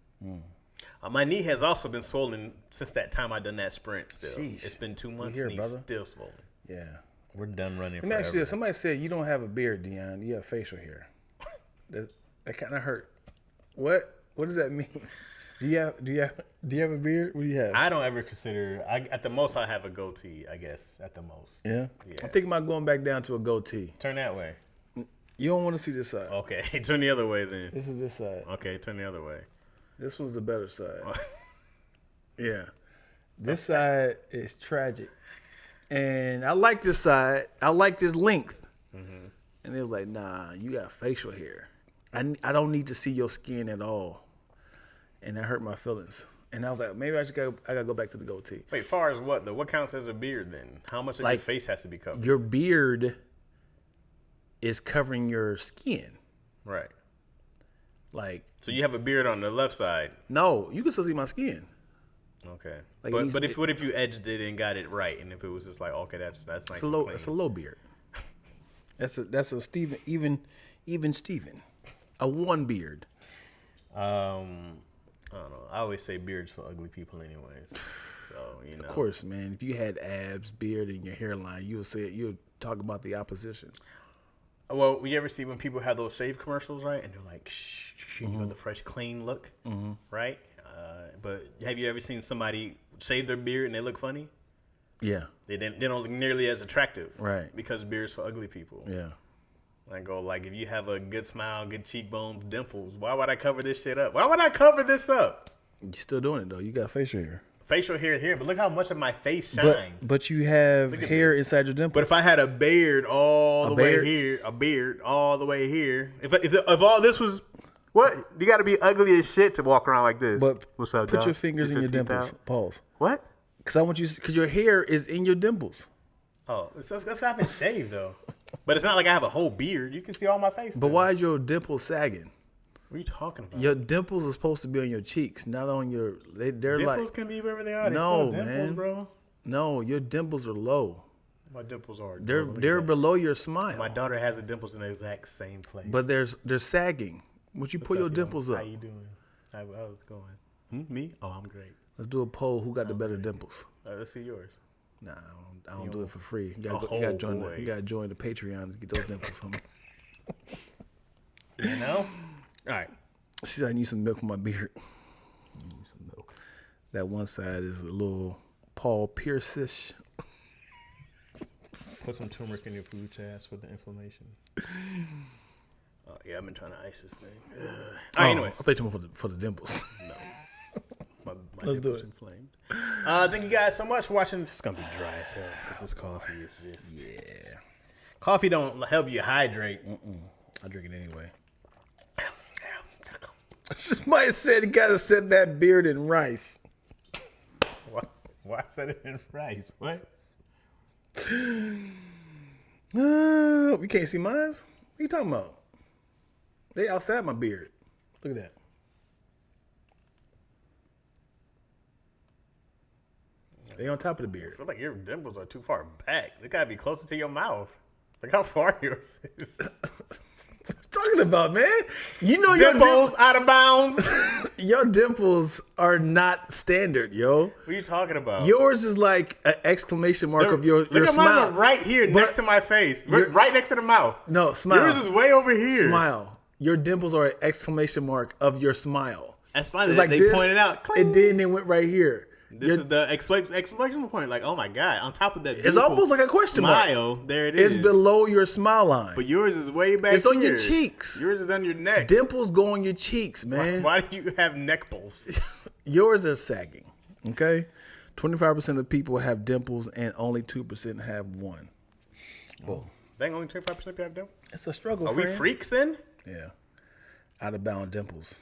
My knee has also been swollen since that time I done that sprint. Still, Sheesh. It's been 2 months here, and he's brother. still swollen. Yeah. We're done running. Let me ask you this. Somebody said you don't have a beard, Dion. You have facial hair. That kind of hurt. What does that mean? Do you have a beard? What do you have? I don't ever consider. At the most, I have a goatee. I guess at the most. Yeah. Yeah. I'm thinking about going back down to a goatee. Turn that way. You don't want to see this side. Okay, turn the other way then. This is this side. Okay, turn the other way. This was the better side. Yeah. This side is tragic. And I like this side. I like this length. Mm-hmm. And it was like, nah, you got facial hair. I don't need to see your skin at all. And that hurt my feelings. And I was like, maybe I gotta go back to the goatee. Wait, far as what though? What counts as a beard then? How much of your face has to be covered? Your beard is covering your skin. Right. Like, so you have a beard on the left side. no, you can still see my skin. Okay. Like but what if you edged it and got it right, and if it was just like, okay, that's nice. It's a low beard. That's a Steven, even Steven, a one beard. I don't know. I always say beards for ugly people, anyways. So Of course, man. If you had abs, beard, and your hairline, you would talk about the opposition. Well, you ever see when people have those shave commercials, right? And they're like, shh, you know, the fresh, clean look, right? But have you ever seen somebody shave their beard and they look funny? Yeah. They don't look nearly as attractive, Right. Because beards for ugly people. Yeah. I go like, if you have a good smile, good cheekbones, dimples, why would I cover this shit up? Why would I cover this up? You're still doing it though. You got facial hair. Facial hair here, but look how much of my face shines. But you have at hair this. inside your dimples. But if I had a beard all the way here, if all this was, what? You got to be ugly as shit to walk around like this. But what's up, put dog? your fingers Get in your teeth dimples. out. Pause. What? Because your hair is in your dimples. Oh, that's I've been shaved though. But it's not like I have a whole beard. You can see all my face. But why is your dimple sagging? What are you talking about? Your dimples are supposed to be on your cheeks, not on your. They're dimples like can be wherever they are. They're no, still dimples, man. bro. No, your dimples are low. My dimples are. They're below your smile. My daughter has the dimples in the exact same place. But they're sagging. Would you pull your dimples up? How you doing? How was going? Me? Oh, I'm great. Let's do a poll. Who got the better dimples? Let's see yours. Nah, I don't do it for free. You gotta join the Patreon to get those dimples on me. You know? All right. She said I need some milk for my beard. Need some milk. That one side is a little Paul Pierce-ish. Put some turmeric in your food, Chaz, for the inflammation. Yeah, I've been trying to ice this thing. All right, anyways. I'll pay you for the dimples. No. My Let's do dimples it. inflamed. Thank you guys so much for watching. It's going to be dry as hell because this coffee is just... Yeah. Coffee don't help you hydrate. I drink it anyway. Somebody said you gotta set that beard in rice. Why set it in rice? What? You can't see mine? What are you talking about? They outside my beard. Look at that. They on top of the I beard. feel like your dimples are too far back. They gotta be closer to your mouth. Like how far yours is. What you talking about, man? You know Dimples out of bounds. your dimples are not standard, yo. What are you talking about? Yours is like an exclamation mark of your Look at smile. mine right here next to my face. Right next to the mouth. No, smile. Yours is way over here. Smile. Your dimples are an exclamation mark of your smile. That's fine. It's They, like they this, pointed out. and then they went right here. This is the exclamation point. Like, oh my God. On top of that, It's almost like a question mark. smile. There it is. It's below your smile line. But yours is way back It's on here. your cheeks. Yours is on your neck. Dimples go on your cheeks, man. Why do you have neck pulls? Yours are sagging. Okay? 25% of people have dimples and only 2% have one. Boom. Dang, only 25% people have dimples? It's a struggle, Are friend. we freaks then? Yeah. Out of bound dimples.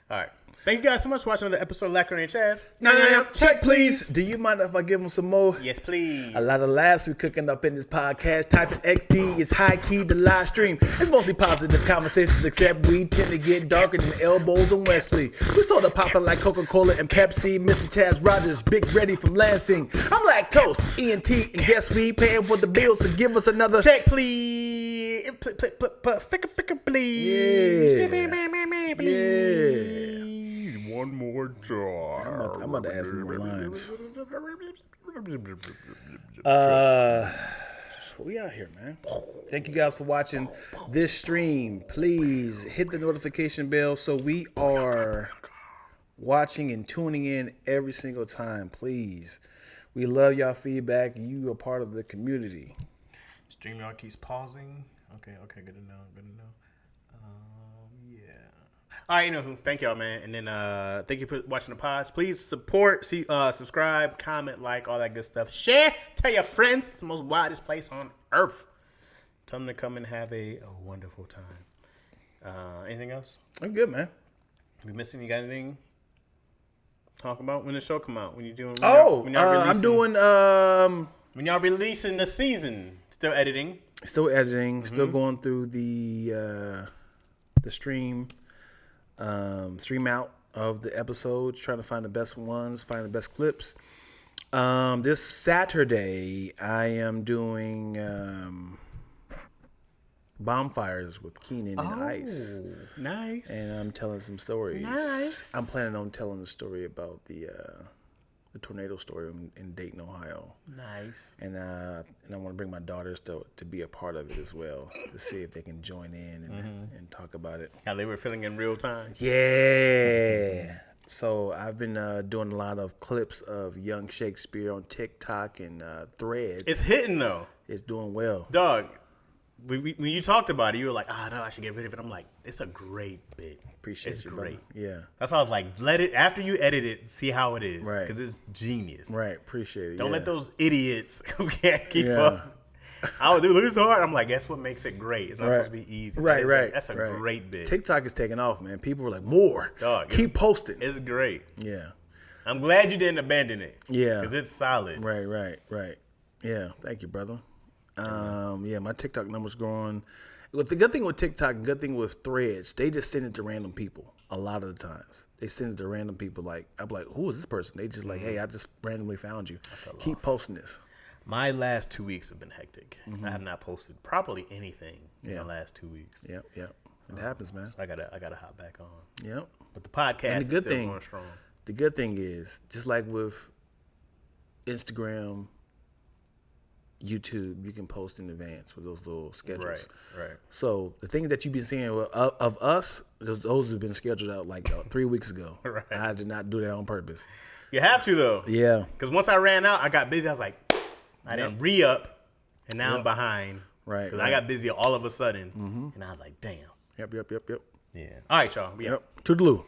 All right. Thank you guys so much for watching another episode of Lackaroni and Chaz. Check, please. Do you mind if I give them some more? Yes, please. A lot of laughs we cooking up in this podcast. Typing XD is high key the live stream. It's mostly positive conversations, except we tend to get darker than elbows and Wesley. We sort of popping like Coca-Cola and Pepsi. Mr. Chaz Rogers, Big Ready from Lansing. I'm lactose, ENT, and guess we paying for the bills, so give us another Check, please. Fricka, please. Yeah. One more jar. I'm about to add some more lines. We out here, man. Thank you guys for watching this stream. Please hit the notification bell so we are watching and tuning in every single time. Please. We love y'all feedback. You are part of the community. StreamYard keeps pausing. Okay, good to know. Yeah. All right, you know who. Thank y'all, man. And then thank you for watching the pods. Please support, subscribe, comment, like, all that good stuff. Share. Tell your friends. It's the most widest place on earth. Tell them to come and have a wonderful time. Anything else? I'm good, man. We missing? You got anything to talk about when the show come out? When you doing? I'm doing. When y'all releasing the season? Still editing. Still editing. Still going through the stream out of the episodes, trying to find the best ones, find the best clips. This Saturday, I am doing bonfires with Keenan and Ice. Nice. And I'm telling some stories. Nice. I'm planning on telling the story about the tornado story in Dayton, Ohio. Nice. And I want to bring my daughters to be a part of it as well, to see if they can join in and talk about it. How they were feeling in real time. Yeah. So I've been doing a lot of clips of young Shakespeare on TikTok and Threads. It's hitting though. It's doing well. Dog, when you talked about it, you were like, no, I should get rid of it. I'm like, it's a great bit. Appreciate it's you, great. brother. Yeah. That's why I was like, let it, after you edit it, see how it is. Right. Because it's genius. Right. Appreciate it. Don't yeah. let those idiots who can't keep Yeah. up. I would do this hard. I'm like, guess what makes it great? It's not supposed to be easy. Right. That's a great bit. TikTok is taking off, man. People were like, more. Dog, keep posting. It's great. Yeah. I'm glad you didn't abandon it. Yeah. Because it's solid. Right. Yeah. Thank you, brother. Yeah, my TikTok numbers growing. the good thing with TikTok, and good thing with Threads, they just send it to random people a lot of the times. They send it to random people. Like, I'm like, who is this person? They just like, hey, I just randomly found you. Keep posting this. My last 2 weeks have been hectic. I have not posted probably anything in the last 2 weeks. Yep. It happens, man. So I gotta hop back on. Yep. But the podcast is still going strong. The good thing is, just like with Instagram, YouTube, you can post in advance with those little schedules. Right. So the things that you've been seeing of us, those have been scheduled out like 3 weeks ago. Right. I did not do that on purpose. You have to though. Yeah. Because once I ran out, I got busy. I was like, I didn't re-up, and now I'm behind. Right. Because I got busy all of a sudden, and I was like, damn. Yep. Yeah. All right, y'all. Yep. Toodaloo.